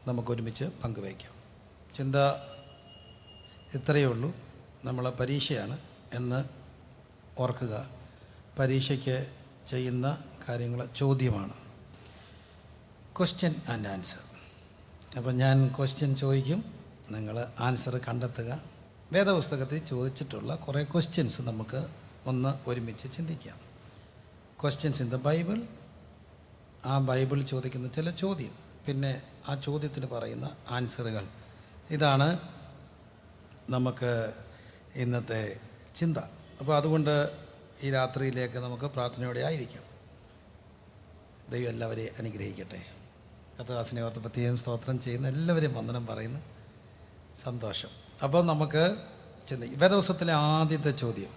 നമുക്കൊരുമിച്ച് പങ്കുവയ്ക്കാം. ചിന്ത ഇത്രയേ ഉള്ളൂ. നമ്മൾ പരീക്ഷയാണ് എന്ന് ഓർക്കുക. പരീക്ഷയ്ക്ക് ചെയ്യുന്ന കാര്യങ്ങൾ ചോദ്യമാണ്, ക്വസ്റ്റ്യൻ ആൻഡ് ആൻസർ. അപ്പം ഞാൻ ക്വസ്റ്റ്യൻ ചോദിക്കും, നിങ്ങൾ ആൻസർ കണ്ടെത്തുക. വേദപുസ്തകത്തിൽ ചോദിച്ചിട്ടുള്ള കുറേ ക്വസ്റ്റ്യൻസ് നമുക്ക് ഒന്ന് ഒരുമിച്ച് ചിന്തിക്കാം. ക്വസ്റ്റ്യൻസ് ഇൻ ദ ബൈബിൾ, ആ ബൈബിൾ ചോദിക്കുന്ന ചില ചോദ്യം, പിന്നെ ആ ചോദ്യത്തിന് പറയുന്ന ആൻസറുകൾ. ഇതാണ് നമുക്ക് ഇന്നത്തെ ചിന്ത. അപ്പോൾ അതുകൊണ്ട് ഈ രാത്രിയിലേക്ക് നമുക്ക് പ്രാർത്ഥനയോടെ ആയിരിക്കാം. ദൈവം എല്ലാവരെയും അനുഗ്രഹിക്കട്ടെ. കർത്തദാസനെ ഓർത്ത് പ്രത്യേകം സ്തോത്രം ചെയ്യുന്ന എല്ലാവരെയും വന്ദനം പറയുന്നു. സന്തോഷം. അപ്പോൾ നമുക്ക് വേദപുസ്തകത്തിലെ ആദ്യത്തെ ചോദ്യം,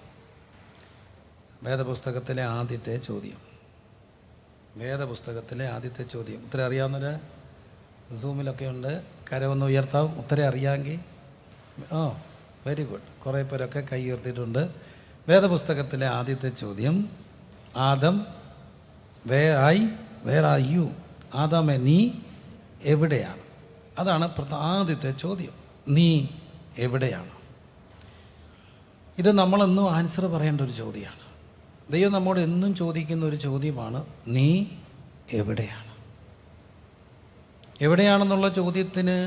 വേദപുസ്തകത്തിലെ ആദ്യത്തെ ചോദ്യം, വേദപുസ്തകത്തിലെ ആദ്യത്തെ ചോദ്യം. ഉത്തരം അറിയാവുന്നവർ സൂമിലൊക്കെ ഉണ്ട്, കരമൊന്ന് ഉയർത്താം. ഉത്തരം അറിയാമെങ്കിൽ വെരി ഗുഡ്. കുറേ പേരൊക്കെ കൈ ഉയർത്തിയിട്ടുണ്ട്. വേദപുസ്തകത്തിലെ ആദ്യത്തെ ചോദ്യം, ആദം വേർ ആർ യു? ആദാമേ, നീ എവിടെയാണ്? അതാണ് ആദ്യത്തെ ചോദ്യം. നീ എവിടെയാണ്? ഇത് നമ്മളെന്നും ആൻസർ പറയേണ്ട ഒരു ചോദ്യമാണ്. ദൈവം നമ്മോട് എന്നും ചോദിക്കുന്ന ഒരു ചോദ്യമാണ്, നീ എവിടെയാണ്? എവിടെയാണെന്നുള്ള ചോദ്യത്തിന്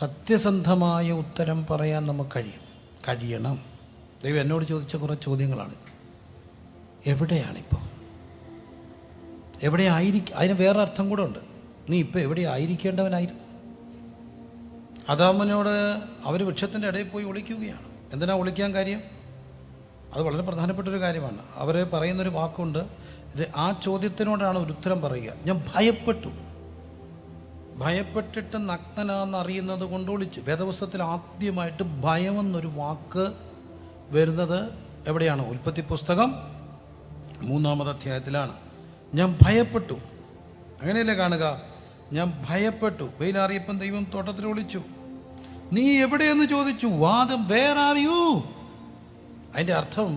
സത്യസന്ധമായ ഉത്തരം പറയാൻ നമുക്ക് കഴിയണം. ദൈവം എന്നോട് ചോദിച്ച കുറേ ചോദ്യങ്ങളാണ്. എവിടെയാണിപ്പോൾ? എവിടെ അതിന് വേറെ അർത്ഥം കൂടെ ഉണ്ട്. നീ ഇപ്പോൾ എവിടെ ആയിരിക്കേണ്ടവനായിരുന്നു? ആദാമിനോട് അവർ വൃക്ഷത്തിൻ്റെ ഇടയിൽ പോയി ഒളിക്കുകയാണ്. എന്തിനാ ഒളിക്കാൻ കാര്യം? അത് വളരെ പ്രധാനപ്പെട്ടൊരു കാര്യമാണ്. അവർ പറയുന്നൊരു വാക്കുണ്ട്, ആ ചോദ്യത്തിനോടാണ് ഒരു ഉത്തരം പറയുക. ഞാൻ ഭയപ്പെട്ടിട്ട് നഗ്നനാന്ന് അറിയുന്നത് കൊണ്ട് ഒളിച്ചു. വേദപുസ്തകത്തിൽ ആദ്യമായിട്ട് ഭയമെന്നൊരു വാക്ക് വരുന്നത് എവിടെയാണ്? ഉൽപ്പത്തി പുസ്തകം 3-ാമത് അധ്യായത്തിലാണ്. ഞാൻ ഭയപ്പെട്ടു, അങ്ങനെയല്ലേ കാണുക? ഞാൻ ഭയപ്പെട്ടു. വെയിലാറിയപ്പം ദൈവം തോട്ടത്തിൽ ഒളിച്ചു. നീ എവിടെയെന്ന് ചോദിച്ചു. വാദം വേർ ആർ യു? അതിൻ്റെ അർത്ഥം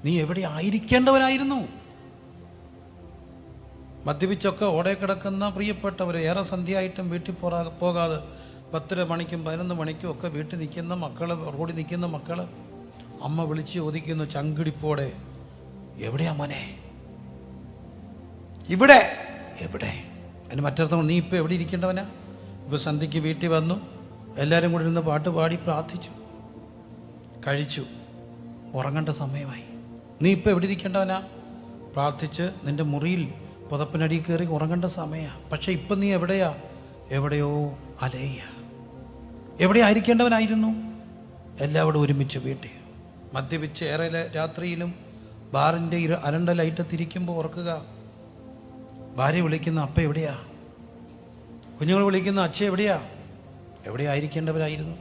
നീ എവിടെ ആയിരിക്കേണ്ടവനായിരുന്നു. മദ്യപിച്ചൊക്കെ ഓടെ കിടക്കുന്ന പ്രിയപ്പെട്ടവർ, ഏറെ സന്ധ്യയായിട്ടും വീട്ടിൽ പോകാതെ 10 മണിക്കും 11 മണിക്കും ഒക്കെ വീട്ടിൽ നിൽക്കുന്ന മക്കൾ, റോഡിൽ നിൽക്കുന്ന മക്കൾ, അമ്മ വിളിച്ച് ചോദിക്കുന്നു ചങ്കിടിപ്പോടെ, എവിടെയാ മോനെ? ഇവിടെ. എവിടെ? അതിന് മറ്റർത്ഥം, നീ ഇപ്പോൾ എവിടെ ഇരിക്കേണ്ടവനാ? ഇപ്പോൾ സന്ധ്യയ്ക്ക് വീട്ടിൽ വന്നു, എല്ലാവരും കൂടി ഇരുന്ന് പാട്ട് പാടി പ്രാർത്ഥിച്ചു, കഴിച്ചു, ഉറങ്ങേണ്ട സമയമായി. നീ ഇപ്പോൾ എവിടെ ഇരിക്കേണ്ടവനാ? പ്രാർത്ഥിച്ച് നിൻ്റെ മുറിയിൽ പുതപ്പിനടി കയറി ഉറങ്ങേണ്ട സമയമാണ്. പക്ഷേ ഇപ്പം നീ എവിടെയാ? എവിടെയോ അലയ. എവിടെ ആയിരിക്കേണ്ടവനായിരുന്നു? എല്ലാവരും ഒരുമിച്ച് വീട്ടിൽ മദ്യപിച്ച് ഏറെ രാത്രിയിലും ബാറിൻ്റെ അരണ്ട ലൈറ്റത്തിരിക്കുമ്പോൾ ഓർക്കുക, ഭാര്യ വിളിക്കുന്ന അപ്പ എവിടെയാ? കുഞ്ഞുങ്ങൾ വിളിക്കുന്ന അച്ഛ എവിടെയാ? എവിടെ ആയിരിക്കേണ്ടവരായിരുന്നു?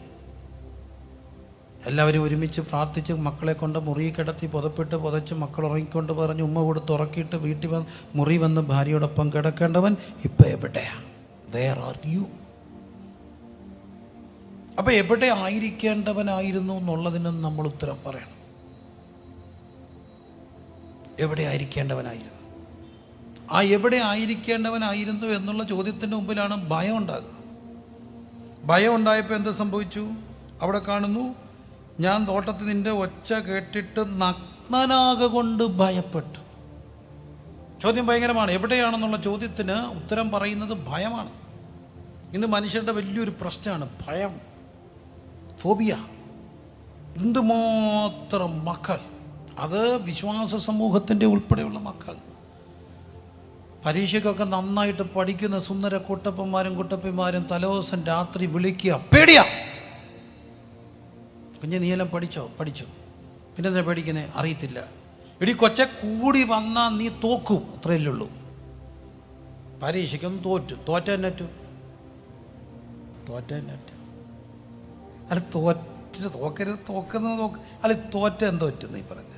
എല്ലാവരും ഒരുമിച്ച് പ്രാർത്ഥിച്ച് മക്കളെ കൊണ്ട് മുറി കിടത്തി പുതച്ച് മക്കൾ ഉറങ്ങിക്കൊണ്ട് പറഞ്ഞ് ഉമ്മ കൊടുത്ത് ഉറക്കിയിട്ട് വീട്ടിൽ മുറി വന്ന് ഭാര്യയോടൊപ്പം കിടക്കേണ്ടവൻ ഇപ്പം എവിടെയാ? Where are you? അപ്പം എവിടെ ആയിരിക്കേണ്ടവനായിരുന്നു എന്നുള്ളതിനും നമ്മൾ ഉത്തരം പറയണം. എവിടെ ആയിരിക്കേണ്ടവനായിരുന്നു? ആ എവിടെ ആയിരിക്കേണ്ടവനായിരുന്നു എന്നുള്ള ചോദ്യത്തിൻ്റെ മുമ്പിലാണ് ഭയം ഉണ്ടാകുക. ഭയം ഉണ്ടായപ്പോൾ എന്ത് സംഭവിച്ചു? അവിടെ കാണുന്നു, ഞാൻ തോട്ടത്തിൽ നിൻ്റെ ഒച്ച കേട്ടിട്ട് നഗ്നനാകൊണ്ട് ഭയപ്പെട്ടു. ചോദ്യം ഭയങ്കരമാണ്. എവിടെയാണെന്നുള്ള ചോദ്യത്തിന് ഉത്തരം പറയുന്നത് ഭയമാണ്. ഇന്ന് മനുഷ്യരുടെ വലിയൊരു പ്രശ്നമാണ് ഭയം, ഫോബിയ. എന്തുമാത്രം മക്കൾ, അത് വിശ്വാസ സമൂഹത്തിൻ്റെ ഉൾപ്പെടെയുള്ള മക്കൾ, പരീക്ഷയ്ക്കൊക്കെ നന്നായിട്ട് പഠിക്കുന്ന സുന്ദര കുട്ടപ്പന്മാരും കുട്ടപ്പിമാരും തലേദിവസം രാത്രി വിളിക്കുക, പേടിയാ. കുഞ്ഞ് നീയെല്ലാം പഠിച്ചോ? പിന്നെ എന്താ പേടിക്കുന്നേ? അറിയത്തില്ല. എടി കൊച്ചെ, കൂടി വന്നാൽ നീ തോക്കും, അത്രയല്ലേ ഉള്ളൂ. പരീക്ഷയ്ക്കൊന്ന് തോറ്റു. അല്ല തോക്കരുത്, തോക്കുന്നത് അല്ല, തോറ്റ എന്തോ പറ്റും? നീ പറഞ്ഞ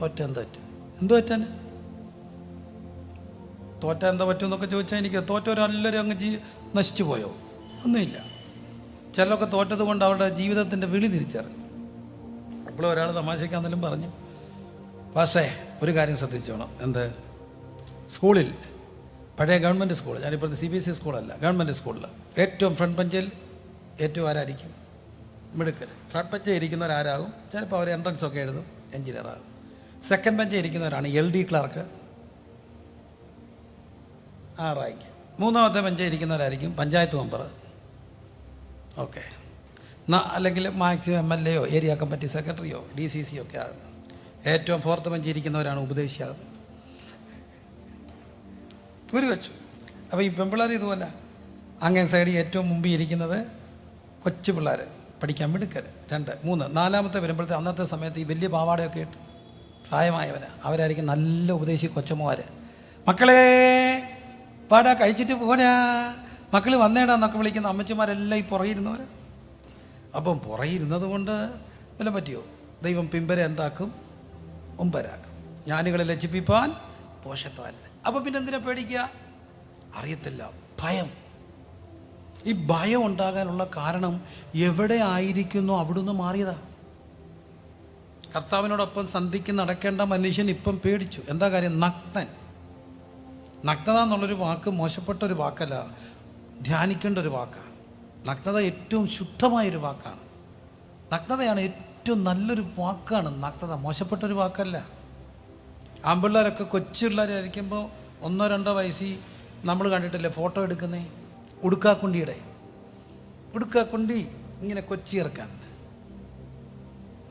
തോറ്റ എന്തോ പറ്റും? എന്തോ പറ്റാന്? തോറ്റ എന്താ പറ്റും എന്നൊക്കെ ചോദിച്ചാൽ എനിക്ക് തോറ്റവരെല്ലാവരും അങ്ങ് നശിച്ചു പോയോ? ഒന്നുമില്ല. ചിലരൊക്കെ തോറ്റത് കൊണ്ട് അവരുടെ ജീവിതത്തിൻ്റെ വിളി തിരിച്ചറിഞ്ഞു. അപ്പോൾ ഒരാൾ തമാശയ്ക്കാന്നെങ്കിലും പറഞ്ഞു, പക്ഷേ ഒരു കാര്യം ശ്രദ്ധിച്ചോണം. എന്ത്? സ്കൂളിൽ, പഴയ ഗവൺമെൻറ് സ്കൂൾ, ഞാനിപ്പോഴത്തെ CBSE സ്കൂളല്ല, ഗവൺമെൻറ് സ്കൂളിൽ ഏറ്റവും ഫ്രണ്ട് ബെഞ്ചിൽ ഏറ്റവും ആരായിരിക്കും? മിടുക്കർ. ഫ്രണ്ട് ബെഞ്ചിൽ ഇരിക്കുന്നവരാരാകും? ചിലപ്പോൾ അവർ എൻട്രൻസ് ഒക്കെ എഴുതും, എഞ്ചിനീയറാകും. സെക്കൻഡ് ബെഞ്ചിൽ ഇരിക്കുന്നവരാണ് LD ക്ലർക്ക്, ആ റാങ്ക്. മൂന്നാമത്തെ ബെഞ്ചിൽ ഇരിക്കുന്നവരായിരിക്കും പഞ്ചായത്ത് മെമ്പർ, ഓക്കെ, അല്ലെങ്കിൽ മാക്സിമം MLA യോ ഏരിയ കമ്മിറ്റി സെക്രട്ടറിയോ DCC ഒക്കെ ആകുന്നത്. ഏറ്റവും ഫോർത്ത് ബെഞ്ചിൽ ഇരിക്കുന്നവരാണ് ഉപദേശിയാകുന്നത്. ഒരു വെച്ചു. അപ്പോൾ ഈ പെൺപിള്ളേർ ഇതുപോലെ അങ്ങേ സൈഡിൽ ഏറ്റവും മുമ്പിൽ ഇരിക്കുന്നത് കൊച്ചു പിള്ളേർ, പഠിക്കാൻ മിടുക്കർ. 2, 3, 4 വരുമ്പോഴത്തെ അന്നത്തെ സമയത്ത് ഈ വലിയ പാവാടയൊക്കെ ഇട്ട് അവരായിരിക്കും നല്ല ഉപദേശി കൊച്ചമ്മമാർ. മക്കളെ പാടാ, കഴിച്ചിട്ട് പോരാ, മക്കൾ വന്നേടാന്നൊക്കെ വിളിക്കുന്ന അമ്മച്ചിമാരെല്ലാം ഈ പുറകിരുന്നവർ. അപ്പം പുറകിരുന്നത് കൊണ്ട് വല്ല പറ്റിയോ? ദൈവം പിമ്പരെ എന്താക്കും? ഒമ്പരാക്കും. ജ്ഞാനികളെ ലജ്ജിപ്പിപ്പാൻ പോഷത്വാരുത്. അപ്പം പിന്നെ എന്തിനാ പേടിക്കുക? അറിയത്തില്ല, ഭയം. ഈ ഭയം ഉണ്ടാകാനുള്ള കാരണം എവിടെ ആയിരിക്കുന്നു അവിടുന്ന് മാറിയതാ. കർത്താവിനോടൊപ്പം സന്ധിക്ക് നടക്കേണ്ട മനുഷ്യൻ ഇപ്പം പേടിച്ചു. എന്താ കാര്യം? നഗ്നത എന്നുള്ളൊരു വാക്ക് മോശപ്പെട്ടൊരു വാക്കല്ല, ധ്യാനിക്കേണ്ട ഒരു വാക്കാണ്. നഗ്നത ഏറ്റവും ശുദ്ധമായൊരു വാക്കാണ്. നഗ്നതയാണ് ഏറ്റവും നല്ലൊരു വാക്കാണ് നഗ്നത, മോശപ്പെട്ടൊരു വാക്കല്ല. ആൺപിള്ളേരൊക്കെ കൊച്ചു പിള്ളേരായിരിക്കുമ്പോൾ 1, 2 വയസ്സിൽ നമ്മൾ കണ്ടിട്ടില്ലേ ഫോട്ടോ എടുക്കുന്നേ? ഉടുക്കാക്കുണ്ടി ഇങ്ങനെ കൊച്ചി ഇറക്കാൻ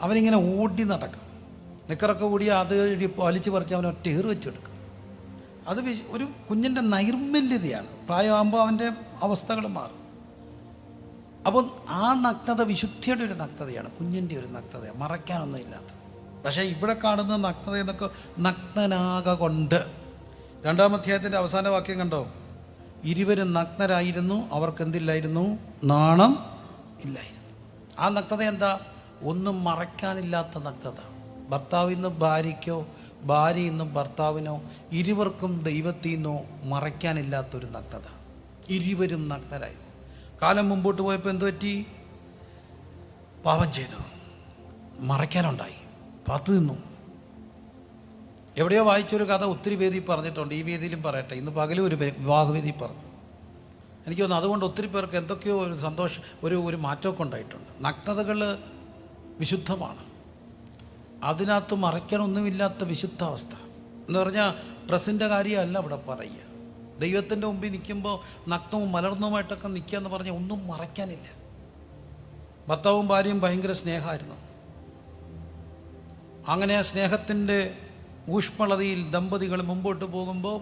അവനിങ്ങനെ ഓടി നടക്കും. നിക്കറൊക്കെ കൂടി അത് വലിച്ചു പറിച്ച് അവൻ ഒറ്റ ഏറ് വെച്ചെടുക്കും. അത് ഒരു കുഞ്ഞിൻ്റെ നൈർമല്യതയാണ്. പ്രായമാകുമ്പോൾ അവൻ്റെ അവസ്ഥകൾ മാറും. അപ്പോൾ ആ നഗ്നത വിശുദ്ധിയുടെ ഒരു നഗ്നതയാണ്, കുഞ്ഞിൻ്റെ ഒരു നഗ്നതയാണ്, മറയ്ക്കാനൊന്നും ഇല്ലാത്ത. പക്ഷേ ഇവിടെ കാണുന്ന നഗ്നത എന്നൊക്കെ നഗ്നനാക കൊണ്ട്. 2-ാം അധ്യായത്തിൻ്റെ അവസാന വാക്യം കണ്ടോ? ഇരുവരും നഗ്നരായിരുന്നു, അവർക്ക് എന്തില്ലായിരുന്നു? നാണം ഇല്ലായിരുന്നു. ആ നഗ്നത എന്താ? ഒന്നും മറയ്ക്കാനില്ലാത്ത നഗ്നത. ഭർത്താവിൽ നിന്ന് ഭാര്യയ്ക്കോ ഭാര്യയിൽ നിന്നും ഭർത്താവിനോ ഇരുവർക്കും ദൈവത്തിൽ നിന്നോ മറയ്ക്കാനില്ലാത്തൊരു നഗ്നത. ഇരുവരും നഗ്നരായി. കാലം മുമ്പോട്ട് പോയപ്പോൾ എന്തു പറ്റി? പാപം ചെയ്തു, മറയ്ക്കാനുണ്ടായി, പാത്തു നിന്നു. എവിടെയോ വായിച്ചൊരു കഥ ഒത്തിരി വേദി പറഞ്ഞിട്ടുണ്ട്, ഈ വേദിയിലും പറയട്ടെ. ഇന്ന് പകലും ഒരു വിവാഹവേദി പറഞ്ഞു. എനിക്ക് തോന്നുന്നു അതുകൊണ്ട് ഒത്തിരി പേർക്ക് എന്തൊക്കെയോ ഒരു സന്തോഷം, ഒരു മാറ്റമൊക്കെ ഉണ്ടായിട്ടുണ്ട്. നഗ്നതകൾ വിശുദ്ധമാണ്, അതിനകത്ത് മറയ്ക്കാനൊന്നുമില്ലാത്ത വിശുദ്ധാവസ്ഥ എന്ന് പറഞ്ഞാൽ ഡ്രസ്സിൻ്റെ കാര്യമല്ല ഇവിടെ പറയുക. ദൈവത്തിൻ്റെ മുമ്പിൽ നിൽക്കുമ്പോൾ നഗ്നവും മലർന്നവുമായിട്ടൊക്കെ നിൽക്കുക എന്ന് പറഞ്ഞാൽ ഒന്നും മറയ്ക്കാനില്ല. ഭർത്താവും ഭാര്യയും ഭയങ്കര സ്നേഹമായിരുന്നു. അങ്ങനെ ആ സ്നേഹത്തിൻ്റെ ഊഷ്മളതയിൽ ദമ്പതികൾ മുമ്പോട്ട് പോകുമ്പോൾ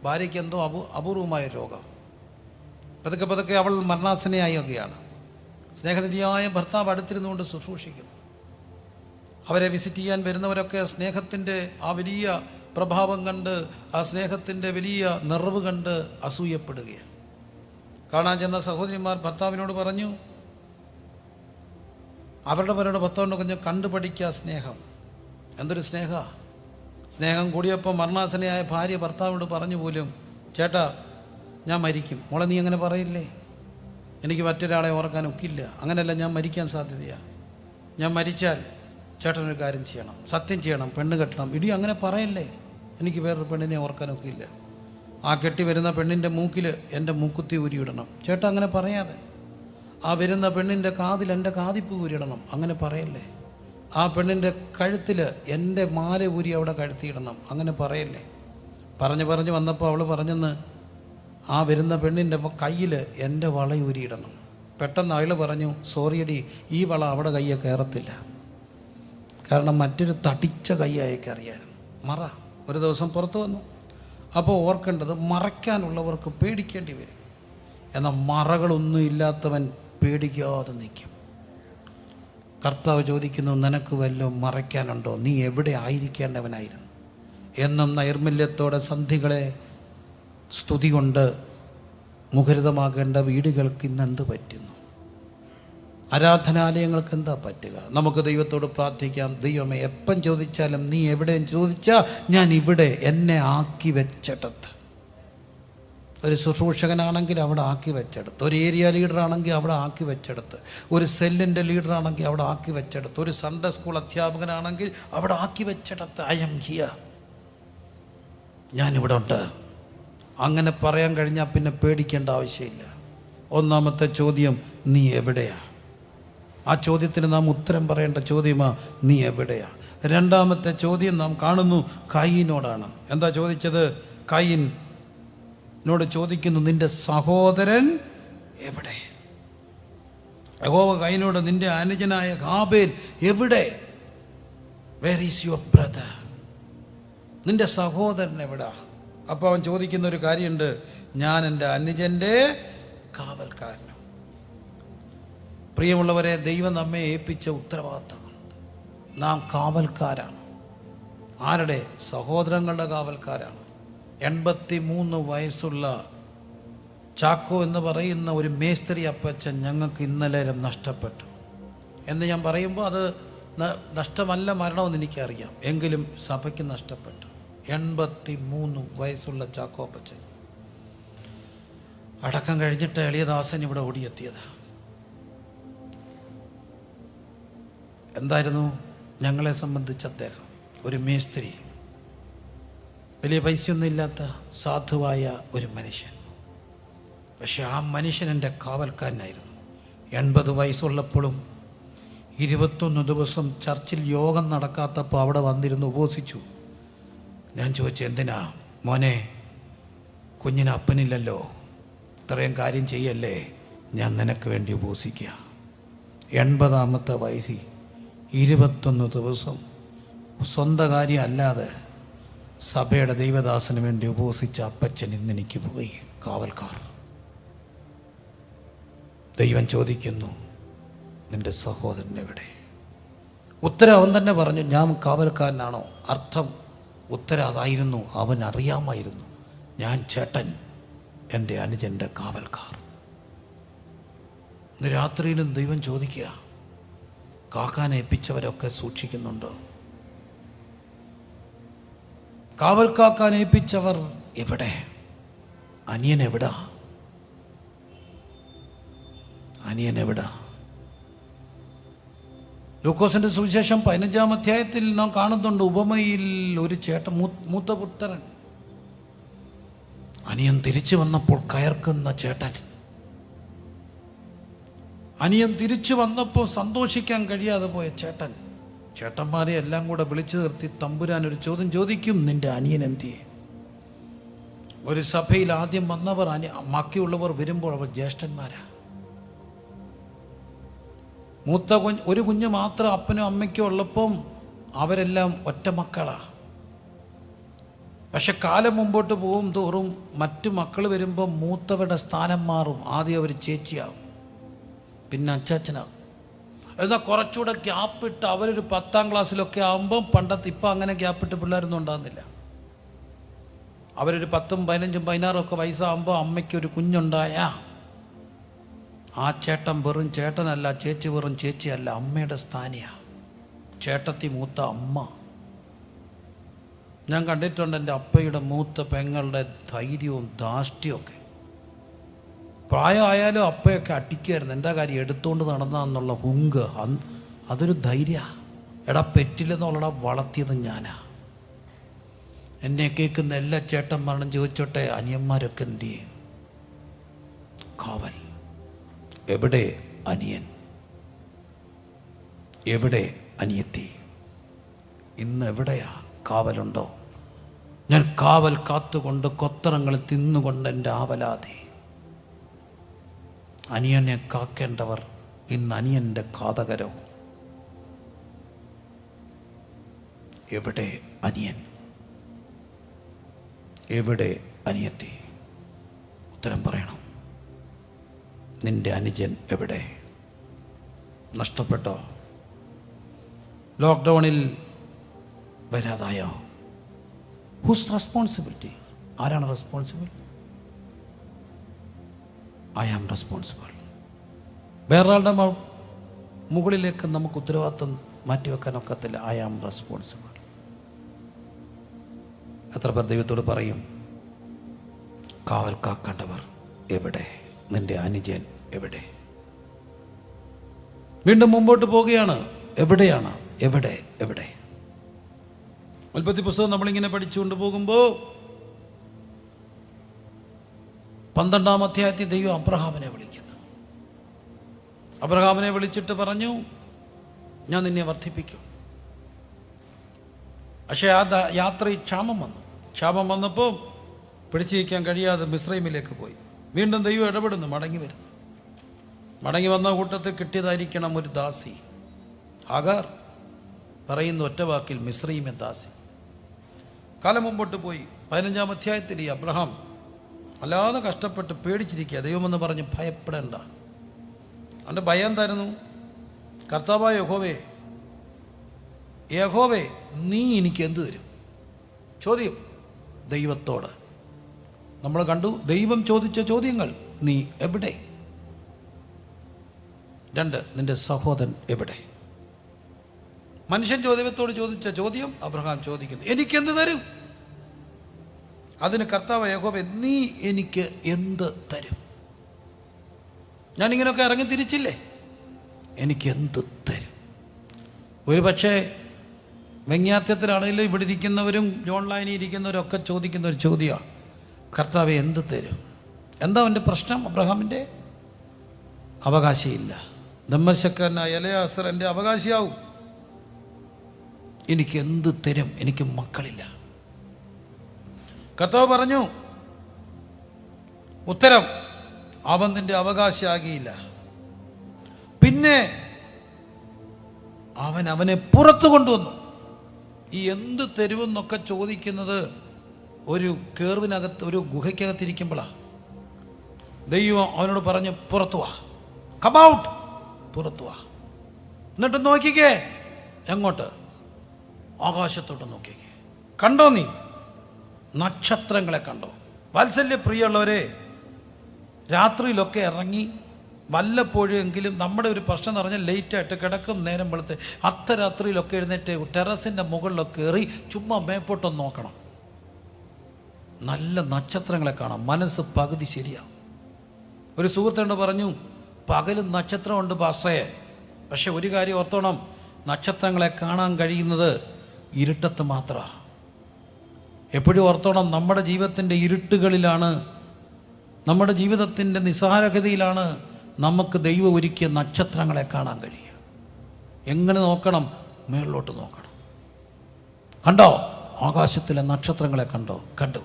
ഭാര്യയ്ക്ക് എന്തോ അപൂർവമായ രോഗം. പതുക്കെ അവൾ മരണാസനയായൊക്കെയാണ്. സ്നേഹനിധിയായ ഭർത്താവ് അടുത്തിരുന്നുകൊണ്ട് ശുശ്രൂഷിക്കുന്നു. അവരെ വിസിറ്റ് ചെയ്യാൻ വരുന്നവരൊക്കെ സ്നേഹത്തിൻ്റെ ആ വലിയ പ്രഭാവം കണ്ട്, ആ സ്നേഹത്തിൻ്റെ വലിയ നിറവ് കണ്ട് അസൂയപ്പെടുകയാണ്. കാണാൻ ചെന്ന സഹോദരിമാർ ഭർത്താവിനോട് പറഞ്ഞു, അവരുടെ ഭർത്താവിനോട് கொஞ்சം കണ്ടുപഠിക്കുക സ്നേഹം. എന്തൊരു സ്നേഹം കൂടിയപ്പോൾ മരണാസനയായ ഭാര്യ ഭർത്താവിനോട് പറഞ്ഞു പോലും, ചേട്ടാ ഞാൻ മരിക്കും. മോളെ നീ അങ്ങനെ പറയില്ലേ, എനിക്ക് മറ്റൊരാളെ ഓർക്കാൻ ഒക്കില്ല. അങ്ങനെയല്ല, ഞാൻ മരിക്കാൻ സാധ്യതയാണ്. ഞാൻ മരിച്ചാൽ ചേട്ടനൊരു കാര്യം ചെയ്യണം, സത്യം ചെയ്യണം, പെണ്ണ് കെട്ടണം. ഇടി അങ്ങനെ പറയല്ലേ, എനിക്ക് വേറൊരു പെണ്ണിനെ ഓർക്കാനൊക്കെ ഇല്ല. ആ കെട്ടി വരുന്ന പെണ്ണിൻ്റെ മൂക്കിൽ എൻ്റെ മൂക്കുത്തി ഊരിയിടണം. ചേട്ടാ അങ്ങനെ പറയാതെ. ആ വരുന്ന പെണ്ണിൻ്റെ കാതിൽ എൻ്റെ കാതിപ്പ് ഊരിയിടണം. അങ്ങനെ പറയല്ലേ. ആ പെണ്ണിൻ്റെ കഴുത്തിൽ എൻ്റെ മാല ഊരി അവിടെ കഴുത്തിയിടണം. അങ്ങനെ പറയല്ലേ. പറഞ്ഞു വന്നപ്പോൾ അവൾ പറഞ്ഞെന്ന്, ആ വരുന്ന പെണ്ണിൻ്റെ കയ്യിൽ എൻ്റെ വള ഊരിയിടണം. പെട്ടെന്ന് അയാൾ പറഞ്ഞു, സോറിയടി, ഈ വള അവിടെ കയ്യെ കയറത്തില്ല, കാരണം മറ്റൊരു തടിച്ച കൈ അയക്കറിയാനും. ഒരു ദിവസം പുറത്തു വന്നു. അപ്പോൾ ഓർക്കേണ്ടത്, മറയ്ക്കാനുള്ളവർക്ക് പേടിക്കേണ്ടി വരും, എന്നാൽ മറകളൊന്നും ഇല്ലാത്തവൻ പേടിക്കാതെ നിൽക്കും. കർത്താവ് ചോദിക്കുന്നു, നിനക്ക് വല്ലതും മറയ്ക്കാനുണ്ടോ? നീ എവിടെ ആയിരിക്കേണ്ടവനായിരുന്നു? എന്നും നൈർമല്യത്തോടെ സന്ധികളെ സ്തുതി കൊണ്ട് മുഖരിതമാകേണ്ട വീടുകൾക്ക് ഇന്നെന്ത് പറ്റുന്നു? ആരാധനാലയങ്ങൾക്ക് എന്താ പറ്റുക? നമുക്ക് ദൈവത്തോട് പ്രാർത്ഥിക്കാം. ദൈവമേ, എപ്പം ചോദിച്ചാലും നീ എവിടെയും ചോദിച്ചാൽ ഞാൻ ഇവിടെ, എന്നെ ആക്കി വെച്ചിടത്ത്. ഒരു ശുശ്രൂഷകനാണെങ്കിൽ അവിടെ ആക്കി വെച്ചെടുത്ത്, ഒരു ഏരിയ ലീഡറാണെങ്കിൽ അവിടെ ആക്കി വെച്ചെടുത്ത്, ഒരു സെല്ലിൻ്റെ ലീഡറാണെങ്കിൽ അവിടെ ആക്കി വെച്ചെടുത്ത്, ഒരു സൺഡേ സ്കൂൾ അധ്യാപകനാണെങ്കിൽ അവിടെ ആക്കി വെച്ചെടുത്ത്. I am here. ഞാനിവിടെ ഉണ്ട്. അങ്ങനെ പറയാൻ കഴിഞ്ഞാൽ പിന്നെ പേടിക്കേണ്ട ആവശ്യമില്ല. ഒന്നാമത്തെ ചോദ്യം, നീ എവിടെയാ? ആ ചോദ്യത്തിന് നാം ഉത്തരം പറയേണ്ട ചോദ്യമാ, നീ എവിടെയാ? രണ്ടാമത്തെ ചോദ്യം നാം കാണുന്നു കയീനോടാണ്. എന്താ ചോദിച്ചത്? കയീനോട് ചോദിക്കുന്നു, നിന്റെ സഹോദരൻ എവിടെ? യഹോവ കയീനോട്, നിന്റെ അനുജനായ ഹാബേൽ എവിടെ? Where is your brother? നിന്റെ സഹോദരൻ എവിടാ? അപ്പോൾ അവൻ ചോദിക്കുന്ന ഒരു കാര്യമുണ്ട്, ഞാൻ എൻ്റെ അനുജൻ്റെ കാവൽക്കാരനും. പ്രിയമുള്ളവരെ, ദൈവം നമ്മെ ഏൽപ്പിച്ച ഉത്തരവാദിത്തങ്ങളുണ്ട്. നാം കാവൽക്കാരാണ്. ആരുടെ? സഹോദരങ്ങളുടെ കാവൽക്കാരാണ്. 83 വയസ്സുള്ള ചാക്കോ എന്ന് പറയുന്ന ഒരു മേസ്ത്രി അപ്പച്ചൻ ഞങ്ങൾക്ക് ഇന്നലെ നഷ്ടപ്പെട്ടു എന്ന് ഞാൻ പറയുമ്പോൾ അത് നഷ്ടമല്ല, മരണമെന്ന് എനിക്കറിയാം. എങ്കിലും സഭയ്ക്ക് നഷ്ടപ്പെട്ടു. 83 വയസ്സുള്ള ചാക്കോ അപ്പച്ചൻ അടക്കം കഴിഞ്ഞിട്ട് എളിയദാസൻ ഇവിടെ ഓടിയെത്തിയത്. എന്തായിരുന്നു ഞങ്ങളെ സംബന്ധിച്ച് അദ്ദേഹം? ഒരു മേസ്ത്രി, വലിയ പൈസയൊന്നും ഇല്ലാത്ത സാധുവായ ഒരു മനുഷ്യൻ. പക്ഷെ ആ മനുഷ്യൻ എൻ്റെ കാവൽക്കാരനായിരുന്നു. 80 വയസ്സുള്ളപ്പോഴും 21 ദിവസം ചർച്ചിൽ യോഗം നടക്കാത്തപ്പോൾ അവിടെ വന്നിരുന്ന് ഉപവസിച്ചു. ഞാൻ ചോദിച്ചു, എന്തിനാ മോനെ? കുഞ്ഞിന് അപ്പനില്ലല്ലോ, ഇത്രയും കാര്യം ചെയ്യല്ലേ, ഞാൻ നിനക്ക് വേണ്ടി ഉപവസിക്കുക. 80ാമത്തെ വയസ്സിൽ 21 ദിവസം സ്വന്തം കാര്യം അല്ലാതെ സഭയുടെ ദൈവദാസന് വേണ്ടി ഉപവസിച്ച അപ്പച്ചൻ ഇന്നെനിക്ക് പോയി. കാവൽക്കാർ. ദൈവം ചോദിക്കുന്നു, നിന്റെ സഹോദരൻ എവിടെ? ഉത്തരം അവൻ തന്നെ പറഞ്ഞു, ഞാൻ കാവൽക്കാരനാണോ? അർത്ഥം ഉത്തരം അതായിരുന്നു. അവൻ അറിയാമായിരുന്നു, ഞാൻ ചേട്ടൻ, എൻ്റെ അനുജൻ്റെ കാവൽക്കാർ. ഇന്ന് രാത്രിയിലും ദൈവം ചോദിക്കുക, കാക്കാൻ ഏൽപ്പിച്ചവരൊക്കെ സൂക്ഷിക്കുന്നുണ്ടോ? കാവൽക്കാക്കാൻ ഏൽപ്പിച്ചവർ എവിടെ? അനിയൻ എവിടാ? അനിയൻ എവിടാ? ലൂക്കോസിന്റെ സുവിശേഷം 15-ാം അധ്യായത്തിൽ നാം കാണുന്നുണ്ട്, ഉപമയിൽ ഒരു ചേട്ടൻ, മൂത്ത പുത്രൻ, അനിയൻ തിരിച്ചു വന്നപ്പോൾ കയർക്കുന്ന ചേട്ടൻ. അനിയൻ തിരിച്ചു വന്നപ്പോൾ സന്തോഷിക്കാൻ കഴിയാതെ പോയ ചേട്ടൻ. ചേട്ടന്മാരെ എല്ലാം കൂടെ വിളിച്ചു നിർത്തി തമ്പുരാൻ ഒരു ചോദ്യം ചോദിക്കും, നിന്റെ അനിയൻ എന്തിയെ? ഒരു സഭയിൽ ആദ്യം വന്നവർ ബാക്കിയുള്ളവർ വരുമ്പോൾ അവർ ജ്യേഷ്ഠന്മാരാ. ഒരു കുഞ്ഞ് മാത്രം അപ്പനും അമ്മയ്ക്കും ഉള്ളപ്പം അവരെല്ലാം ഒറ്റ മക്കളാ. പക്ഷെ കാലം മുമ്പോട്ട് പോകും തോറും മറ്റു മക്കൾ വരുമ്പോൾ മൂത്തവരുടെ സ്ഥാനം മാറും. ആദ്യം അവർ ചേച്ചിയാവും, പിന്നെ അച്ചാച്ചനാവും. എന്നാൽ കുറച്ചുകൂടെ ഗ്യാപ്പിട്ട് അവരൊരു 10ാം ക്ലാസ്സിലൊക്കെ ആകുമ്പം, ഇപ്പം അങ്ങനെ ഗ്യാപ്പിട്ട് പിള്ളേരൊന്നും ഉണ്ടാകുന്നില്ല. അവരൊരു 10ഉം 15ഉം 16ഉം ഒക്കെ വയസ്സാകുമ്പോൾ അമ്മയ്ക്കൊരു കുഞ്ഞുണ്ടായ ആ ചേട്ടൻ വെറും ചേട്ടനല്ല, ചേച്ചി വെറും ചേച്ചിയല്ല, അമ്മയുടെ സ്ഥാനിയാണ്. ചേട്ടത്തി മൂത്ത അമ്മ. ഞാൻ കണ്ടിട്ടുണ്ട് എൻ്റെ അപ്പയുടെ മൂത്ത പെങ്ങളുടെ ധൈര്യവും ധാഷ്ട്യമൊക്കെ. പ്രായമായാലും അപ്പയൊക്കെ അടിക്കുമായിരുന്നു. എന്താ കാര്യം? എടുത്തുകൊണ്ട് നടന്നാന്നുള്ള ഹുങ്ക്, അതൊരു ധൈര്യമാണ്. എടാ പെറ്റില്ലെന്നുള്ളടാ വളർത്തിയത് ഞാനാ. എന്നെ കേൾക്കുന്ന എല്ലാ ചേട്ടന്മാരും ചോദിച്ചോട്ടെ, അനിയന്മാരൊക്കെ എന്ത് ചെയ്യും? കാവൽ. എവിടെ അനിയൻ? എവിടെ അനിയത്തി? ഇന്ന് എവിടെയാ? കാവലുണ്ടോ? ഞാൻ കാവൽ കാത്തുകൊണ്ട് കൊത്തറങ്ങൾ തിന്നുകൊണ്ട് എൻ്റെ ആവലാതി. അനിയനെ കാക്കേണ്ടവർ ഇന്ന് അനിയൻ്റെ ഘാതകരോ? എവിടെ അനിയൻ? എവിടെ അനിയത്തി? ഉത്തരം പറയണം. നിന്റെ അനുജൻ എവിടെ? നഷ്ടപ്പെട്ടോ? ലോക്ക്ഡൗണിൽ വരാതായോ? Whose responsibility? ആരാണ് റെസ്പോൺസിബിൾ? I am responsible. വേറൊരാളുടെ മുകളിലേക്ക് നമുക്ക് ഉത്തരവാദിത്വം മാറ്റിവെക്കാൻ ഒക്കത്തില്ല. I am responsible. എത്ര പേർ ദൈവത്തോട് പറയും, കാവൽ കാക്കേണ്ടവർ എവിടെ? നിന്റെ അനുജൻ എവിടെ? വീണ്ടും മുമ്പോട്ട് പോവുകയാണ്. എവിടെയാണ്? എവിടെ? എവിടെ? ഉൽപ്പത്തി പുസ്തകം നമ്മളിങ്ങനെ പഠിച്ചുകൊണ്ട് പോകുമ്പോൾ 12-ാം അധ്യായത്തിൽ ദൈവം അബ്രഹാമിനെ വിളിക്കുന്നു. അബ്രഹാമിനെ വിളിച്ചിട്ട് പറഞ്ഞു, ഞാൻ നിന്നെ വർദ്ധിപ്പിക്കും. പക്ഷേ ആ യാത്രയിൽ ക്ഷാമം വന്നപ്പോൾ പിടിച്ചു വയ്ക്കാൻ കഴിയാതെ മിസ്രൈമിലേക്ക് പോയി. വീണ്ടും ദൈവം ഇടപെടുന്നു, മടങ്ങി വന്ന കൂട്ടത്തിൽ കിട്ടിയതായിരിക്കണം ഒരു ദാസി. ഹാഗാർ പറയുന്ന ഒറ്റ വാക്കിൽ മിസ്രൈമെ ദാസി. കാലം മുമ്പോട്ട് പോയി. 15-ാം അധ്യായത്തിൽ ഈ അബ്രഹാം അല്ലാതെ കഷ്ടപ്പെട്ട് പേടിച്ചിരിക്കുക. ദൈവമെന്ന് പറഞ്ഞ് ഭയപ്പെടേണ്ട. അവൻ്റെ ഭയം എന്തായിരുന്നു? കർത്താവായ യഹോവേ നീ എനിക്ക് എന്ത് തരും? ചോദ്യം ദൈവത്തോട്. നമ്മൾ കണ്ടു ദൈവം ചോദിച്ച ചോദ്യങ്ങൾ. നീ എവിടെ? 2, നിന്റെ സഹോദരൻ എവിടെ? മനുഷ്യൻ ദൈവത്തോട് ചോദിച്ച ചോദ്യം അബ്രഹാം ചോദിക്കുന്നു, എനിക്കെന്ത് തരും? അതിന് കർത്താവ് യഹോവേ നീ എനിക്ക് എന്ത് തരും? ഞാനിങ്ങനെയൊക്കെ ഇറങ്ങി തിരിച്ചില്ലേ, എനിക്ക് എന്ത് തരും? ഒരു പക്ഷേ വ്യംഗ്യാർത്ഥത്തിലാണെങ്കിലും ഇവിടെ ഇരിക്കുന്നവരും ഓൺലൈനിൽ ഇരിക്കുന്നവരും ഒക്കെ ചോദിക്കുന്ന ഒരു ചോദ്യമാണ്, കർത്താവെ എന്ത് തരും? എന്താ അവൻ്റെ പ്രശ്നം? അബ്രഹാമിൻ്റെ അവകാശിയില്ല. ദമ്മശക്കനായ എലയാസർ എൻ്റെ അവകാശിയാവും. എനിക്ക് എന്ത് തരും? എനിക്ക് മക്കളില്ല. കർത്താവ് പറഞ്ഞു, ഉത്തരം, അവൻ നിന്റെ അവകാശിയാകിയില്ല. പിന്നെ അവനെ പുറത്തു കൊണ്ടുവന്നു. ഈ എന്ത് തരുമെന്നൊക്കെ ചോദിക്കുന്നത് ഒരു കേർവിനകത്ത്, ഒരു ഗുഹയ്ക്കകത്തിരിക്കുമ്പോഴാണ്. ദൈവം അവനോട് പറഞ്ഞ് പുറത്തു വാ, കം ഔട്ട്, പുറത്തു വാ. എന്നിട്ട് നോക്കിക്കേ. എങ്ങോട്ട്? ആകാശത്തോട്ട് നോക്കിക്കേ. കണ്ടോ നീ നക്ഷത്രങ്ങളെ കണ്ടോ? വാത്സല്യപ്രിയമുള്ളവരെ, രാത്രിയിലൊക്കെ ഇറങ്ങി വല്ലപ്പോഴെങ്കിലും നമ്മുടെ ഒരു പ്രശ്നം എന്ന് പറഞ്ഞാൽ ലേറ്റായിട്ട് കിടക്കും, നേരം വെളുത്ത് അർദ്ധരാത്രിയിലൊക്കെ എഴുന്നേറ്റ് ടെറസിൻ്റെ മുകളിലൊക്കെ കയറി ചുമ്മാ മേപ്പോട്ടൊന്ന് നോക്കണം. നല്ല നക്ഷത്രങ്ങളെ കാണാം, മനസ്സ് പകുതി ശരിയാവും. ഒരു സുഹൃത്തുണ്ട് പറഞ്ഞു, പകലും നക്ഷത്രമുണ്ട് പാസ്റ്റേ, പക്ഷെ ഒരു കാര്യം ഓർത്തോണം, നക്ഷത്രങ്ങളെ കാണാൻ കഴിയുന്നത് ഇരുട്ടത്ത് മാത്രമാണ്. എപ്പോഴും ഓർത്തോണം, നമ്മുടെ ജീവിതത്തിൻ്റെ ഇരുട്ടുകളിലാണ്, നമ്മുടെ ജീവിതത്തിൻ്റെ നിസ്സാരഗതിയിലാണ് നമുക്ക് ദൈവം ഒരുക്കിയ നക്ഷത്രങ്ങളെ കാണാൻ കഴിയുക. എങ്ങനെ നോക്കണം? മേളിലോട്ട് നോക്കണം. കണ്ടോ? ആകാശത്തിലെ നക്ഷത്രങ്ങളെ കണ്ടു.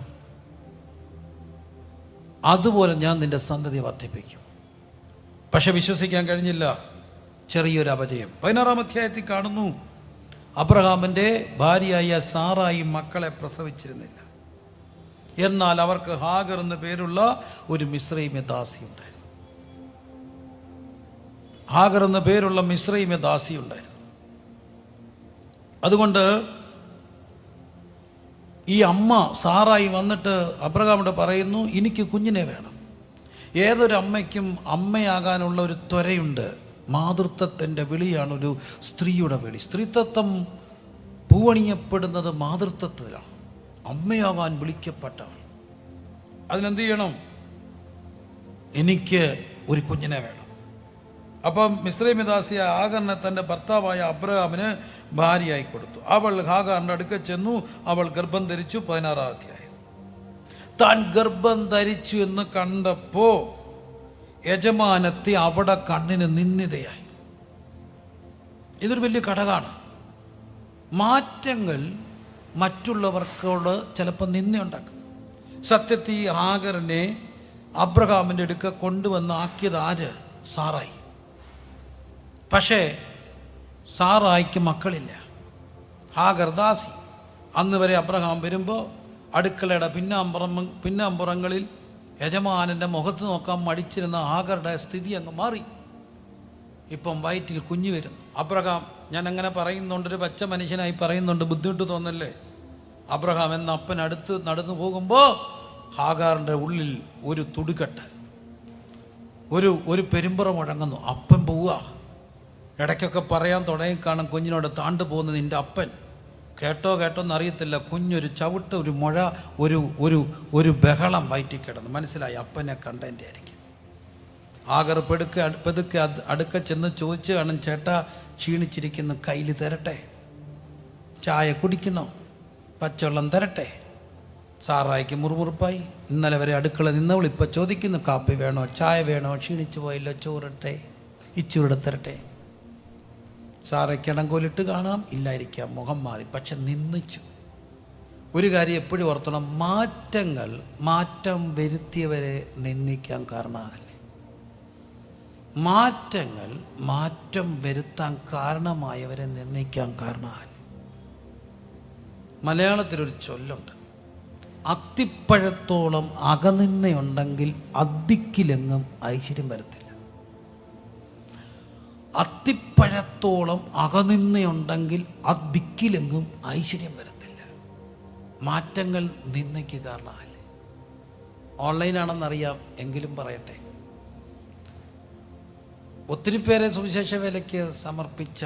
അതുപോലെ ഞാൻ നിൻ്റെ സന്തതിയെ വർദ്ധിപ്പിക്കും. പക്ഷെ വിശ്വസിക്കാൻ കഴിഞ്ഞില്ല. ചെറിയൊരു അപജയം. 16-ാം അധ്യായത്തിൽ കാണുന്നു, അബ്രഹാമിൻ്റെ ഭാര്യയായ സാറായി മക്കളെ പ്രസവിച്ചിരുന്നില്ല. എന്നാൽ അവർക്ക് ഹാഗർ എന്ന പേരുള്ള ഒരു മിസ്രൈമ്യ ദാസി ഉണ്ടായിരുന്നു. ഹാഗർ എന്ന പേരുള്ള മിസ്രൈമ്യ ദാസി ഉണ്ടായിരുന്നു. അതുകൊണ്ട് ഈ അമ്മ സാറായി വന്നിട്ട് അബ്രഹാമിനോട് പറയുന്നു, എനിക്ക് കുഞ്ഞിനെ വേണം. ഏതൊരമ്മയ്ക്കും അമ്മയാകാനുള്ള ഒരു ത്വരയുണ്ട്. മാതൃത്വത്തിൻ്റെ വിളിയാണ് ഒരു സ്ത്രീയുടെ വിളി. സ്ത്രീത്വം പൂവണിയപ്പെടുന്നത് മാതൃത്വത്തിലാണ്. അമ്മയാകാൻ വിളിക്കപ്പെട്ടവൾ. അതിനെന്ത് ചെയ്യണം? എനിക്ക് ഒരു കുഞ്ഞിനെ വേണം. അപ്പം മിസ്രൈമ്യദാസിയ ഹാഗറിനെ തൻ്റെ ഭർത്താവായ അബ്രഹാമിന് ഭാര്യയായി കൊടുത്തു. അവൾ ഹാഗറിൻ്റെ അടുക്കൽ ചെന്നു. അവൾ ഗർഭം ധരിച്ചു. 16-ാം അധ്യായം. താൻ ഗർഭം ധരിച്ചു എന്ന് കണ്ടപ്പോൾ യജമാനത്തെ അവിടെ കണ്ണിന് നിന്ദിതയായി. ഇതൊരു വലിയ ഘടകമാണ്. മാറ്റങ്ങൾ മറ്റുള്ളവർക്കോട് ചിലപ്പോൾ നിന്ദയുണ്ടാക്കും. സത്യത്തിൽ ഹാഗറിനെ അബ്രഹാമിൻ്റെ അടുക്ക കൊണ്ടുവന്ന് ആക്കിയത് ആര്? സാറായി. പക്ഷേ സാറായിക്ക് മക്കളില്ല. ഹാഗർ ദാസി. അന്ന് വരെ അബ്രഹാം വരുമ്പോൾ അടുക്കളയുടെ പിന്നാമ്പുറങ്ങളിൽ യജമാനൻ്റെ മുഖത്ത് നോക്കാൻ മടിച്ചിരുന്ന ഹാഗറുടെ സ്ഥിതി അങ്ങ് മാറി. ഇപ്പം വയറ്റിൽ കുഞ്ഞു വരുന്നു. അബ്രഹാം, ഞാൻ അങ്ങനെ പറയുന്നുണ്ട്, ഒരു പച്ച മനുഷ്യനായി പറയുന്നുണ്ട്, ബുദ്ധിമുട്ട് തോന്നല്ലേ? അബ്രഹാം എന്ന അപ്പൻ അടുത്ത് നടന്നു പോകുമ്പോൾ ഹാഗാറിൻ്റെ ഉള്ളിൽ ഒരു തുടുകെട്ട്, ഒരു പെരുമ്പറ മുഴങ്ങുന്നു. അപ്പൻ പോവുക. ഇടയ്ക്കൊക്കെ പറയാൻ തുടങ്ങിക്കാണും കുഞ്ഞിനോട്, താണ്ടു പോകുന്നത് നിൻ്റെ അപ്പൻ. കേട്ടോ എന്നറിയത്തില്ല. കുഞ്ഞൊരു ചവിട്ട്, ഒരു മുഴ, ഒരു ബഹളം വയറ്റി കിടന്നു. മനസ്സിലായി, അപ്പനെ കണ്ടതിൻ്റെ ആയിരിക്കും. ഹാഗർ പെതുക്കെ അടുക്ക ചെന്ന് ചോദിച്ചു കാണും, ചേട്ടാ ക്ഷീണിച്ചിരിക്കുന്നു, കയ്യിൽ തരട്ടെ? ചായ കുടിക്കണോ? പച്ചവെള്ളം തരട്ടെ? സാറായിക്ക് മുറുമുറുപ്പായി. ഇന്നലെ വരെ അടുക്കള നിന്നവൾ ഇപ്പം ചോദിക്കുന്നു, കാപ്പി വേണോ, ചായ വേണോ, ക്ഷീണിച്ചു പോയില്ലോ, ചോറിട്ടെ, ഇച്ചിവിടെ തരട്ടെ. സാറയ്ക്ക് ഇടങ്കോലിട്ട് കാണാം, ഇല്ലായിരിക്കാം, മുഖം മാറി, പക്ഷെ നിന്നിച്ചു. ഒരു കാര്യം എപ്പോഴും ഓർത്തണം, മാറ്റം വരുത്തിയവരെ നിന്ദിക്കാൻ കാരണമാകല്ലേ. മാറ്റം വരുത്താൻ കാരണമായവരെ നിന്ദിക്കാൻ കാരണമാകല്ലേ. മലയാളത്തിലൊരു ചൊല്ലുണ്ട്, അത്തിപ്പഴത്തോളം അകനിന്നയുണ്ടെങ്കിൽ അത്തിക്കിലെങ്ങും ഐശ്വര്യം വരത്തില്ല. അത്തിപ്പഴത്തോളം അകനിന്നയുണ്ടെങ്കിൽ അത്തിക്കിലെങ്ങും ഐശ്വര്യം വരത്തില്ല. മാറ്റങ്ങൾ നിന്നയ്ക്ക് കാരണമല്ലേ. ഓൺലൈനാണെന്നറിയാം, എങ്കിലും പറയട്ടെ, ഒത്തിരി പേരെ സുവിശേഷ വേലയ്ക്ക് സമർപ്പിച്ച,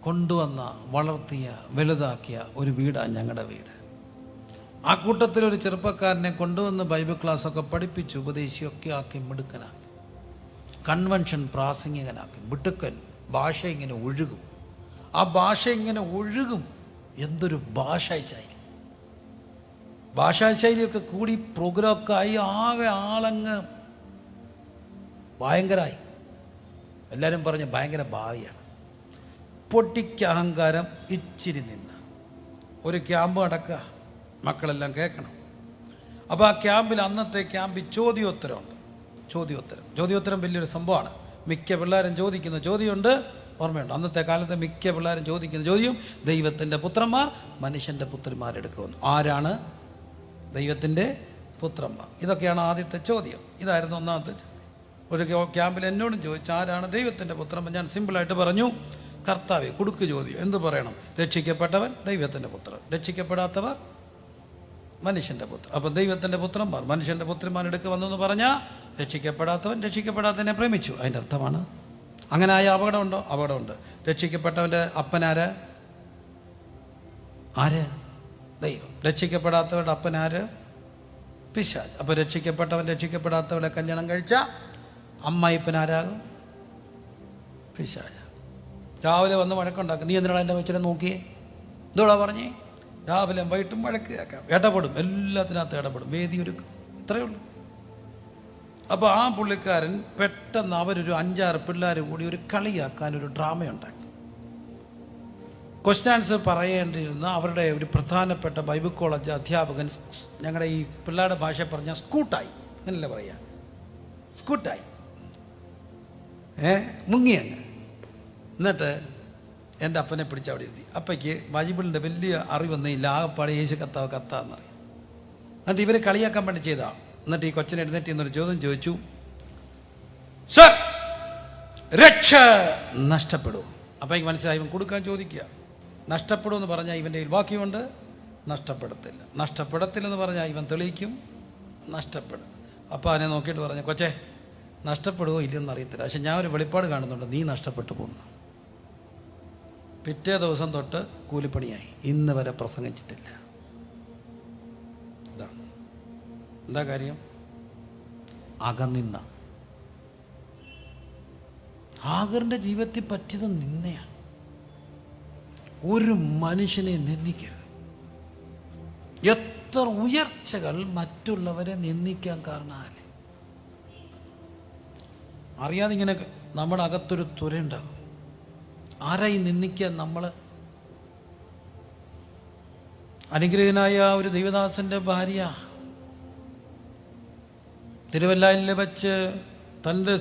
കൊണ്ടുവന്ന, വളർത്തിയ, വലുതാക്കിയ ഒരു വീടാണ് ഞങ്ങളുടെ വീട്. ആ കൂട്ടത്തിലൊരു ചെറുപ്പക്കാരനെ കൊണ്ടുവന്ന് ബൈബിൾ ക്ലാസ്സൊക്കെ പഠിപ്പിച്ച് ഉപദേശിയൊക്കെ ആക്കി മിടുക്കനാക്കി, കൺവെൻഷൻ പ്രാസംഗികനാക്കി, മിടുക്കൻ. ഭാഷ ഇങ്ങനെ ഒഴുകും, ആ ഭാഷ ഇങ്ങനെ ഒഴുകും. എന്തൊരു ഭാഷാശൈലിയൊക്കെ കൂടി പ്രോഗ്രാമൊക്കെ ആയി ആകെ ആളങ്ങ് ഭയങ്കരമായി. എല്ലാവരും പറഞ്ഞ് ഭയങ്കര ഭാവിയാണ്. പൊട്ടിക്ക് അഹങ്കാരം ഇച്ചിരി നിന്ന് ഒരു ക്യാമ്പ് നടക്കുക, മക്കളെല്ലാം കേൾക്കണം. അപ്പോൾ ആ ക്യാമ്പിൽ, അന്നത്തെ ക്യാമ്പിൽ ചോദ്യോത്തരമുണ്ട്. ചോദ്യോത്തരം വലിയൊരു സംഭവമാണ്. മിക്ക പിള്ളേരും ചോദിക്കുന്ന ചോദ്യമുണ്ട്, ഓർമ്മയുണ്ട്. അന്നത്തെ കാലത്ത് മിക്ക പിള്ളേരും ചോദിക്കുന്ന ചോദ്യം, ദൈവത്തിൻ്റെ പുത്രന്മാർ മനുഷ്യൻ്റെ പുത്രിമാരെടുക്കുമെന്ന്. ആരാണ് ദൈവത്തിൻ്റെ പുത്രന്മാർ? ഇതൊക്കെയാണ് ആദ്യത്തെ ചോദ്യം. ഇതായിരുന്നു ഒന്നാമത്തെ ചോദ്യം. ഒരു ക്യാമ്പിൽ എന്നോടും ചോദിച്ചു, ആരാണ് ദൈവത്തിൻ്റെ പുത്രന്മാർ? ഞാൻ സിമ്പിളായിട്ട് പറഞ്ഞു, കർത്താവേ. കുടുക്ക് ചോദ്യം, എന്ത് പറയണം? രക്ഷിക്കപ്പെട്ടവൻ ദൈവത്തിൻ്റെ പുത്രൻ, രക്ഷിക്കപ്പെടാത്തവർ മനുഷ്യൻ്റെ പുത്രൻ. അപ്പം ദൈവത്തിൻ്റെ പുത്രന്മാർ മനുഷ്യൻ്റെ പുത്രിമാരെടുക്കുമെന്നു പറഞ്ഞാൽ രക്ഷിക്കപ്പെടാത്തവൻ രക്ഷിക്കപ്പെടാത്തവനെ പ്രേമിച്ചു, അതിൻ്റെ അർത്ഥമാണ്. അങ്ങനെ ആയ അപകടമുണ്ടോ? അപകടമുണ്ട്. രക്ഷിക്കപ്പെട്ടവൻ്റെ അപ്പനാര്? ദൈവം. രക്ഷിക്കപ്പെടാത്തവരുടെ അപ്പനാര്? പിശാച്. അപ്പോൾ രക്ഷിക്കപ്പെട്ടവൻ രക്ഷിക്കപ്പെടാത്തവരുടെ കല്യാണം കഴിച്ച അമ്മായിപ്പനാരാകും? പിശാച്. രാവിലെ വന്ന് വഴക്കുണ്ടാക്കും, നീ എന്തിനാണ് എൻ്റെ വെച്ചിട്ട് നോക്കിയേ, ഇതോടാ പറഞ്ഞേ. രാവിലെ വൈകിട്ടും വഴക്ക് കേൾക്കാം, ഇടപെടും, എല്ലാത്തിനകത്ത് ഇടപെടും, വേദി ഒരുക്കും, ഇത്രയേ ഉള്ളൂ. അപ്പോൾ ആ പുള്ളിക്കാരൻ പെട്ടെന്ന് അവരൊരു 5-6 പിള്ളേർ കൂടി ഒരു കളിയാക്കാൻ ഒരു ഡ്രാമയുണ്ടാക്കി. ക്വസ്റ്റ്യൻ ആൻസർ പറയേണ്ടിയിരുന്ന അവരുടെ ഒരു പ്രധാനപ്പെട്ട ബൈബിൾ കോളേജ് അധ്യാപകൻ, ഞങ്ങളുടെ ഈ പിള്ളേരുടെ ഭാഷ പറഞ്ഞാൽ സ്കൂട്ടായി, അങ്ങനല്ലേ പറയുക, സ്കൂട്ടായി, മുങ്ങിയങ്ങ്. എന്നിട്ട് എൻ്റെ അപ്പനെ പിടിച്ച് അവിടെ ഇരുത്തി. അപ്പയ്ക്ക് ബൈബിളിൻ്റെ വലിയ അറിവൊന്നും ഇല്ല, ആകപ്പാടെ യേശു കത്താന്നറിയാം. എന്നിട്ട് ഇവർ കളിയാക്കാൻ വേണ്ടി ചെയ്താ. എന്നിട്ട് ഈ കൊച്ചിനെ എഴുന്നേറ്റ് എന്നൊരു ചോദ്യം ചോദിച്ചു, സർ, രക്ഷ നഷ്ടപ്പെടുമോ? അപ്പയ്ക്ക് മനസ്സിലായി, ഇവൻ കൊടുക്കാൻ ചോദിക്കുക. നഷ്ടപ്പെടുമെന്ന് പറഞ്ഞാൽ ഇവൻ്റെ കയ്യിൽ ബാക്കിയുണ്ട്, നഷ്ടപ്പെടത്തില്ലെന്ന് പറഞ്ഞാൽ ഇവൻ തെളിയിക്കും, നഷ്ടപ്പെടും. അപ്പോൾ അവനെ നോക്കിയിട്ട് പറഞ്ഞു, കൊച്ചേ, നഷ്ടപ്പെടുമോ ഇല്ലെന്ന് അറിയത്തില്ല, പക്ഷെ ഞാൻ ഒരു വെളിപ്പാട് കാണുന്നുണ്ട്, നീ നഷ്ടപ്പെട്ടു പോകുന്നു. പിറ്റേ ദിവസം തൊട്ട് കൂലിപ്പണിയായി, ഇന്ന് വരെ പ്രസംഗിച്ചിട്ടില്ല. ഇതാണ് എന്താ കാര്യം? അകനിന്ന. ഹാഗറിൻ്റെ ജീവിതത്തിൽ പറ്റിയത് നിന്നയാണ്. ഒരു മനുഷ്യനെ നിന്ദിക്കരുത്. എത്ര ഉയർച്ചകൾ മറ്റുള്ളവരെ നിന്ദിക്കാൻ കാരണമാലേ. അറിയാതെ ഇങ്ങനെ നമ്മുടെ അകത്തൊരു തുരയുണ്ടാകും. ആരായി നിന്ദിക്കാൻ? നമ്മൾ. അനുഗ്രഹീതനായ ഒരു ദൈവദാസൻ്റെ ഭാര്യ തിരുവല്ലയിൽ വെച്ച് തൻ്റെ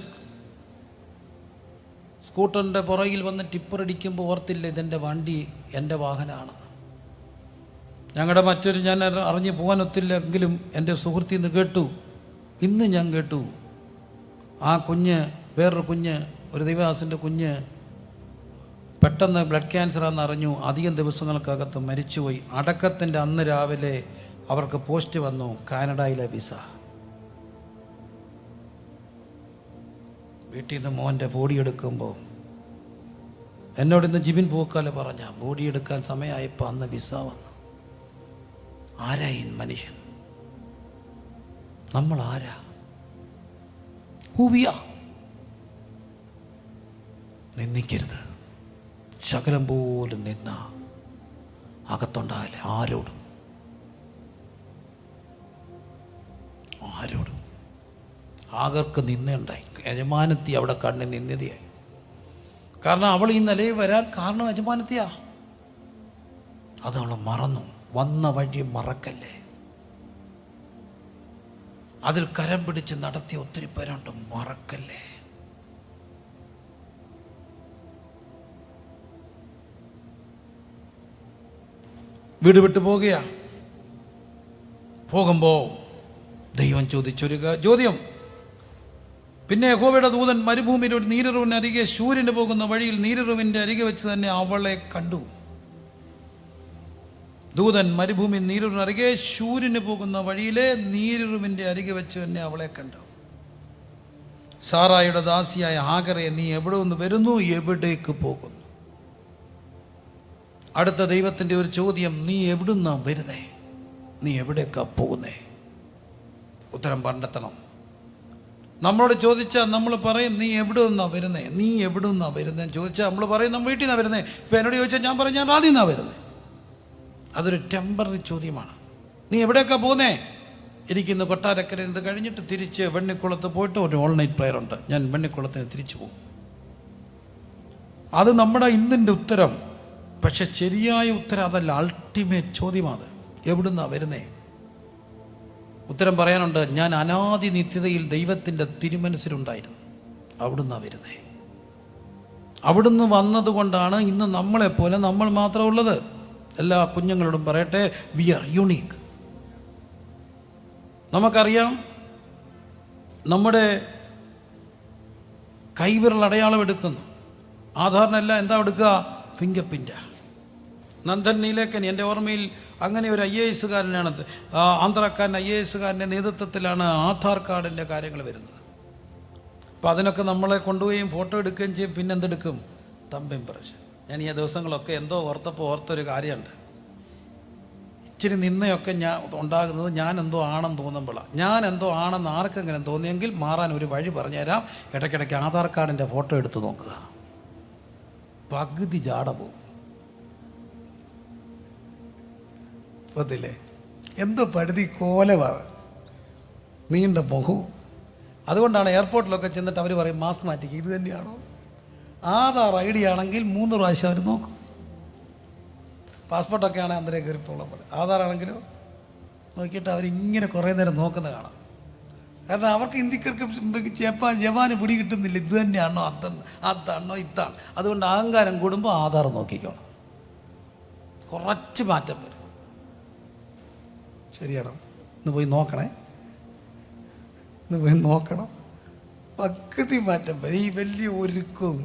സ്കൂട്ടറിൻ്റെ പുറകിൽ വന്ന് ടിപ്പറടിക്കുമ്പോൾ ഓർത്തില്ല, ഇതെൻ്റെ വണ്ടി, എൻ്റെ വാഹനമാണ്. ഞങ്ങളുടെ മറ്റൊരു, ഞാൻ അറിഞ്ഞു പോകാനൊത്തില്ലെങ്കിലും എൻ്റെ സുഹൃത്തിൽ നിന്ന് കേട്ടു, ഇന്ന് ഞാൻ കേട്ടു, ആ കുഞ്ഞ്, വേറൊരു കുഞ്ഞ്, ഒരു ദൈവദാസൻ്റെ കുഞ്ഞ് പെട്ടെന്ന് ബ്ലഡ് ക്യാൻസറാണെന്ന് അറിഞ്ഞു, അധികം ദിവസങ്ങൾക്കകത്ത് മരിച്ചുപോയി. അടക്കത്തിൻ്റെ അന്ന് രാവിലെ അവർക്ക് പോസ്റ്റ് വന്നു, കാനഡയിലെ വിസ. വീട്ടിൽ നിന്ന് മോൻ്റെ ബോഡി എടുക്കുമ്പോൾ എന്നോടിന്ന് ജിബിൻ പൂക്കാല പറഞ്ഞ, ബോഡി എടുക്കാൻ സമയമായപ്പോൾ അന്ന് വിസ വന്നു. ആരായി മനുഷ്യൻ? നമ്മൾ ആരാ? ഹൂവിയ. നിന്ദിക്കരുത്. ശകലം പോലും നിന്ന അകത്തുണ്ടാവില്ല ആരോടും. ആരോടും. ഹാഗർക്ക് നിന്നയുണ്ടായി. യജമാനത്തി അവിടെ കണ്ണ് നിന്ദതയായി. കാരണം അവൾ ഈ നിലയിൽ വരാൻ കാരണം യജമാനത്തിയാ. അതവൾ മറന്നു. വന്ന വഴി മറക്കല്ലേ. അതിൽ കരം പിടിച്ച് നടത്തിയ ഒത്തിരി പേരുണ്ട്. മറക്കല്ലേ. വീട് വിട്ടു പോകുകയാ. പോകുമ്പോൾ ദൈവം ചോദിച്ചൊരു ചോദ്യം. പിന്നെ യഹോവയുടെ ദൂതൻ മരുഭൂമിയിൽ ഒരു നീരുറവിന് അരികെ സൂര്യന് പോകുന്ന വഴിയിൽ നീരുറവിൻ്റെ അരികെ വെച്ച് തന്നെ അവളെ കണ്ടു. ദൂതൻ മരുഭൂമി നീരുറവിന് അരികെ സൂര്യന് പോകുന്ന വഴിയിലെ നീരുറവിൻ്റെ അരികെ വെച്ച് തന്നെ അവളെ കണ്ടു. സാറായുടെ ദാസിയായ ഹാഗറെ, നീ എവിടെ നിന്ന് വരുന്നു? എവിടേക്ക് പോകുന്നു? അടുത്ത ദൈവത്തിൻ്റെ ഒരു ചോദ്യം, നീ എവിടുന്നാ വരുന്നേ? നീ എവിടേക്കാ പോകുന്നേ? ഉത്തരം കണ്ടെത്തണം. നമ്മളോട് ചോദിച്ചാൽ നമ്മൾ പറയും നീ എവിടെ നിന്നാണ് വരുന്നത്, നീ എവിടെ നിന്നാണ് വരുന്നതെന്ന് ചോദിച്ചാൽ നമ്മൾ പറയും നമ്മൾ വീട്ടിൽ നിന്നാണ് വരുന്നത്. ഇപ്പം എന്നോട് ചോദിച്ചാൽ ഞാൻ പറയും ഞാൻ റാദിയിൽ നിന്നാണ് വരുന്നത്. അതൊരു ടെമ്പററി ചോദ്യമാണ്. നീ എവിടേക്കാണ് പോകുന്നേ? എനിക്കിന്ന് കൊട്ടാരക്കര ഇത് കഴിഞ്ഞിട്ട് തിരിച്ച് വെണ്ണിക്കുളത്ത് പോയിട്ട് ഒരു ഓൾ നൈറ്റ് പ്രെയർ ഉണ്ട്, ഞാൻ വെണ്ണിക്കുളത്തിന് തിരിച്ചു പോകും. അത് നമ്മുടെ ഇന്നിൻ്റെ ഉത്തരം. പക്ഷെ ശരിയായ ഉത്തരം അതല്ല. അൾട്ടിമേറ്റ് ചോദ്യമാണ്, എവിടുന്നാണ് വരുന്നേ? ഉത്തരം പറയാനുണ്ട്. ഞാൻ അനാദി നിത്യതയിൽ ദൈവത്തിൻ്റെ തിരുമനസ്സിലുണ്ടായിരുന്നു. അവിടുന്നാണ് വരുന്നേ. അവിടുന്ന് വന്നതുകൊണ്ടാണ് ഇന്ന് നമ്മളെപ്പോലെ നമ്മൾ മാത്രം ഉള്ളത്. എല്ലാ കുഞ്ഞുങ്ങളോടും പറയട്ടെ, വി ആർ യുണീക്ക്. നമുക്കറിയാം, നമ്മുടെ കൈവിരൽ അടയാളം എടുക്കുന്നു. ആധാറിനല്ല എന്താ എടുക്കുക? Finger print. നന്ദൻ നീലേക്കൻ എൻ്റെ ഓർമ്മയിൽ അങ്ങനെ ഒരു IAS കാരനാണ്, ആന്ധ്രാക്കാരൻ IAS കാരൻ്റെ നേതൃത്വത്തിലാണ് ആധാർ കാർഡിൻ്റെ കാര്യങ്ങൾ വരുന്നത്. അപ്പോൾ അതിനൊക്കെ നമ്മളെ കൊണ്ടുപോയും ഫോട്ടോ എടുക്കുകയും ചെയ്യും. പിന്നെ എന്തെടുക്കും? Thumb impression. ഞാൻ ഈ ദിവസങ്ങളൊക്കെ എന്തോ ഓർത്തൊരു കാര്യമുണ്ട്. ഇച്ചിരി നിന്നയൊക്കെ ഉണ്ടാകുന്നത് ഞാൻ എന്തോ ആണെന്ന് തോന്നുമ്പോഴാണ്. ഞാൻ എന്തോ ആണെന്ന് ആർക്കെങ്കിലും തോന്നിയെങ്കിൽ മാറാൻ ഒരു വഴി പറഞ്ഞുതരാം. ഇടയ്ക്കിടയ്ക്ക് ആധാർ കാർഡിൻ്റെ ഫോട്ടോ എടുത്ത് നോക്കുക. പകുതി ജാട പോവും. എന്തോ പടുതി കോലമാണ്, നീണ്ട മുഖവും. അതുകൊണ്ടാണ് എയർപോർട്ടിലൊക്കെ ചെന്നിട്ട് അവർ പറയും മാസ്ക് മാറ്റിക്കുക. ഇത് തന്നെയാണോ? ആധാർ ID ആണെങ്കിൽ 3 പ്രാവശ്യം അവർ നോക്കും. പാസ്പോർട്ടൊക്കെ ആണെങ്കിൽ അന്തരേ കയറിപ്പോളാൻ പോലെ. ആധാർ ആണെങ്കിലും നോക്കിയിട്ട് അവരിങ്ങനെ കുറേ നേരം നോക്കുന്നത് കാണാം. കാരണം അവർക്ക് ഇന്ത്യക്കാർക്ക് ജവാന് പിടി കിട്ടുന്നില്ല. ഇത് തന്നെയാണോ, അതാണോ, ഇതാണ്. അതുകൊണ്ട് അഹങ്കാരം കൂടുമ്പോൾ ആധാർ നോക്കിക്കണം. കുറച്ച് മാറ്റം വരും. ശരിയാണോ? ഇന്ന് പോയി നോക്കണേ, ഇന്ന് പോയി നോക്കണം. പകുതി മാറ്റം വരും. ഈ വലിയ ഒരുക്കും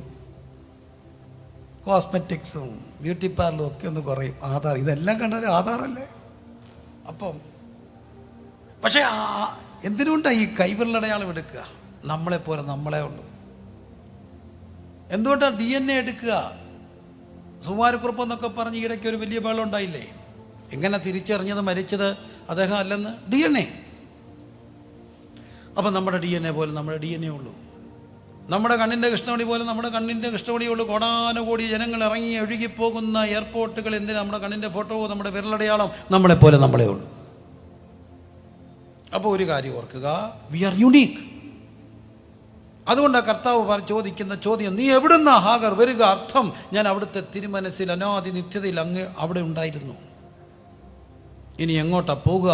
കോസ്മെറ്റിക്സും ബ്യൂട്ടി പാർലറും ഒക്കെ ഒന്ന് കുറയും. ആധാർ ഇതെല്ലാം കണ്ടാലും ആധാറല്ലേ. അപ്പം പക്ഷേ എന്തിനുകൊണ്ടാണ് ഈ കൈവിരലടയാളം എടുക്കുക? നമ്മളെപ്പോലെ നമ്മളെ ഉള്ളൂ. എന്തുകൊണ്ടാണ് DNA എടുക്കുക? സുകുമാരക്കുറുപ്പെന്നൊക്കെ പറഞ്ഞ് ഈയിടയ്ക്ക് ഒരു വലിയ ബഹളം ഉണ്ടായില്ലേ? എങ്ങനെ തിരിച്ചറിഞ്ഞത് മരിച്ചത് അദ്ദേഹം അല്ലെന്ന്? DNA. അപ്പം നമ്മുടെ DNA പോലെ നമ്മുടെ DNA ഉള്ളൂ. നമ്മുടെ കണ്ണിൻ്റെ കൃഷ്ണമണി പോലെ നമ്മുടെ കണ്ണിൻ്റെ കൃഷ്ണമണിയുള്ളൂ. കോടാനുകോടി ജനങ്ങൾ ഇറങ്ങി ഒഴുകിപ്പോകുന്ന എയർപോർട്ടുകൾ എന്തിനാ? നമ്മുടെ കണ്ണിൻ്റെ ഫോട്ടോ, നമ്മുടെ വിരലടയാളം നമ്മളെപ്പോലെ നമ്മളെ ഉള്ളൂ. അപ്പോൾ ഒരു കാര്യം ഓർക്കുക, വി ആർ യുണീക്ക്. അതുകൊണ്ടാണ് കർത്താവ് ചോദിക്കുന്ന ചോദ്യം, നീ എവിടുന്നാ ഹാഗർ വരിക? അർത്ഥം, ഞാൻ അവിടുത്തെ തിരുമനസ്സിൽ അനാദി നിത്യതയിൽ അങ്ങ് അവിടെ ഉണ്ടായിരുന്നു. ഇനി എങ്ങോട്ടാ പോകുക?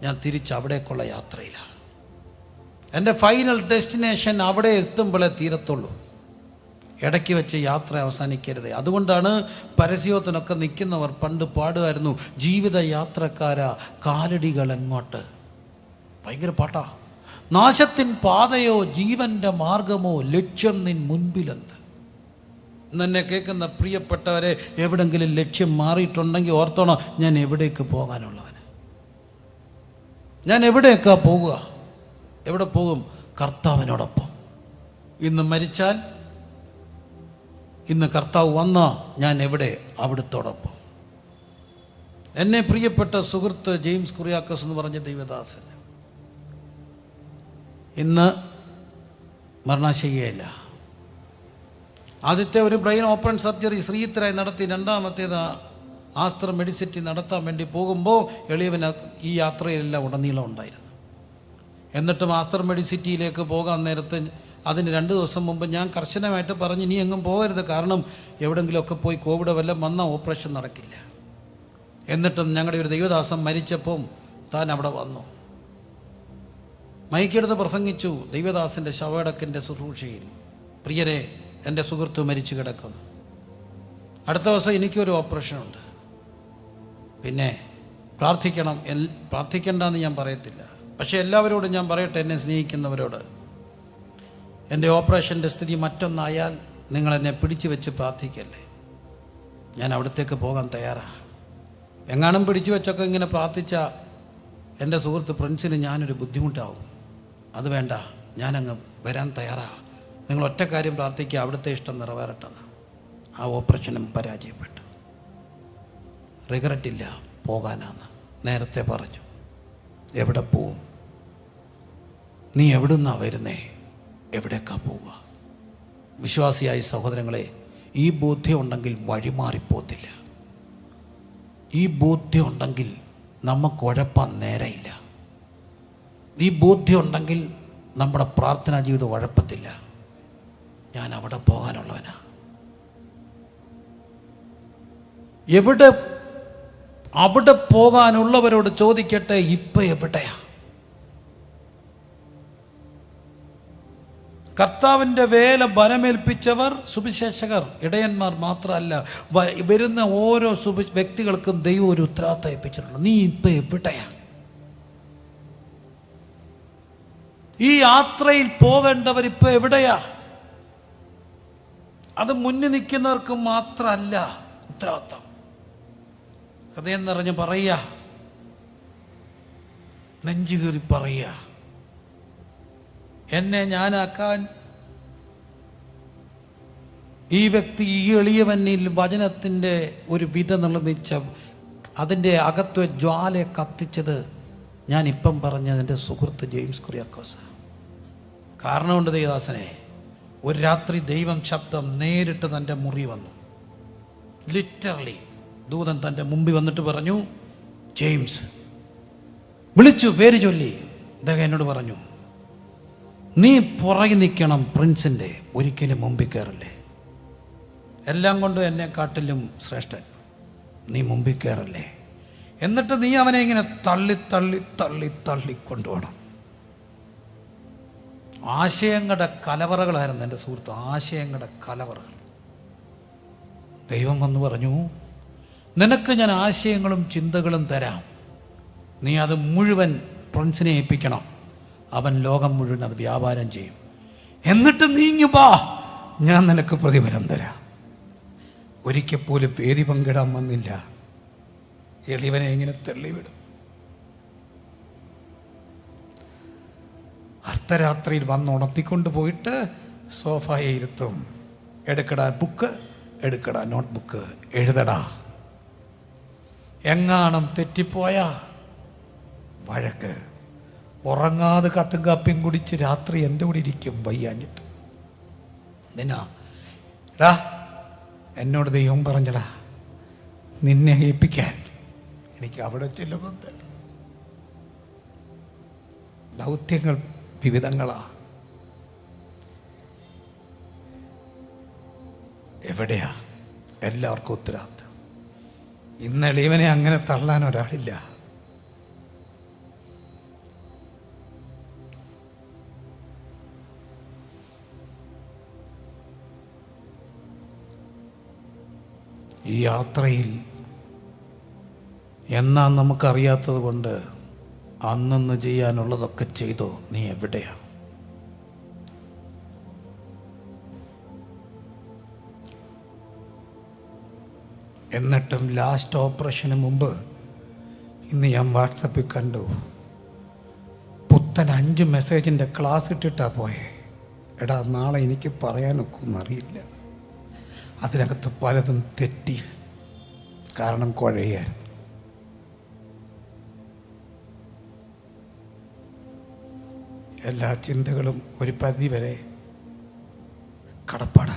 ഞാൻ തിരിച്ച് അവിടേക്കുള്ള യാത്രയിലാണ്. എൻ്റെ ഫൈനൽ ഡെസ്റ്റിനേഷൻ അവിടെ എത്തുമ്പോഴേ തീരത്തുള്ളൂ. ഇടയ്ക്ക് വെച്ച് യാത്ര അവസാനിക്കരുത്. അതുകൊണ്ടാണ് പരസ്യത്തിനൊക്കെ നിൽക്കുന്നവർ പണ്ട് പാടുമായിരുന്നു, ജീവിത യാത്രക്കാരാ കാലടികൾ എങ്ങോട്ട്. ഭയങ്കര പാട്ടാ. നാശത്തിൻ പാതയോ ജീവൻ്റെ മാർഗമോ, ലക്ഷ്യം നിൻ മുൻപിലെന്ത്. എന്നെ കേൾക്കുന്ന പ്രിയപ്പെട്ടവരെ, എവിടെങ്കിലും ലക്ഷ്യം മാറിയിട്ടുണ്ടെങ്കിൽ ഓർത്തോണം, ഞാൻ എവിടേക്ക് പോകാനുള്ളവന്. ഞാൻ എവിടേക്കാ പോകുക? എവിടെ പോകും? കർത്താവിനോടൊപ്പം. ഇന്ന് മരിച്ചാൽ, ഇന്ന് കർത്താവ് വന്നാൽ ഞാൻ എവിടെ? അവിടുത്തോടൊപ്പം. എന്നെ പ്രിയപ്പെട്ട സുഹൃത്ത് ജെയിംസ് കുറിയാക്കോസ് എന്ന് പറഞ്ഞ ദൈവദാസൻ ഇന്ന് മരണശയ്യയില്ല. ആദ്യത്തെ ഒരു ബ്രെയിൻ ഓപ്പൺ സർജറി ശ്രീയിത്തരായി നടത്തി. രണ്ടാമത്തേത് ആസ്ത്ര മെഡിസിറ്റി നടത്താൻ വേണ്ടി പോകുമ്പോൾ എളിയവന് ഈ യാത്രയിലെല്ലാം ഉടനീളം ഉണ്ടായിരുന്നു. എന്നിട്ട് മാസ്റ്റർ മെഡിസിറ്റിയിലേക്ക് പോകാൻ നേരത്ത് അതിന് 2 ദിവസം മുമ്പ് ഞാൻ കർശനമായിട്ട് പറഞ്ഞ് നീ എങ്ങും പോകരുത്, കാരണം എവിടെയെങ്കിലുമൊക്കെ പോയി കോവിഡ് വല്ലതും വന്നാൽ ഓപ്പറേഷൻ നടക്കില്ല. എന്നിട്ടും ഞങ്ങളുടെ ഒരു ദൈവദാസൻ മരിച്ചപ്പം താൻ അവിടെ വന്നു, മൈക്കെടുത്ത് പ്രസംഗിച്ചു ദൈവദാസൻ്റെ ശവടക്കിൻ്റെ ശുശ്രൂഷയിൽ. പ്രിയരെ, എൻ്റെ സുഹൃത്ത് മരിച്ചു കിടക്കുന്നു. അടുത്ത ദിവസം എനിക്കൊരു ഓപ്പറേഷനുണ്ട്. പിന്നെ പ്രാർത്ഥിക്കണ്ടെന്ന് ഞാൻ പറയത്തില്ല, പക്ഷേ എല്ലാവരോടും ഞാൻ പറയട്ടെ, എന്നെ സ്നേഹിക്കുന്നവരോട്, എൻ്റെ ഓപ്പറേഷൻ്റെ സ്ഥിതി മറ്റൊന്നായാൽ നിങ്ങളെന്നെ പിടിച്ചു വെച്ച് പ്രാർത്ഥിക്കല്ലേ. ഞാൻ അവിടത്തേക്ക് പോകാൻ തയ്യാറാണ്. എങ്ങാനും പിടിച്ചു വെച്ചൊക്കെ ഇങ്ങനെ പ്രാർത്ഥിച്ച എൻ്റെ സുഹൃത്ത് പ്രിൻസിന് ഞാനൊരു ബുദ്ധിമുട്ടാവും. അത് വേണ്ട, ഞാനങ്ങ് വരാൻ തയ്യാറാണ്. നിങ്ങൾ ഒറ്റ കാര്യം പ്രാർത്ഥിക്കുക, അവിടുത്തെ ഇഷ്ടം നിറവേറട്ടെന്ന്. ആ ഓപ്പറേഷനും പരാജയപ്പെട്ടു. റിഗ്രറ്റില്ല, പോകാനാന്ന് നേരത്തെ പറഞ്ഞു. എവിടെ പോവും? നീ എവിടുന്നാണ് വരുന്നേ? എവിടേക്കാ പോവുക? വിശ്വാസിയായ സഹോദരങ്ങളെ, ഈ ബോധ്യം ഉണ്ടെങ്കിൽ വഴിമാറിപ്പോത്തില്ല. ഈ ബോധ്യം ഉണ്ടെങ്കിൽ നമുക്ക് ഉഴപ്പാൻ നേരമില്ല. ഈ ബോധ്യം ഉണ്ടെങ്കിൽ നമ്മുടെ പ്രാർത്ഥനാ ജീവിതം ഉഴപ്പത്തില്ല. ഞാൻ അവിടെ പോകാനുള്ളവനാ. അവിടെ പോകാനുള്ളവരോട് ചോദിക്കട്ടെ, ഇപ്പം എവിടെയാ? കർത്താവിൻ്റെ വേല ബലമേൽപ്പിച്ചവർ സുവിശേഷകർ, ഇടയന്മാർ മാത്രമല്ല, വരുന്ന ഓരോ വ്യക്തികൾക്കും ദൈവം ഒരു ഉത്തരവാദിത്തം ഏൽപ്പിച്ചിട്ടുണ്ട്. നീ ഇപ്പം എവിടെയാ? ഈ യാത്രയിൽ പോകേണ്ടവർ ഇപ്പം എവിടെയാ? അത് മുന്നിൽ നിൽക്കുന്നവർക്ക് മാത്രമല്ല ഉത്തരവാദിത്തം. ഹൃദയം നിറഞ്ഞ് പറയുക, നെഞ്ചുകീറി പറയുക, എന്നെ ഞാനാക്കാൻ ഈ വ്യക്തി, ഈ എളിയവനിൽ വചനത്തിൻ്റെ ഒരു വിധ നിർമ്മിച്ച, അതിൻ്റെ അകത്വ ജ്വാലയെ കത്തിച്ചത് ഞാനിപ്പം പറഞ്ഞ എൻ്റെ സുഹൃത്ത് ജെയിംസ് കുര്യാക്കോസ്. കാരണമുണ്ട് ദേവദാസനെ. ഒരു രാത്രി ദൈവം ശബ്ദം നേരിട്ട് തൻ്റെ മുറി വന്നു. ലിറ്ററലി ദൂതൻ തൻ്റെ മുമ്പിൽ വന്നിട്ട് പറഞ്ഞു, ജെയിംസ് വിളിച്ചു, പേര് ചൊല്ലി. അദ്ദേഹം എന്നോട് പറഞ്ഞു, നീ പുറകിൽ നിൽക്കണം പ്രിൻസിൻ്റെ, ഒരിക്കലും മുമ്പിൽ കയറല്ലേ. എല്ലാം കൊണ്ടും എന്നെക്കാട്ടിലും ശ്രേഷ്ഠൻ, നീ മുമ്പിൽ കയറല്ലേ. എന്നിട്ട് നീ അവനെ ഇങ്ങനെ തള്ളി തള്ളി തള്ളി തള്ളി കൊണ്ടുപോകണം. ആശയങ്ങളുടെ കലവറകളായിരുന്നു എൻ്റെ സുഹൃത്ത്, ആശയങ്ങളുടെ കലവറകൾ. ദൈവം വന്ന് പറഞ്ഞു, നിനക്ക് ഞാൻ ആശയങ്ങളും ചിന്തകളും തരാം, നീ അത് മുഴുവൻ പ്രിൻസിനെ ഏൽപ്പിക്കണം. അവൻ ലോകം മുഴുവൻ അത് വ്യാപാരം ചെയ്യും. എന്നിട്ട് നീങ്ങി വാ, ഞാൻ നിനക്ക് പ്രതിഫലം തരാം. ഒരിക്കൽ പോലും വേദി പങ്കിടാൻ വന്നില്ല. എളിവനെ ഇങ്ങനെ തള്ളിവിടും. അർദ്ധരാത്രിയിൽ വന്ന് ഉണർത്തിക്കൊണ്ട് പോയിട്ട് സോഫയെ ഇരുത്തും. എടുക്കടാ ബുക്ക്, എടുക്കടാ നോട്ട് ബുക്ക്, എഴുതടാ. എങ്ങാണം തെറ്റിപ്പോയാ വഴക്ക്. ഉറങ്ങാതെ കട്ടും കാപ്പിയും കുടിച്ച് രാത്രി എൻ്റെ കൂടെ ഇരിക്കും വയ്യാഞ്ഞിട്ട്. എന്നാ എടാ, എന്നോട് ദൈവം പറഞ്ഞടാ, നിന്നെ ഏൽപ്പിക്കാൻ എനിക്ക് അവിടെ ചെല്ലുമ്പോൾ തരാം. ദൗത്യങ്ങൾ വിവിധങ്ങളാ. എവിടെയാ? എല്ലാവർക്കും ഉത്തരവാദിത്തം. ഇന്ന് എളിയവനെ അങ്ങനെ തള്ളാൻ ഒരാളില്ല. ഈ യാത്രയിൽ എന്നാ നമുക്കറിയാത്തത് കൊണ്ട് അന്നൊന്ന് ചെയ്യാനുള്ളതൊക്കെ ചെയ്തോ. നീ എവിടെയാ? എന്നിട്ടും ലാസ്റ്റ് ഓപ്പറേഷന് മുമ്പ് ഇന്ന് ഞാൻ വാട്സപ്പിൽ കണ്ടു, പുത്തൻ 5 മെസ്സേജിൻ്റെ ക്ലാസ് ഇട്ടിട്ടാ പോയേ. എടാ, നാളെ എനിക്ക് പറയാനൊക്കെ അറിയില്ല. അതിനകത്ത് പലതും തെറ്റി, കാരണം കുഴയായിരുന്നു. എല്ലാ ചിന്തകളും ഒരു പരിധി വരെ കടപ്പാട്.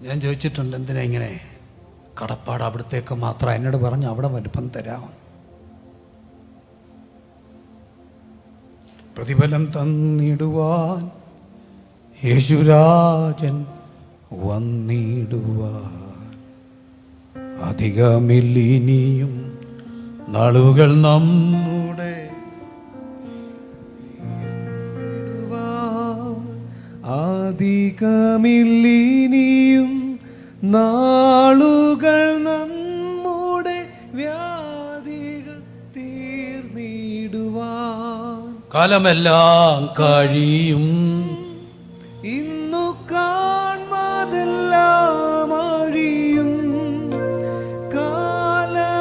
ഞാൻ ചോദിച്ചിട്ടുണ്ട്, എന്തിനാ ഇങ്ങനെ കടപ്പാട്? അവിടത്തേക്ക് മാത്രം. എന്നോട് പറഞ്ഞു അവിടെ വരുമ്പം തരാമെന്ന്. പ്രതിഫലം തന്നിടുവാൻ യേശുരാജൻ വന്നിടുവാൻ. അധികമില്ലിനിയും നാളുകൾ നമ്മുടെ അധികമില്ലിനിയും നാളുകൾ നമ്മുടെ വ്യാധികൾ തീർന്നിടുവാൻ. കാലമെല്ലാം കഴിയും, ഇന്നു കാൺമതെല്ലാം അഴിയും. കാലമെല്ലാം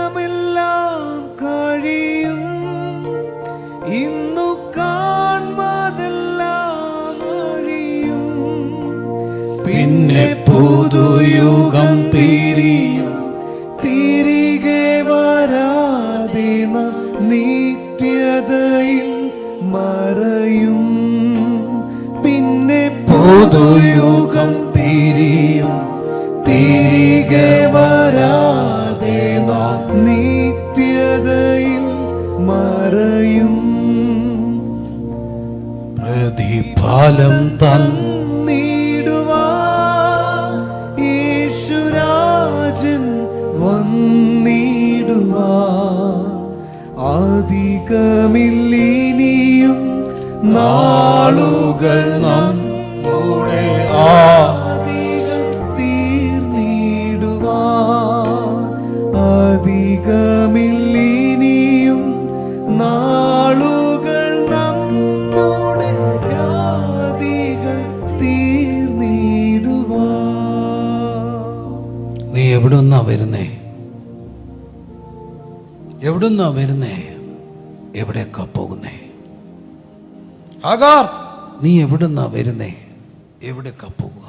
കഴിയും, ഇന്നു കാൺമതെല്ലാം അഴിയും. പിന്നെ പുതുയുഗം പിരിയും, തിരികെ വരാതെ നാം നിത്യതയിൽ മറയും. പിന്നെ പുതുയുഗം പിരിയും, തിരികെ വരാതെ നാം നിത്യതയിൽ മറയും. പ്രതിഫലം തന്നിടുവാൻ യേശുരാജൻ വന്നിടുവാൻ. അധികമില്ലിനിയും നാളുകൾ നമ്മുടെ ആദികൾ തീർന്നിടുവാൻ. അധികമില്ലിനിയും നാളുകൾ നമ്മുടെ ആദികൾ തീർന്നിടുവാൻ. നീ എവിടുന്നാ വരുന്നേ? എവിടുന്നാ വരുന്നേ? എവിടേക്കാ പോകുന്നേ? ആഗാർ, നീ എവിടുന്നാ വരുന്നേ? എവിടേക്കാ പോകുക?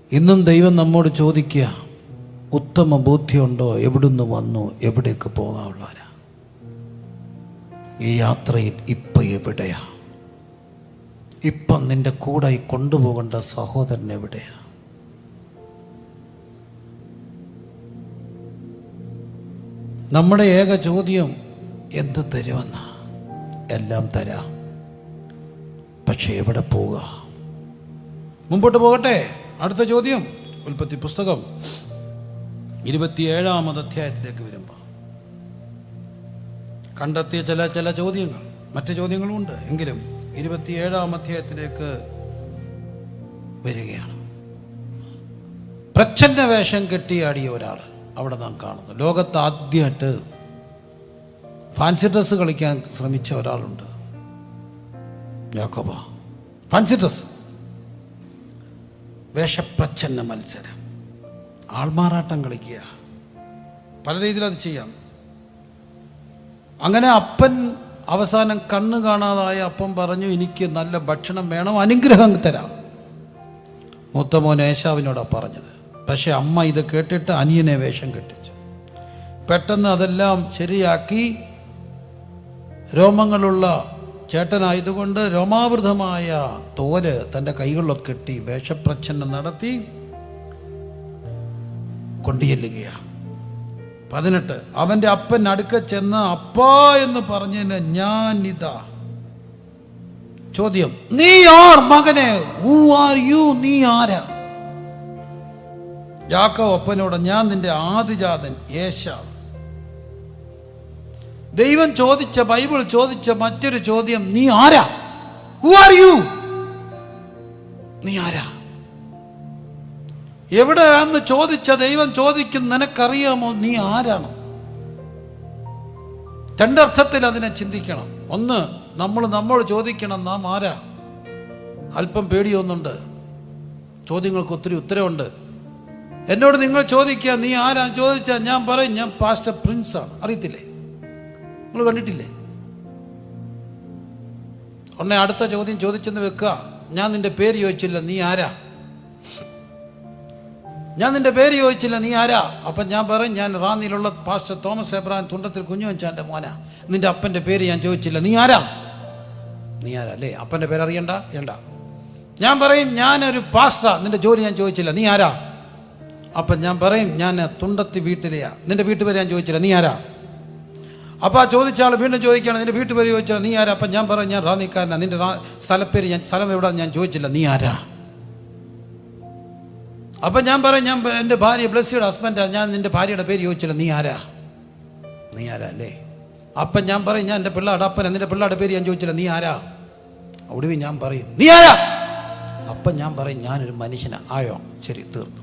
ഇന്നും ദൈവം നമ്മോട് ചോദിക്കുക, ഉത്തമ ബോധ്യമുണ്ടോ? എവിടുന്ന് വന്നു? എവിടേക്ക് പോകാനുള്ളവരാ? ഈ യാത്രയിൽ ഇപ്പം എവിടെയാ? ഇപ്പം നിന്റെ കൂടെ കൊണ്ടുപോകേണ്ട സഹോദരൻ എവിടെയാ? നമ്മുടെ ഏക ചോദ്യം എന്ത് തരുമെന്നാ? എല്ലാം തരാം, പക്ഷെ എവിടെ പോവുക? മുമ്പോട്ട് പോകട്ടെ. അടുത്ത ചോദ്യം ഉൽപ്പത്തി പുസ്തകം 27-ാം അധ്യായത്തിലേക്ക് വരുമ്പോൾ കണ്ടെത്തിയ ചില ചോദ്യങ്ങൾ, മറ്റ് ചോദ്യങ്ങളുമുണ്ട്, എങ്കിലും 27-ാം അധ്യായത്തിലേക്ക് വരികയാണ്. പ്രച്ഛന്ന വേഷം കെട്ടിയാടിയ ഒരാൾ അവിടെ നാം കാണുന്നു. ലോകത്ത് ആദ്യമായിട്ട് ഫാൻസി ഡ്രസ്സ് കളിക്കാൻ ശ്രമിച്ച ഒരാളുണ്ട്, യാക്കോബ. ഫാൻസി ഡ്രസ്, വേഷപ്രച്ഛന്ന മത്സരം, ആൾമാറാട്ടം കളിക്കുക, പല രീതിയിൽ അത് ചെയ്യാം. അങ്ങനെ അപ്പൻ അവസാനം കണ്ണ് കാണാതായ അപ്പൻ പറഞ്ഞു, എനിക്ക് നല്ല ഭക്ഷണം വേണം, അനുഗ്രഹം തരാം. മൂത്ത മോൻ ഏശാവിനോടാണ് പറഞ്ഞത്. പക്ഷെ അമ്മ ഇത് കേട്ടിട്ട് അനിയനെ വേഷം കെട്ടിച്ചു. പെട്ടെന്ന് അതെല്ലാം ശരിയാക്കി, രോമങ്ങളുള്ള ചേട്ടനായതുകൊണ്ട് രോമാവൃതമായ തോല് തൻ്റെ കൈകളിലൊക്കെ കെട്ടി വേഷപ്രച്ഛന്നം നടത്തി കൊണ്ടുചെല്ലുകയാണ്. 18, അവൻ്റെ അപ്പൻ അടുക്ക ചെന്ന് അപ്പാ എന്ന് പറഞ്ഞതിന് ഞാൻ ഇതാ. ചോദ്യം, നീ ആർ മകനെ? Who are you? നീ ആരാ? യാക്കോബ് അപ്പനോട്, ഞാൻ നിന്റെ ആദിജാതൻ ഏശാവ്. ദൈവം ചോദിച്ച, ബൈബിൾ ചോദിച്ച മറ്റൊരു ചോദ്യം, നീ ആരാ? Who are you? നീ ആരാ? എവിടെയാന്ന് ചോദിച്ച ദൈവം ചോദിക്കും, നിനക്കറിയാമോ നീ ആരാണ്? രണ്ടർത്ഥത്തിൽ അതിനെ ചിന്തിക്കണം. ഒന്ന്, നമ്മോട് ചോദിക്കണം, നാം ആരാ? അല്പം പേടിയൊന്നുണ്ട്, ചോദ്യങ്ങൾക്ക് ഒത്തിരി ഉത്തരവുണ്ട്. എന്നോട് നിങ്ങൾ ചോദിക്കുക നീ ആരാ ചോദിച്ചാൽ ഞാൻ പറയും, ഞാൻ പാസ്റ്റർ പ്രിൻസാണ്. അറിയത്തില്ലേ? നിങ്ങൾ കണ്ടിട്ടില്ലേ? ഉടനെ അടുത്ത ചോദ്യം ചോദിച്ചെന്ന് വെക്കുക, ഞാൻ നിന്റെ പേര് ചോദിച്ചില്ല, നീ ആരാ? ഞാൻ നിന്റെ പേര് ചോദിച്ചില്ല, നീ ആരാ? അപ്പം ഞാൻ പറയും, ഞാൻ റാന്നിയിലുള്ള പാസ്റ്റർ തോമസ് എബ്രഹാം തുണ്ടത്തിൽ കുഞ്ഞുവെച്ചാൻ്റെ മോനാ. നിന്റെ അപ്പൻ്റെ പേര് ഞാൻ ചോദിച്ചില്ല, നീ ആരാ? നീ ആരാ അല്ലേ? അപ്പൻ്റെ പേര് അറിയണ്ട? വേണ്ട. ഞാൻ പറയും, ഞാനൊരു പാസ്റ്ററാ. നിന്റെ ജോലി ഞാൻ ചോദിച്ചില്ല, നീ ആരാ? അപ്പം ഞാൻ പറയും, ഞാൻ തുണ്ടത്തി വീട്ടിലെയാ. നിന്റെ വീട്ടുപേര് ഞാൻ ചോദിച്ചില്ല, നീ ആരാ? അപ്പോൾ ആ ചോദിച്ച ആൾ വീണ്ടും ചോദിക്കുകയാണ്, നിൻ്റെ വീട്ടുപേര് ചോദിച്ചാൽ നീ ആരാ? അപ്പം ഞാൻ പറഞ്ഞു, ഞാൻ റാന്നിക്കാരനാണ്. നിൻ്റെ സ്ഥലപ്പേര് സ്ഥലം എവിടെയാണെന്ന് ഞാൻ ചോദിച്ചില്ല, നീ ആരാ? അപ്പം ഞാൻ പറയും, ഞാൻ എൻ്റെ ഭാര്യ ബ്ലസ്സിയുടെ ഹസ്ബൻഡാണ്, ഞാൻ നിൻ്റെ ഭാര്യയുടെ പേര് ചോദിച്ചില്ല, നീ ആരാ? നീ ആരാ അല്ലേ? അപ്പം ഞാൻ പറയും, ഞാൻ എൻ്റെ പിള്ളേരുടെ അപ്പനാണ്, നിൻ്റെ പിള്ളേരുടെ പേര് ഞാൻ ചോദിച്ചില്ല, നീ ആരാ? ഒടുവിൽ ഞാൻ പറയും, നീ ആരാ? അപ്പം ഞാൻ പറയും, ഞാനൊരു മനുഷ്യനാ. ആയോ, ശരി, തീർന്നു.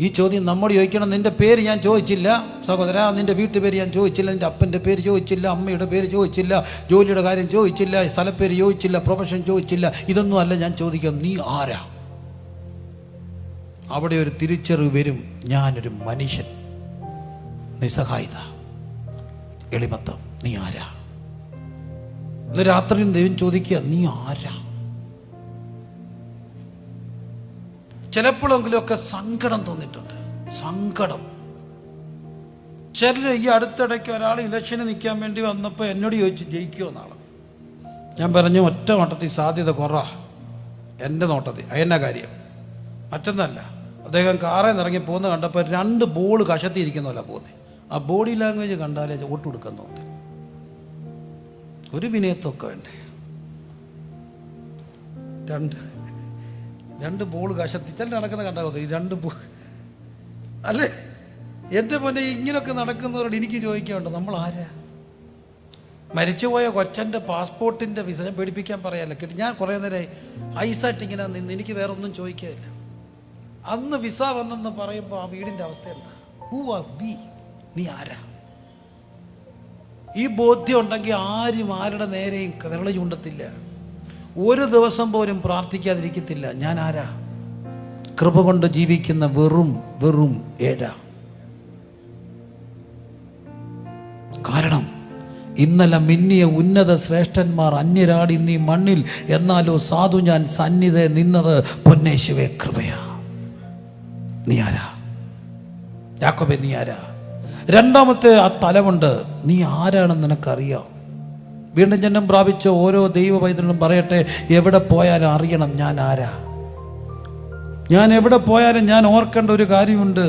ഈ ചോദ്യം നമ്മോട് ചോദിക്കണം. നിൻ്റെ പേര് ഞാൻ ചോദിച്ചില്ല സഹോദര, നിൻ്റെ വീട്ടുപേര് ഞാൻ ചോദിച്ചില്ല, നിൻ്റെ അപ്പൻ്റെ പേര് ചോദിച്ചില്ല, അമ്മയുടെ പേര് ചോദിച്ചില്ല, ജോലിയുടെ കാര്യം ചോദിച്ചില്ല, സ്ഥലപ്പേര് ചോദിച്ചില്ല, പ്രൊഫഷൻ ചോദിച്ചില്ല. ഇതൊന്നും അല്ല ഞാൻ ചോദിക്കാം, നീ ആരാ? അവിടെ ഒരു തിരിച്ചറിവ് വരും, ഞാനൊരു മനുഷ്യൻ. നിസ്സഹായത, എളിമത്തം, നീ ആരാ? ഇന്ന് രാത്രിയും ദൈവം ചോദിക്കുക, നീ ആരാ? ചിലപ്പോഴെങ്കിലുമൊക്കെ സങ്കടം തോന്നിയിട്ടുണ്ട്. സങ്കടം. ചിലർ ഈ അടുത്തിടയ്ക്ക് ഒരാൾ ഇലക്ഷന് നിൽക്കാൻ വേണ്ടി വന്നപ്പോൾ എന്നോട് ചോദിച്ചു, ജയിക്കുമോ നാളെ? ഞാൻ പറഞ്ഞു, ഒറ്റ നോട്ടത്തിൽ സാധ്യത കുറവാ. എൻ്റെ നോട്ടത്തിൽ. അതിൻ്റെ കാര്യം മറ്റൊന്നല്ല. അദ്ദേഹം കാറിൽ നിന്ന് ഇറങ്ങി പോകുന്ന കണ്ടപ്പോൾ 2 ബോൾ കഷത്തിയിരിക്കുന്നല്ല പോകുന്നത്. ആ ബോഡി ലാംഗ്വേജ് കണ്ടാലേ വോട്ട് കൊടുക്കാൻ തോന്നി. ഒരു വിനയത്തൊക്കെ വേണ്ടേ? 2 ബോൾ കഷത്തി ചില നടക്കുന്ന കണ്ടാൽ മതി. 2 ബോൾ അല്ലേ? എൻ്റെ പോലെ ഇങ്ങനെയൊക്കെ നടക്കുന്നവരോട് എനിക്ക് ചോദിക്കാനുണ്ട്, നമ്മൾ ആരാ? മരിച്ചുപോയ കൊച്ചൻ്റെ പാസ്പോർട്ടിൻ്റെ വിസ ഞാൻ പേടിപ്പിക്കാൻ പറയാമല്ലോ കേട്ടി. ഞാൻ കുറേ നേരമായി ഐസായിട്ട് ഇങ്ങനെ നിന്ന്, എനിക്ക് വേറെ ഒന്നും ചോദിക്കാനില്ല. അന്ന് വിസ വന്നെന്ന് പറയുമ്പോൾ ആ വീടിൻ്റെ അവസ്ഥ എന്താ? Who are we? നീ ആരാ? ഈ ബോധ്യം ഉണ്ടെങ്കിൽ ആരും ആരുടെ നേരെയും വിരള ചൂണ്ടത്തില്ല. ഒരു ദിവസം പോലും പ്രാർത്ഥിക്കാതിരിക്കത്തില്ല. ഞാൻ ആരാ? കൃപ കൊണ്ട് ജീവിക്കുന്ന വെറും ഏഴാ. കാരണം ഇന്നലെ മിന്നിയ ഉന്നത ശ്രേഷ്ഠന്മാർ അന്യരാടി നീ മണ്ണിൽ, എന്നാലോ സാധു ഞാൻ സന്നിധി നിന്നത് പൊന്നേശുവേ കൃപയാ. നീ ആരാ? യാക്കോബേ, നീ ആരാ? രണ്ടാമത്തെ ആ തലമുണ്ട്, നീ ആരാണെന്ന് നിനക്കറിയാം. വീണ്ടും ജന്മം പ്രാപിച്ച ഓരോ ദൈവ പൈതൃകം പറയട്ടെ, എവിടെ പോയാലും അറിയണം ഞാൻ ആരാ. ഞാൻ എവിടെ പോയാലും ഞാൻ ഓർക്കേണ്ട ഒരു കാര്യമുണ്ട്,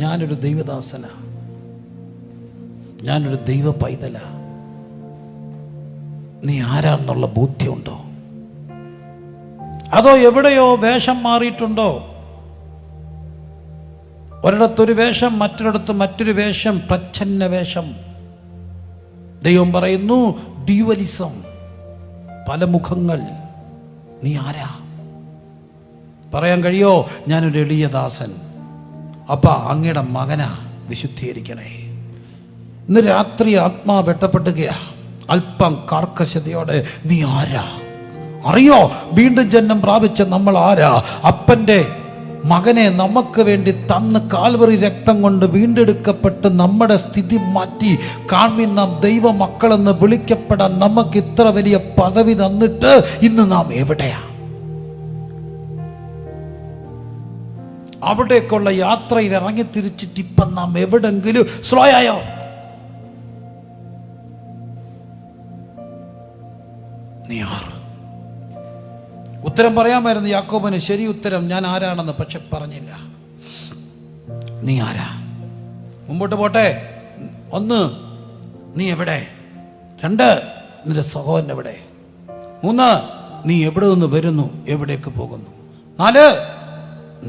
ഞാനൊരു ദൈവദാസനാ, ഞാനൊരു ദൈവ പൈതല. നീ ആരാണെന്നുള്ള ബോധ്യമുണ്ടോ? അതോ എവിടെയോ വേഷം മാറിയിട്ടുണ്ടോ? ഒരിടത്തൊരു വേഷം, മറ്റൊരിടത്ത് മറ്റൊരു വേഷം, പ്രച്ഛന്ന വേഷം. ദൈവം പറയുന്നു, ഡ്യുവലിസം, പല മുഖങ്ങൾ. നീ ആരാ? പറയാൻ കഴിയോ? ഞാനൊരു എളിയ ദാസൻ. അപ്പ അങ്ങയുടെ മകനാ, വിശുദ്ധീകരിക്കണേ. ഇന്ന് രാത്രി ആത്മാ വെട്ടപ്പെടുകയാ. അല്പം കാർക്കശതയോടെ നീ ആരാ? അറിയോ? വീണ്ടും ജന്മം പ്രാപിച്ച നമ്മൾ ആരാ? അപ്പൻ്റെ മകനെ നമുക്ക് വേണ്ടി തന്ന് കാൽവറി രക്തം കൊണ്ട് വീണ്ടെടുക്കപ്പെട്ട് നമ്മുടെ സ്ഥിതി മാറ്റി കാൺമീൻ നാം ദൈവ മക്കളെന്ന് വിളിക്കപ്പെടാൻ നമുക്ക് ഇത്ര വലിയ പദവി തന്നിട്ട് ഇന്ന് നാം എവിടെയാ? അവിടേക്കുള്ള യാത്രയിൽ ഇറങ്ങി തിരിച്ചിട്ട് ഇപ്പം നാം എവിടെങ്കിലും സ്ലോ ആയോ? നീ ആറ്? ഉത്തരം പറയാമായിരുന്നു യാക്കോബിന്, ശരി ഉത്തരം, ഞാൻ ആരാണെന്ന്. പക്ഷെ പറഞ്ഞില്ല. നീ ആരാ? മുമ്പോട്ട് പോട്ടെ. 1, നീ എവിടെ? 2, നിന്റെ സഹോദരൻ എവിടെ? 3, നീ എവിടെ നിന്ന് വരുന്നു, എവിടേക്ക് പോകുന്നു? 4,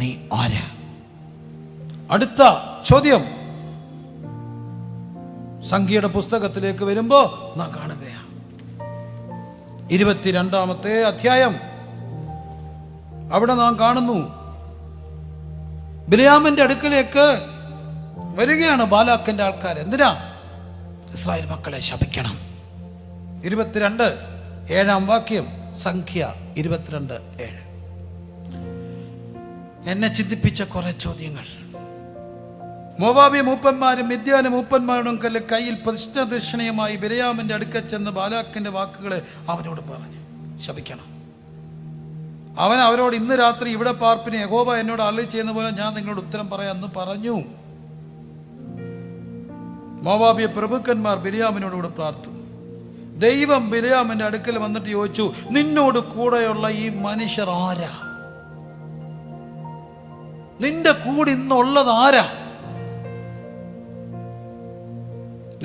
നീ ആരാ? അടുത്ത ചോദ്യം സംഖ്യയുടെ പുസ്തകത്തിലേക്ക് വരുമ്പോ നാം കാണുകയാണ് 22-ാമത്തെ അധ്യായം. അവിടെ നാം കാണുന്നു, ബിലയാമിന്റെ അടുക്കലേക്ക് വരികയാണ് ബാലാക്കിന്റെ ആൾക്കാർ. എന്തിനാ? ഇസ്രായേൽ മക്കളെ ശപിക്കണം. 22 7-ാം വാക്യം, സംഖ്യ 22:7. എന്നെ ചിന്തിപ്പിച്ച കുറെ ചോദ്യങ്ങൾ. മോവാബി മൂപ്പന്മാരും മിദ്യാന മൂപ്പന്മാരുടെ കയ്യിൽ പ്രതിഷ്ഠാദർശനീയമായി ബിലയാമിന്റെ അടുക്കൽ ചെന്ന് ബാലാക്കിന്റെ വാക്കുകളെ അവനോട് പറഞ്ഞു, ശപിക്കണം. അവൻ അവരോട്, ഇന്ന് രാത്രി ഇവിടെ പാർപ്പിന് യഹോവ എന്നോട് അരുളി ചെയ്യുന്ന പോലെ ഞാൻ നിങ്ങളോട് ഉത്തരം പറയാമെന്ന് പറഞ്ഞു. മോവാബിയ പ്രഭുക്കന്മാർ ബിലയാമിനോടുകൂടെ പ്രാർത്തു. ദൈവം ബിലയാമിന്റെ അടുക്കൽ വന്നിട്ട് ചോദിച്ചു, നിന്നോട് കൂടെയുള്ള ഈ മനുഷ്യർ ആരാ? നിന്റെ കൂടെ ഇന്നുള്ളത് ആരാ?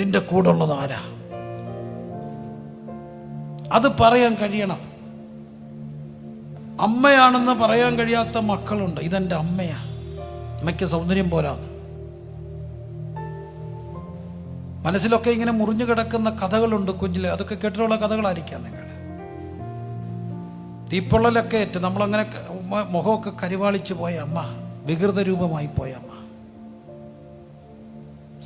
നിന്റെ കൂടെ ഉള്ളത് ആരാ? അത് പറയാൻ കഴിയണം. അമ്മയാണെന്ന് പറയാൻ കഴിയാത്ത മക്കളുണ്ട്. ഇതെൻ്റെ അമ്മയാ, അമ്മയ്ക്ക് സൗന്ദര്യം പോരാ. മനസ്സിലൊക്കെ ഇങ്ങനെ മുറിഞ്ഞു കിടക്കുന്ന കഥകളുണ്ട് കുഞ്ഞിലെ. അതൊക്കെ കേട്ടിട്ടുള്ള കഥകളായിരിക്കാം നിങ്ങൾ. തീപ്പൊള്ളലൊക്കെ ഏറ്റ് നമ്മളങ്ങനെ മുഖമൊക്കെ കരിവാളിച്ചു പോയ അമ്മ, വികൃത രൂപമായി പോയ അമ്മ.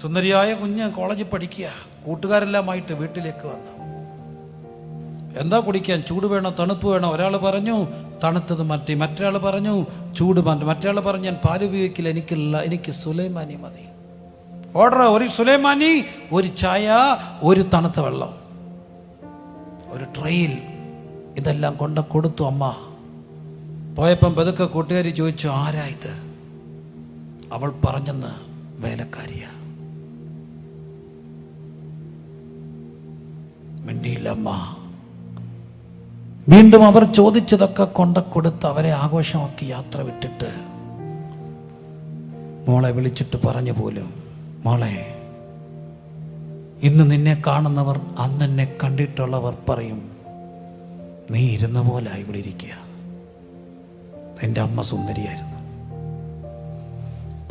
സുന്ദരിയായ കുഞ്ഞ് കോളേജിൽ പഠിക്കുക, കൂട്ടുകാരെല്ലാമായിട്ട് വീട്ടിലേക്ക് വന്നു. എന്താ കുടിക്കാൻ? ചൂട് വേണോ തണുപ്പ് വേണോ? ഒരാൾ പറഞ്ഞു തണുത്തത് മാറ്റി, മറ്റൊരാൾ പറഞ്ഞു ചൂട് മാറ്റി, മറ്റൊരാൾ പറഞ്ഞു ഞാൻ പാല് ഉപയോഗിക്കില്ല, എനിക്ക് സുലൈമാനി മതി. ഓർഡർ: ഒരു സുലൈമാനി, ഒരു ചായ, ഒരു തണുത്ത വെള്ളം, ഒരു ട്രെയിൽ. ഇതെല്ലാം കൊണ്ട് കൊടുത്തു അമ്മ. പോയപ്പം പതുക്കെ കൂട്ടുകാരി ചോദിച്ചു, ആരാ ഇത്? അവൾ പറഞ്ഞെന്ന് വേലക്കാരിയാ. മിണ്ടിയില്ല അമ്മ. വീണ്ടും അവർ ചോദിച്ചതൊക്കെ കൊടുത്ത് അവരെ ആഘോഷമാക്കി യാത്ര വിട്ടിട്ട് മോളെ വിളിച്ചിട്ട് പറഞ്ഞു പോലും, മോളെ, ഇന്ന് നിന്നെ കാണുന്നവർ അന്ന് എന്നെ കണ്ടിട്ടുള്ളവർ പറയും നീ ഇരുന്ന പോലെ ഇവിടെ ഇരിക്കുക. എൻ്റെ അമ്മ സുന്ദരിയായിരുന്നു.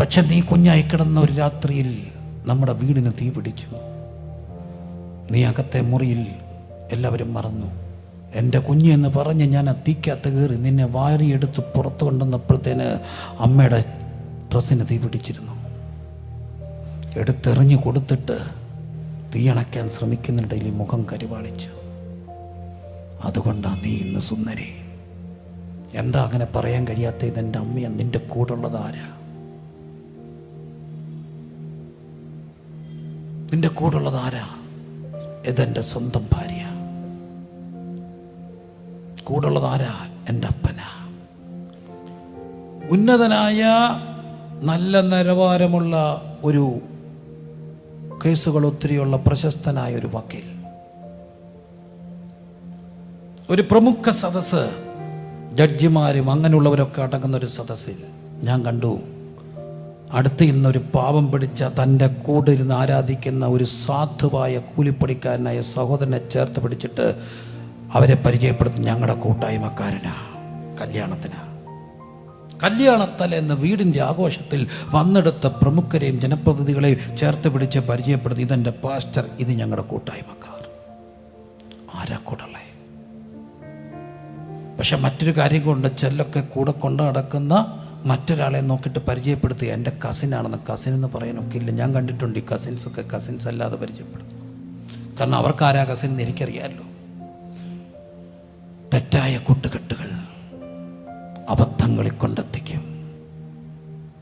പക്ഷെ നീ കുഞ്ഞായി കിടന്ന ഒരു രാത്രിയിൽ നമ്മുടെ വീടിന് തീ പിടിച്ചു. നീ അകത്തെ മുറിയിൽ എല്ലാവരും മറന്നു. എൻ്റെ കുഞ്ഞ് എന്ന് പറഞ്ഞ് ഞാൻ ആ തീക്കകത്ത് കയറി നിന്നെ വാരിയെടുത്ത് പുറത്ത് കൊണ്ടുവന്നപ്പോഴത്തേന് അമ്മയുടെ ഡ്രസ്സിന് തീ പിടിച്ചിരുന്നു. എടുത്തെറിഞ്ഞു കൊടുത്തിട്ട് തീ അണയ്ക്കാൻ ശ്രമിക്കുന്നിടയിൽ മുഖം കരിവാളിച്ചു. അതുകൊണ്ടാണ് നീ ഇന്ന് സുന്ദരി. എന്താ അങ്ങനെ പറയാൻ കഴിയാത്ത? ഇതെൻ്റെ അമ്മയാ. നിൻ്റെ കൂടുള്ളത് ആരാ? നിൻ്റെ കൂടുള്ളത് ആരാ? ഇതെൻ്റെ സ്വന്തം ഭാര്യ. കൂടുള്ളത് ആരാ? എൻ്റെ അപ്പനാ. ഉന്നതനായ നല്ല നിലവാരമുള്ള ഒരു കേസുകൾ ഒത്തിരിയുള്ള പ്രശസ്തനായ ഒരു വക്കീൽ. ഒരു പ്രമുഖ സദസ്സ്, ജഡ്ജിമാരും അങ്ങനെയുള്ളവരൊക്കെ അടങ്ങുന്ന ഒരു സദസ്സിൽ ഞാൻ കണ്ടു. അടുത്ത് ഇന്നൊരു പാവം പിടിച്ച തൻ്റെ കൂടെ ഇരുന്ന് ആരാധിക്കുന്ന ഒരു സാധുവായ കൂലിപ്പണിക്കാരനായ സഹോദരനെ ചേർത്ത് പിടിച്ചിട്ട് അവരെ പരിചയപ്പെടുത്തി, ഞങ്ങളുടെ കൂട്ടായ്മക്കാരനാ, കല്യാണത്തലേന്ന് വീടിൻ്റെ ആഘോഷത്തിൽ വന്നെടുത്ത പ്രമുഖരെയും ജനപ്രതിനിധികളെയും ചേർത്ത് പിടിച്ച് പരിചയപ്പെടുത്തി, ഇതെൻ്റെ പാസ്റ്റർ, ഇത് ഞങ്ങളുടെ കൂട്ടായ്മക്കാർ. ആരാ കൂടല്ലേ? പക്ഷെ മറ്റൊരു കാര്യം കൊണ്ട് ചെല്ലൊക്കെ കൂടെ കൊണ്ട് നടക്കുന്ന മറ്റൊരാളെ നോക്കിയിട്ട് പരിചയപ്പെടുത്തി, എൻ്റെ കസിനാണെന്ന്. കസിൻ എന്ന് പറയാനൊക്കെ ഇല്ല. ഞാൻ കണ്ടിട്ടുണ്ട് ഈ കസിൻസൊക്കെ കസിൻസ് അല്ലാതെ പരിചയപ്പെടുന്നു. കാരണം അവർക്ക് ആരാ കസിൻ എന്ന് എനിക്കറിയാമല്ലോ. തെറ്റായ കൂട്ടുകെട്ടുകൾ അബദ്ധങ്ങളിൽ കൊണ്ടെത്തിക്കും.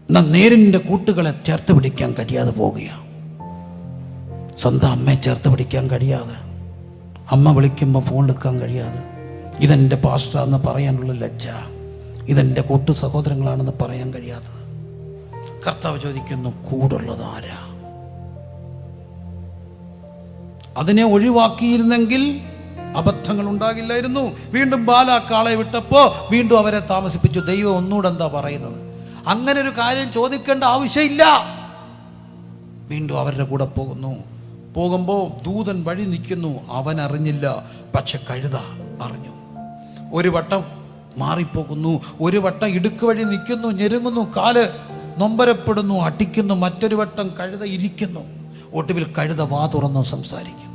എന്നാൽ നേരിൻ്റെ കൂട്ടുകളെ ചേർത്ത് പിടിക്കാൻ കഴിയാതെ പോവുകയാണ്. സ്വന്തം അമ്മയെ ചേർത്ത് പിടിക്കാൻ കഴിയാതെ, അമ്മ വിളിക്കുമ്പോൾ ഫോൺ എടുക്കാൻ കഴിയാതെ, ഇതെൻ്റെ പാസ്റ്ററാണെന്ന് പറയാനുള്ള ലജ്ജ, ഇതെൻ്റെ കൂട്ടു സഹോദരങ്ങളാണെന്ന് പറയാൻ കഴിയാത്തത്. കർത്താവ് ചോദിക്കുന്നു, കൂടുള്ളത് ആരാ? അതിനെ ഒഴിവാക്കിയിരുന്നെങ്കിൽ അബദ്ധങ്ങൾ ഉണ്ടാകില്ലായിരുന്നു. വീണ്ടും ബാലാക്കാളെ വിട്ടപ്പോൾ വീണ്ടും അവരെ താമസിപ്പിച്ചു. ദൈവം ഒന്നുകൂടെ എന്താ പറയുന്നത്? അങ്ങനെ ഒരു കാര്യം ചോദിക്കേണ്ട ആവശ്യമില്ല. വീണ്ടും അവരുടെ കൂടെ പോകുമ്പോൾ ദൂതൻ വഴി നിൽക്കുന്നു. അവൻ അറിഞ്ഞില്ല, പക്ഷെ കഴുത അറിഞ്ഞു. ഒരു വട്ടം മാറിപ്പോകുന്നു, ഒരു വട്ടം ഇടുക്ക് വഴി നിൽക്കുന്നു, ഞെരുങ്ങുന്നു, കാല് നൊമ്പരപ്പെടുന്നു, അടിക്കുന്നു. മറ്റൊരു വട്ടം കഴുത ഇരിക്കുന്നു. ഒടുവിൽ കഴുത വാ തുറന്ന് സംസാരിക്കും.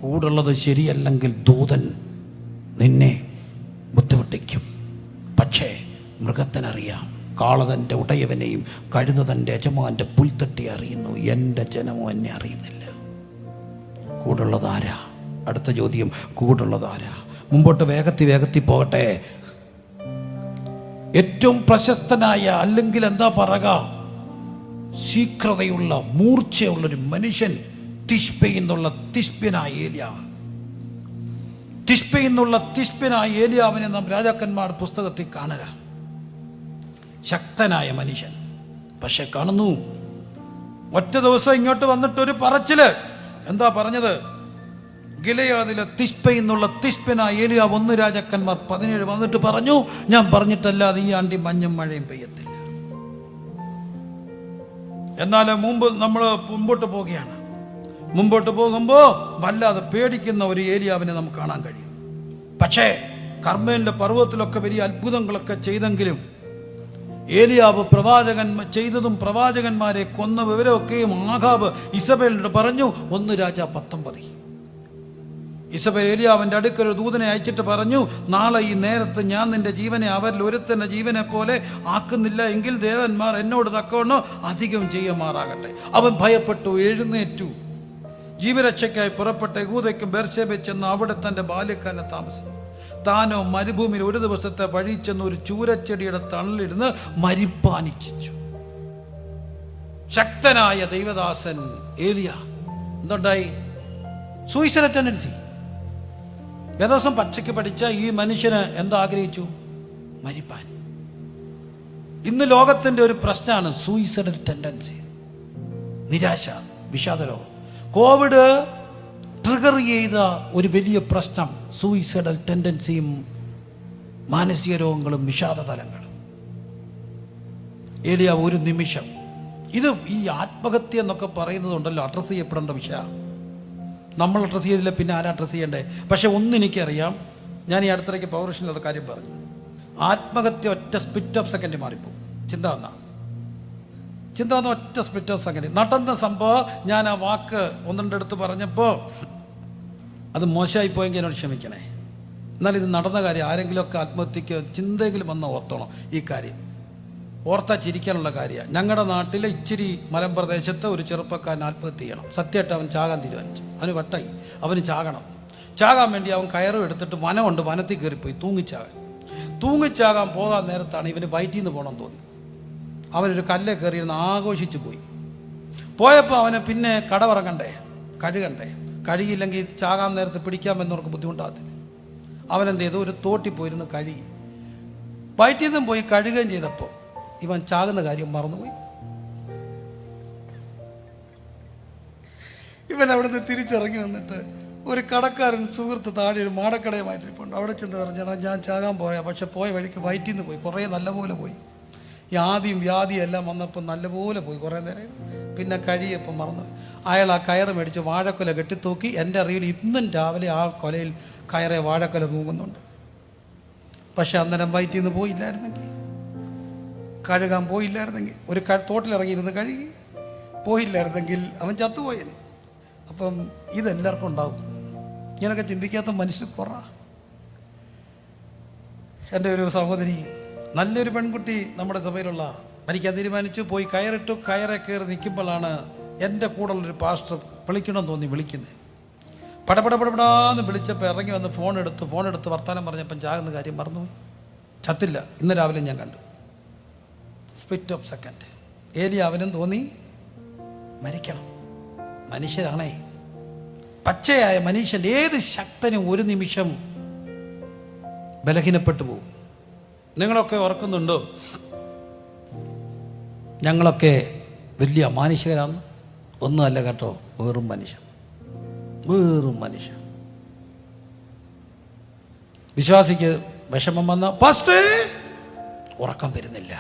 കൂടുള്ളത് ശരിയല്ലെങ്കിൽ ദൂതൻ നിന്നെ ബുദ്ധിമുട്ടിക്കും. പക്ഷേ മൃഗത്തിനറിയാം, കാള തൻ്റെ ഉടയവനെയും കഴുത തൻ്റെ യജമാൻ്റെ പുൽത്തട്ടി അറിയുന്നു. എൻ്റെ ജനമോ എന്നെ അറിയുന്നില്ല. കൂടുള്ളത് ആരാ? അടുത്ത ചോദ്യം, കൂടുള്ളത് ആരാ? മുമ്പോട്ട് വേഗത്തിൽ പോകട്ടെ. ഏറ്റവും പ്രശസ്തനായ, അല്ലെങ്കിൽ എന്താ പറയുക, ശീഘ്രതയുള്ള മൂർച്ചയുള്ളൊരു മനുഷ്യൻ തിശ്ബെന്നുള്ള തിശ്ബെനായ ഏലിയാവിനെ നാം രാജാക്കന്മാർ പുസ്തകത്തിൽ കാണുക. ശക്തനായ മനുഷ്യൻ. പക്ഷെ കാണുന്നു, ഒറ്റ ദിവസം ഇങ്ങോട്ട് വന്നിട്ടൊരു പറച്ചില്. എന്താ പറഞ്ഞത്? ഗിലെയാദിലെ തിശ്ബെനായ ഏലിയാവ് 1 രാജാക്കന്മാർ 17 വന്നിട്ട് പറഞ്ഞു, ഞാൻ പറഞ്ഞിട്ടല്ലാതെ ഈ ആണ്ടി മഞ്ഞും മഴയും പെയ്യത്തില്ല. എന്നാൽ മുമ്പോട്ട് പോവുകയാണ്. മുമ്പോട്ട് പോകുമ്പോൾ വല്ലാതെ പേടിക്കുന്ന ഒരു ഏലിയാവിനെ നമുക്ക് കാണാൻ കഴിയും. പക്ഷേ കർമ്മേലിൻ്റെ പർവ്വതത്തിലൊക്കെ വലിയ അത്ഭുതങ്ങളൊക്കെ ചെയ്തെങ്കിലും ഏലിയാവ് ചെയ്തതും പ്രവാചകന്മാരെ കൊന്ന വിവരമൊക്കെയും ആഹാബ് ഇസബേലിനോട് പറഞ്ഞു. 1 രാജാ 19. ഇസബേൽ ഏലിയാവിൻ്റെ അടുക്കൽ ഒരു ദൂതനെ അയച്ചിട്ട് പറഞ്ഞു, നാളെ ഈ നേരത്ത് ഞാൻ നിന്റെ ജീവനെ അവരിൽ ഒരുത്തൻ്റെ ജീവനെ പോലെ ആക്കുന്നില്ല എങ്കിൽ ദേവന്മാർ എന്നോട് തക്കവണ്ണോ അധികം ചെയ്യുമാറാകട്ടെ. അവൻ ഭയപ്പെട്ടു, എഴുന്നേറ്റു, ജീവരക്ഷയ്ക്കായി പുറപ്പെട്ട യഹൂദയ്ക്കും ബേർശേബയിൽ ചെന്ന് അവിടെ തൻ്റെ ബാല്യക്കാരനെ താമസിച്ചു. താനോ മരുഭൂമിയിൽ ഒരു ദിവസത്തെ വഴി ചെന്ന് ഒരു ചൂരച്ചെടിയുടെ തണലിരുന്ന് മരിപ്പാനിച്ഛിച്ചു. ശക്തനായ ദൈവദാസൻ ഏലിയ എന്തുണ്ടായി? Suicide tendency. വേദോസം പച്ചയ്ക്ക് പഠിച്ച ഈ മനുഷ്യന് എന്താഗ്രഹിച്ചു? മരിപ്പാൻ. ഇന്ന് ലോകത്തിൻ്റെ ഒരു പ്രശ്നമാണ് സൂയിസൈഡൽ ടെൻഡൻസി, നിരാശ, വിഷാദരോഗം. കോവിഡ് ട്രിഗർ ചെയ്ത ഒരു വലിയ പ്രശ്നം സൂയിസൈഡൽ ടെൻഡൻസിയും മാനസിക രോഗങ്ങളും വിഷാദതലങ്ങളും. ഏലിയ ഒരു നിമിഷം ഈ ആത്മഹത്യ എന്നൊക്കെ പറയുന്നതുണ്ടല്ലോ, അഡ്രസ്സ് ചെയ്യപ്പെടേണ്ട വിഷയമാണ്. നമ്മൾ അഡ്രസ്സ് ചെയ്തില്ല, പിന്നെ ആരാ അഡ്രസ്സ് ചെയ്യണ്ടേ? പക്ഷെ ഒന്നെനിക്കറിയാം, ഞാൻ ഈ അടുത്തിടയ്ക്ക് പൗരുഷനിലത് കാര്യം പറഞ്ഞു. ആത്മഹത്യ ഒറ്റ സ്പ്ലിറ്റ് ഓഫ് സെക്കൻഡ് മാറിപ്പോകും. ചിന്ത വന്ന ഒറ്റ സ്പ്ലിറ്റ് ഓഫ് സെക്കൻഡ് നടന്ന സംഭവം. ഞാൻ ആ വാക്ക് 1-2 അടുത്ത് പറഞ്ഞപ്പോൾ അത് മോശമായി പോയെങ്കിൽ എന്നോട് ക്ഷമിക്കണേ. എന്നാൽ ഇത് നടന്ന കാര്യം. ആരെങ്കിലുമൊക്കെ ആത്മഹത്യക്ക് ചിന്തയെങ്കിലും വന്ന് ഓർത്തണം. ഈ കാര്യം ഓർത്താ ചിരിക്കാനുള്ള കാര്യമാണ്. ഞങ്ങളുടെ നാട്ടിലെ ഇച്ചിരി മലമ്പ്രദേശത്ത് ഒരു ചെറുപ്പക്കാരൻ ആത്മഹത്യ ചെയ്യണം. സത്യമായിട്ട് അവൻ ചാകാൻ തീരുമാനിച്ചു. അവന് വട്ടായി, അവന് ചാകാൻ വേണ്ടി അവൻ കയറും എടുത്തിട്ട് വനമുണ്ട്, വനത്തിൽ കയറിപ്പോയി തൂങ്ങിച്ചാകാൻ പോകാൻ നേരത്താണ് ഇവന് വയറ്റിൽ നിന്ന് പോകണം തോന്നി. അവനൊരു കല്ലെ കയറിയിരുന്ന് ആഘോഷിച്ച് പോയപ്പോൾ അവന് പിന്നെ കഴുകണ്ടേ. കഴുകിയില്ലെങ്കിൽ ചാകാൻ നേരത്ത് പിടിക്കാമെന്നവർക്ക് ബുദ്ധിമുട്ടാകത്തില്ല. അവനെന്ത് ചെയ്തു? ഒരു തോട്ടിൽ പോയിരുന്ന് കഴുകി. വയറ്റിൽ നിന്നും പോയി കഴുകുകയും ചെയ്തപ്പോൾ ഇവൻ ചാകുന്ന കാര്യം മറന്നുപോയി. ഇവൻ അവിടെ നിന്ന് തിരിച്ചിറങ്ങി വന്നിട്ട് ഒരു കടക്കാരൻ സുഹൃത്ത് താഴെ ഒരു മാടക്കടയുമായിട്ടിരിപ്പുണ്ട്. അവിടെ ചെന്ന് പറഞ്ഞാൽ ഞാൻ ചാകാൻ പോയാ, പക്ഷെ പോയ വഴിക്ക് വയറ്റിൽ നിന്ന് പോയി, കുറേ നല്ലപോലെ പോയി. ഈ ആദ്യം വ്യാധിയും എല്ലാം വന്നപ്പോൾ നല്ലപോലെ പോയി, കുറേ നേരം. പിന്നെ കഴിയപ്പോൾ മറന്നു. അയാൾ ആ കയറ് മേടിച്ച് വാഴക്കൊല കെട്ടിത്തൂക്കി. എൻ്റെ അറിവിൽ ഇന്നും രാവിലെ ആ കൊലയിൽ കയറെ വാഴക്കൊല തൂങ്ങുന്നുണ്ട്. പക്ഷെ അന്നേരം വയറ്റിൽ നിന്ന് പോയില്ലായിരുന്നെങ്കിൽ, കഴുകാൻ പോയില്ലായിരുന്നെങ്കിൽ, ഒരു തോട്ടിലിറങ്ങിയിരുന്ന് കഴുകി പോയില്ലായിരുന്നെങ്കിൽ അവൻ ചത്തുപോയേനെ. അപ്പം ഇതെല്ലാവർക്കും ഉണ്ടാവും. ഇങ്ങനൊക്കെ ചിന്തിക്കാത്ത മനുഷ്യർ കുറവാ. എൻ്റെ ഒരു സഹോദരി, നല്ലൊരു പെൺകുട്ടി നമ്മുടെ സഭയിലുള്ള, മരിക്കാൻ തീരുമാനിച്ചു. പോയി കയറിട്ടു. കയറെ കയറി നിൽക്കുമ്പോഴാണ് എൻ്റെ കൂടെയുള്ളൊരു പാസ്റ്റർ വിളിക്കണമെന്ന് തോന്നി വിളിക്കുന്നത്. പടപടപടപടാന്ന് വിളിച്ചപ്പോൾ ഇറങ്ങി വന്ന് ഫോൺ എടുത്ത് വർത്താനം പറഞ്ഞപ്പം ചാകുന്ന കാര്യം മറന്നുപോയി. ചത്തില്ല. ഇന്ന് രാവിലെ ഞാൻ കണ്ടു. Split of second. ഏലിയാവിനും തോന്നി മരിക്കണം. മനുഷ്യരാണേ, പച്ചയായ മനുഷ്യൻ ഏത് ശക്തനും ഒരു നിമിഷം ബലഹീനപ്പെട്ടു പോകും. നിങ്ങളൊക്കെ ഓർക്കുന്നുണ്ടോ? ഞങ്ങളൊക്കെ വലിയ അമാനുഷികരാണ്. ഒന്നുമല്ല കേട്ടോ, വെറും മനുഷ്യൻ. വിശ്വാസിക്ക് വിഷമം വന്ന ഫസ്റ്റ് ഉറക്കം വരുന്നില്ല,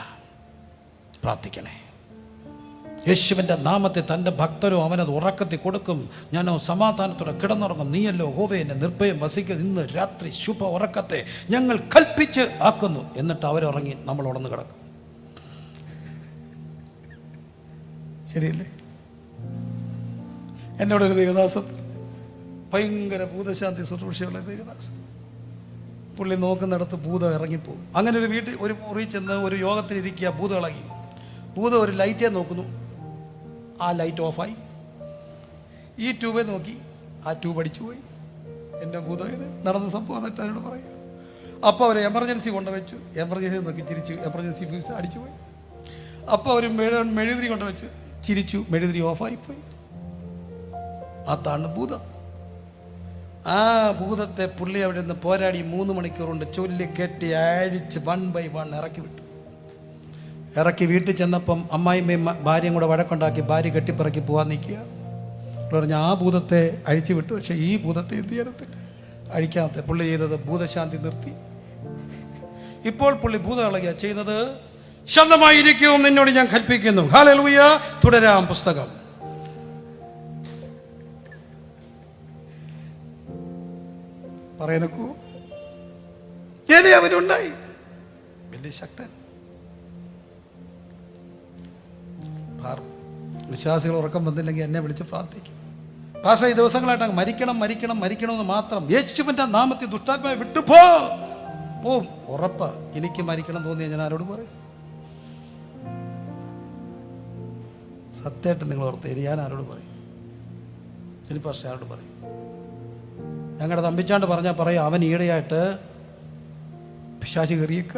പ്രാർത്ഥിക്കണേ. യേശുവിൻ്റെ നാമത്തെ തൻ്റെ ഭക്തരോ അവനത് ഉറക്കത്തിൽ കൊടുക്കും. ഞാനോ സമാധാനത്തോടെ കിടന്നുറങ്ങും. നീയല്ലോ ഹോവേ എന്നെ നിർഭയം വസിക്കുന്നത്. ഇന്ന് രാത്രി ശുഭ ഉറക്കത്തെ ഞങ്ങൾ കൽപ്പിച്ച് ആക്കുന്നു. എന്നിട്ട് അവരുറങ്ങി, നമ്മൾ ഉണർന്ന് കിടക്കും. ശരിയല്ലേ? എന്നോടൊരു ദേവദാസൻ, ഭയങ്കര ഭൂതശാന്തി ശുശ്രൂഷയുള്ള ദേവദാസൻ, പുള്ളി നോക്കുന്നിടത്ത് ഭൂതം ഇറങ്ങിപ്പോകും. അങ്ങനെ ഒരു മുറി ചെന്ന് ഒരു യോഗത്തിനിരിക്കുക. ഭൂതം ഇളകി. ഭൂതം ഒരു ലൈറ്റേ നോക്കുന്നു, ആ ലൈറ്റ് ഓഫായി. ഈ ട്യൂബെ നോക്കി, ആ ട്യൂബ് അടിച്ചു പോയി. എൻ്റെ ഭൂതം ഇത് നടന്ന സംഭവം എന്നിട്ട് അതിനോട് പറയും. അപ്പോൾ അവർ എമർജൻസി കൊണ്ടുവച്ചു. എമർജൻസി നോക്കി ചിരിച്ചു. എമർജൻസി ഫ്യൂസ് അടിച്ചു പോയി. അപ്പോൾ അവർ മെഴുതിരി കൊണ്ടുവച്ചു. ചിരിച്ചു. മെഴുതിരി ഓഫായിപ്പോയി. അതാണ് ഭൂതം. ആ ഭൂതത്തെ പുള്ളി അവിടെ നിന്ന് പോരാടി 3 മണിക്കൂർ കൊണ്ട് ചൊല്ലി കെട്ടി അഴിച്ച് 1 by 1 ഇറക്കി വിട്ടു. ഇറക്കി വീട്ടിൽ ചെന്നപ്പം അമ്മായിമ്മയും ഭാര്യയും കൂടെ വഴക്കുണ്ടാക്കി. ഭാര്യ കെട്ടിപ്പിറക്കി പോകാൻ നിൽക്കുക. പറഞ്ഞ ആ ഭൂതത്തെ അഴിച്ചു വിട്ടു. പക്ഷേ ഈ ഭൂതത്തെ എന്ത് ചെയ്യത്തില്ല, അഴിക്കാത്ത. പുള്ളി ചെയ്തത് ഭൂതശാന്തി നിർത്തി. ഇപ്പോൾ പുള്ളി ഭൂതം ഇളകിയ ചെയ്യുന്നത്. ശാന്തമായിരിക്കും നിന്നോട് ഞാൻ കൽപ്പിക്കുന്നു. ഹല്ലേലൂയ. തുടരാം പുസ്തകം. പറയാനൊക്കൂ. അവനുണ്ടായി വലിയ ശക്തൻ. വിശ്വാസികൾ ഉറക്കം വന്നില്ലെങ്കിൽ എന്നെ വിളിച്ച് പ്രാർത്ഥിക്കും. പക്ഷേ ഈ ദിവസങ്ങളായിട്ട് അങ്ങ് മരിക്കണം മരിക്കണം മരിക്കണമെന്ന് മാത്രം. യേശുവിൻ്റെ നാമത്തിൽ ദുഷ്ടാത്മാവ് വിട്ടുപോ പോവും. ഉറപ്പാ. എനിക്ക് മരിക്കണം തോന്നിയാൽ ഞാൻ ആരോട് പറയും? സത്യമായിട്ട് നിങ്ങൾ ഓർത്തേരി, ഞാൻ ആരോട് പറയും? ശരി, പക്ഷേ ആരോട് പറയും? ഞങ്ങളുടെ തമ്പിച്ചാണ്ട് പറഞ്ഞാൽ പറയും അവൻ ഈടെയായിട്ട് പിശാചി കയറിയേക്ക.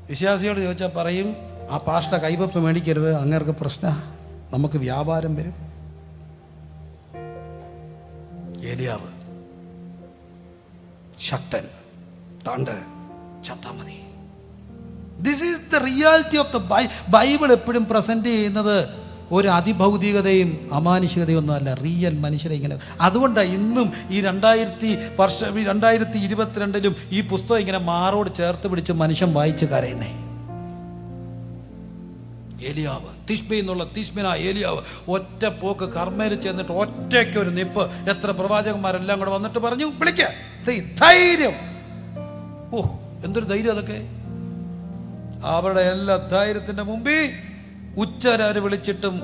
വിശ്വാസിയോട് ചോദിച്ചാൽ പറയും ആ പാസ്റ്റ കൈവപ്പ് മേടിക്കരുത്, അങ്ങേർക്ക് പ്രശ്നം, നമുക്ക് വ്യാപാരം വരും. ഏലിയാവ് ശക്തൻ, താണ്ട് ചത്താ മതി. This is the reality of the Bible. എപ്പോഴും പ്രസന്റ് ചെയ്യുന്നത് ഒരു അതിഭൗതികതയും അമാനുഷികതയും ഒന്നും അല്ല, റിയൽ മനുഷ്യരെ ഇങ്ങനെ. അതുകൊണ്ടാണ് ഇന്നും ഈ 2022 ഈ പുസ്തകം ഇങ്ങനെ മാറോട് ചേർത്ത് പിടിച്ച് മനുഷ്യൻ വായിച്ച് കരയുന്നേ. ഏലിയാവ്, തിശ്ബി എന്നുള്ള തിശ്ബിന ഏലിയാവ് ഒറ്റ പോക്ക് കർമ്മേൽ ചെന്നിട്ട് ഒറ്റയ്ക്ക് ഒരു നിപ്പ്. എത്ര പ്രവാചകന്മാരെല്ലാം കൂടെ വന്നിട്ട് പറഞ്ഞു വിളിക്ക. ധൈര്യം. ഓ, എന്തൊരു ധൈര്യം അതൊക്കെ. അവരുടെ എല്ലാ ധൈര്യത്തിന്റെ മുമ്പിൽ ഉച്ചരാര് വിളിച്ചിട്ടും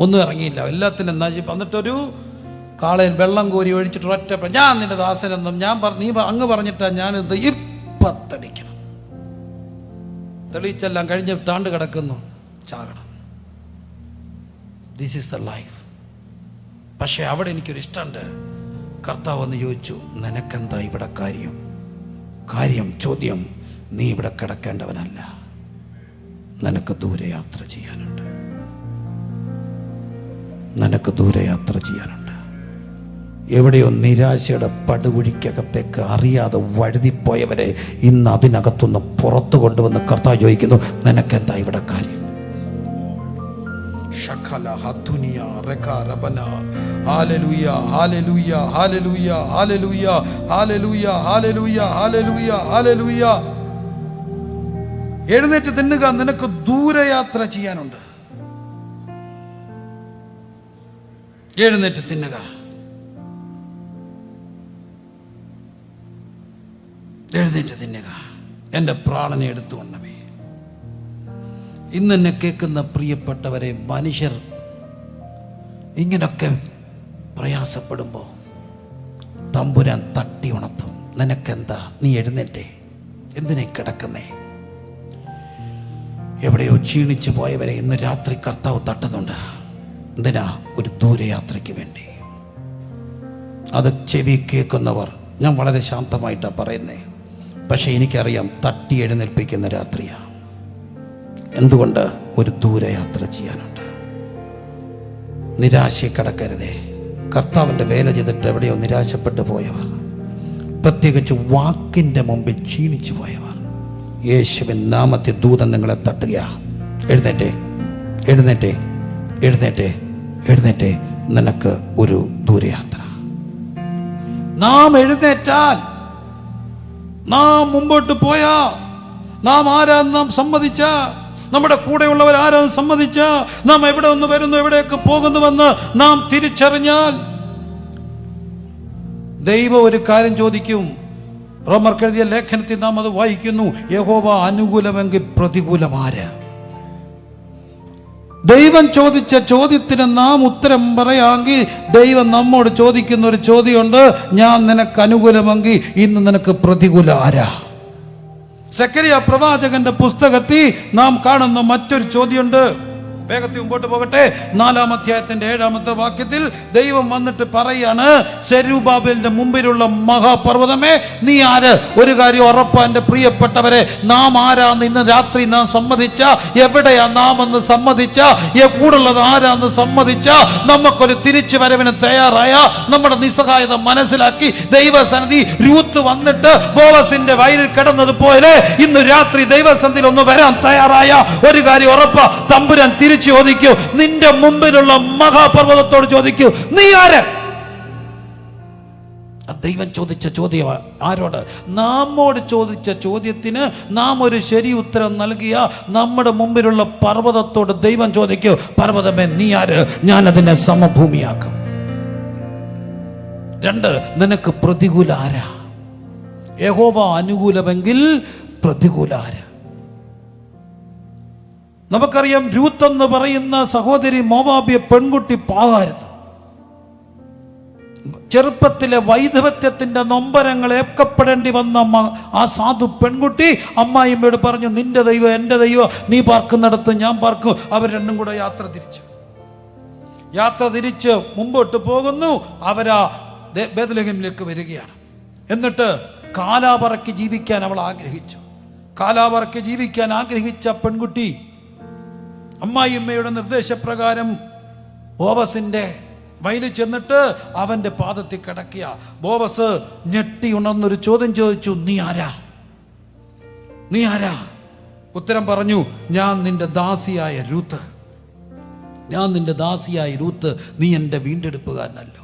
ഒന്നും ഇറങ്ങിയില്ല. എല്ലാത്തിനും എന്നിട്ടൊരു കാളയിൽ വെള്ളം കോരി ഒഴിച്ചിട്ട് ഒറ്റ ഞാൻ നിന്റെ ദാസനെന്നും നീ അങ്ങ് പറഞ്ഞിട്ടാ ഞാനിത് ഇപ്പത്തടിക്കണം. തെളിയിച്ചെല്ലാം കഴിഞ്ഞ് താണ്ട് കിടക്കുന്നു, ചാകണം. This is the life. പക്ഷെ അവിടെ എനിക്കൊരു ഇഷ്ടമുണ്ട്. കർത്താവ് വന്ന് ചോദിച്ചു, നിനക്കെന്താ ഇവിടെ കാര്യം? ചോദ്യം, നീ ഇവിടെ കിടക്കേണ്ടവനല്ല, നിനക്ക് ദൂരെ യാത്ര ചെയ്യാനുണ്ട്. എവിടെയോ നിരാശയുടെ പടുകുഴിക്കകത്തേക്ക് അറിയാതെ വഴുതിപ്പോയവരെ ഇന്ന് അതിനകത്തുനിന്ന് പുറത്തു കൊണ്ടുവന്ന് കർത്താവ് ചോദിക്കുന്നു, നിനക്കെന്താ ഇവിടെ കാര്യം? എഴുന്നേറ്റ് തിന്നുക, നിനക്ക് ദൂരയാത്ര ചെയ്യാനുണ്ട്. എഴുന്നേറ്റ് തിന്നുക. എഴുന്നേറ്റ് തിന്നുക. എൻ്റെ പ്രാണനെ എടുത്തുകൊണ്ടമേ. ഇന്നെന്നെ കേൾക്കുന്ന പ്രിയപ്പെട്ടവരെ, മനുഷ്യർ ഇങ്ങനൊക്കെ പ്രയാസപ്പെടുമ്പോൾ തമ്പുരാൻ തട്ടി ഉണർത്തും. നിനക്കെന്താ? നീ എഴുന്നേറ്റേ. എന്തിനെ കിടക്കുന്നേ? എവിടെയോ ക്ഷീണിച്ചു പോയവരെ ഇന്ന് രാത്രി കർത്താവ് തട്ടുന്നുണ്ട്. എന്തിനാ? ഒരു ദൂരയാത്രയ്ക്ക് വേണ്ടി. അത് ചെവി കേൾക്കുന്നവർ, ഞാൻ വളരെ ശാന്തമായിട്ടാണ് പറയുന്നേ, പക്ഷെ എനിക്കറിയാം തട്ടി എഴുന്നേൽപ്പിക്കുന്ന രാത്രിയാണ്. എന്തുകൊണ്ട്? ഒരു ദൂരയാത്ര ചെയ്യാനുണ്ട്. നിരാശയെ കടക്കരുതേ. കർത്താവിൻ്റെ വേല ചെയ്തിട്ട് എവിടെയോ നിരാശപ്പെട്ടു പോയവർ, പ്രത്യേകിച്ച് വാക്കിൻ്റെ മുമ്പിൽ ക്ഷീണിച്ചു പോയവർ, യേശുവിൻ നാമത്തിൽ ദൂതൻ നിങ്ങളെ തട്ടുകയാണ്. എഴുന്നേറ്റേ. നിനക്ക് ഒരു ദൂരയാത്ര. നാം എഴുന്നേറ്റാൽ, നാം മുമ്പോട്ട് പോയാ, നാം ആരാന്ന് നാം സമ്മതിച്ച, നമ്മുടെ കൂടെയുള്ളവർ ആരാന്ന് സമ്മതിച്ച, നാം എവിടെ ഒന്ന് വരുന്നു, എവിടെയൊക്കെ പോകുന്നുവെന്ന് നാം തിരിച്ചറിഞ്ഞാൽ, ദൈവം ഒരു കാര്യം ചോദിക്കും. റോമർക്ക് എഴുതിയ ലേഖനത്തിൽ നാം അത് വായിക്കുന്നു. യഹോവ അനുകൂലമെങ്കിൽ പ്രതികൂലമാര്? ദൈവം ചോദിച്ച ചോദ്യത്തിന് നാം ഉത്തരം പറയാമെങ്കിൽ ദൈവം നമ്മോട് ചോദിക്കുന്ന ഒരു ചോദ്യമുണ്ട്. ഞാൻ നിനക്ക് അനുകൂലമെങ്കിൽ ഇന്ന് നിനക്ക് പ്രതികൂല ആരാ? സെക്കറിയ പ്രവാചകന്റെ പുസ്തകത്തിൽ നാം കാണുന്ന മറ്റൊരു ചോദ്യമുണ്ട്. വേഗത്തിൽ മുമ്പോട്ട് പോകട്ടെ. 4-ാം അധ്യായത്തിന്റെ 7-ാമത്തെ വാക്യത്തിൽ ദൈവം വന്നിട്ട് പറയാണ്, സെരുബാബേലിന്റെ മുമ്പിലുള്ള മഹാപർവ്വതമേ നീ ആര്? ഒരു കാര്യം ഉറപ്പാ എൻ്റെ പ്രിയപ്പെട്ടവരെ, നാം ആരാന്ന് ഇന്ന് രാത്രി നാം സമ്മതിച്ച, എവിടെയാ നാം എന്ന് സമ്മതിച്ച, കൂടുള്ളത് ആരാന്ന് സമ്മതിച്ച, നമുക്കൊരു തിരിച്ചു വരവിന് തയ്യാറായ, നമ്മുടെ നിസ്സഹായത മനസ്സിലാക്കി ദൈവസന്നിധി രൂത്ത് വന്നിട്ട് ബോവസിന്റെ വയലിൽ കിടന്നതുപോലെ ഇന്ന് രാത്രി ദൈവസന്നിധിയിൽ ഒന്ന് വരാൻ തയ്യാറായ ഒരു കാര്യം ഉറപ്പാ, തമ്പുരാൻ തിരിച്ചു ചോദിക്കൂ. നിന്റെ മുമ്പിലുള്ള മഹാപർവ്വതത്തോട് ചോദിക്കൂ, നീ ആര്? ദൈവം ചോദിച്ച ചോദ്യം ആരോട്? നമ്മോട് ചോദിച്ച ചോദ്യത്തിന് നാം ഒരു ശരി ഉത്തരം നൽകിയ നമ്മുടെ മുമ്പിലുള്ള പർവ്വതത്തോട് ദൈവം ചോദിക്കൂ, പർവ്വതമേ നീ ആര്? ഞാൻ അതിനെ സമഭൂമിയാക്കും. 2, നിനക്ക് പ്രതികൂല ആരാ? യഹോവ അനുകൂലമെങ്കിൽ പ്രതികൂല ആരാ? നമുക്കറിയാം, രൂത്ത് എന്ന് പറയുന്ന സഹോദരി മോവാബിയ പെൺകുട്ടി പാവായിരുന്നു. ചെറുപ്പത്തിലെ വൈധവത്യത്തിന്റെ നൊമ്പരങ്ങൾ ഏക്കപ്പെടേണ്ടി വന്ന ആ സാധു പെൺകുട്ടി അമ്മായിമ്മയോട് പറഞ്ഞു, നിന്റെ ദൈവം എൻ്റെ ദൈവം, നീ പാർക്കുന്നിടത്ത് ഞാൻ പാർക്കും. അവർ രണ്ടും കൂടെ യാത്ര തിരിച്ച് മുമ്പോട്ട് പോകുന്നു. അവരാ ബേത്ലഹേമിലേക്ക് വരികയാണ്. എന്നിട്ട് കാലാപറയ്ക്ക് ജീവിക്കാൻ അവൾ ആഗ്രഹിച്ചു. കാലാപറയ്ക്ക് ജീവിക്കാൻ ആഗ്രഹിച്ച പെൺകുട്ടി അമ്മായിമ്മയുടെ നിർദ്ദേശപ്രകാരം ബോവസിന്റെ വയലിൽ ചെന്നിട്ട് അവൻ്റെ പാദത്തിൽ കിടക്കിയ ബോവസ് ഞെട്ടി ഉണർന്നൊരു ചോദ്യം ചോദിച്ചു, നീ ആരാ? ഉത്തരം പറഞ്ഞു, ഞാൻ നിന്റെ ദാസിയായ രൂത്ത്, നീ എൻ്റെ വീണ്ടെടുപ്പുകാരനല്ലോ.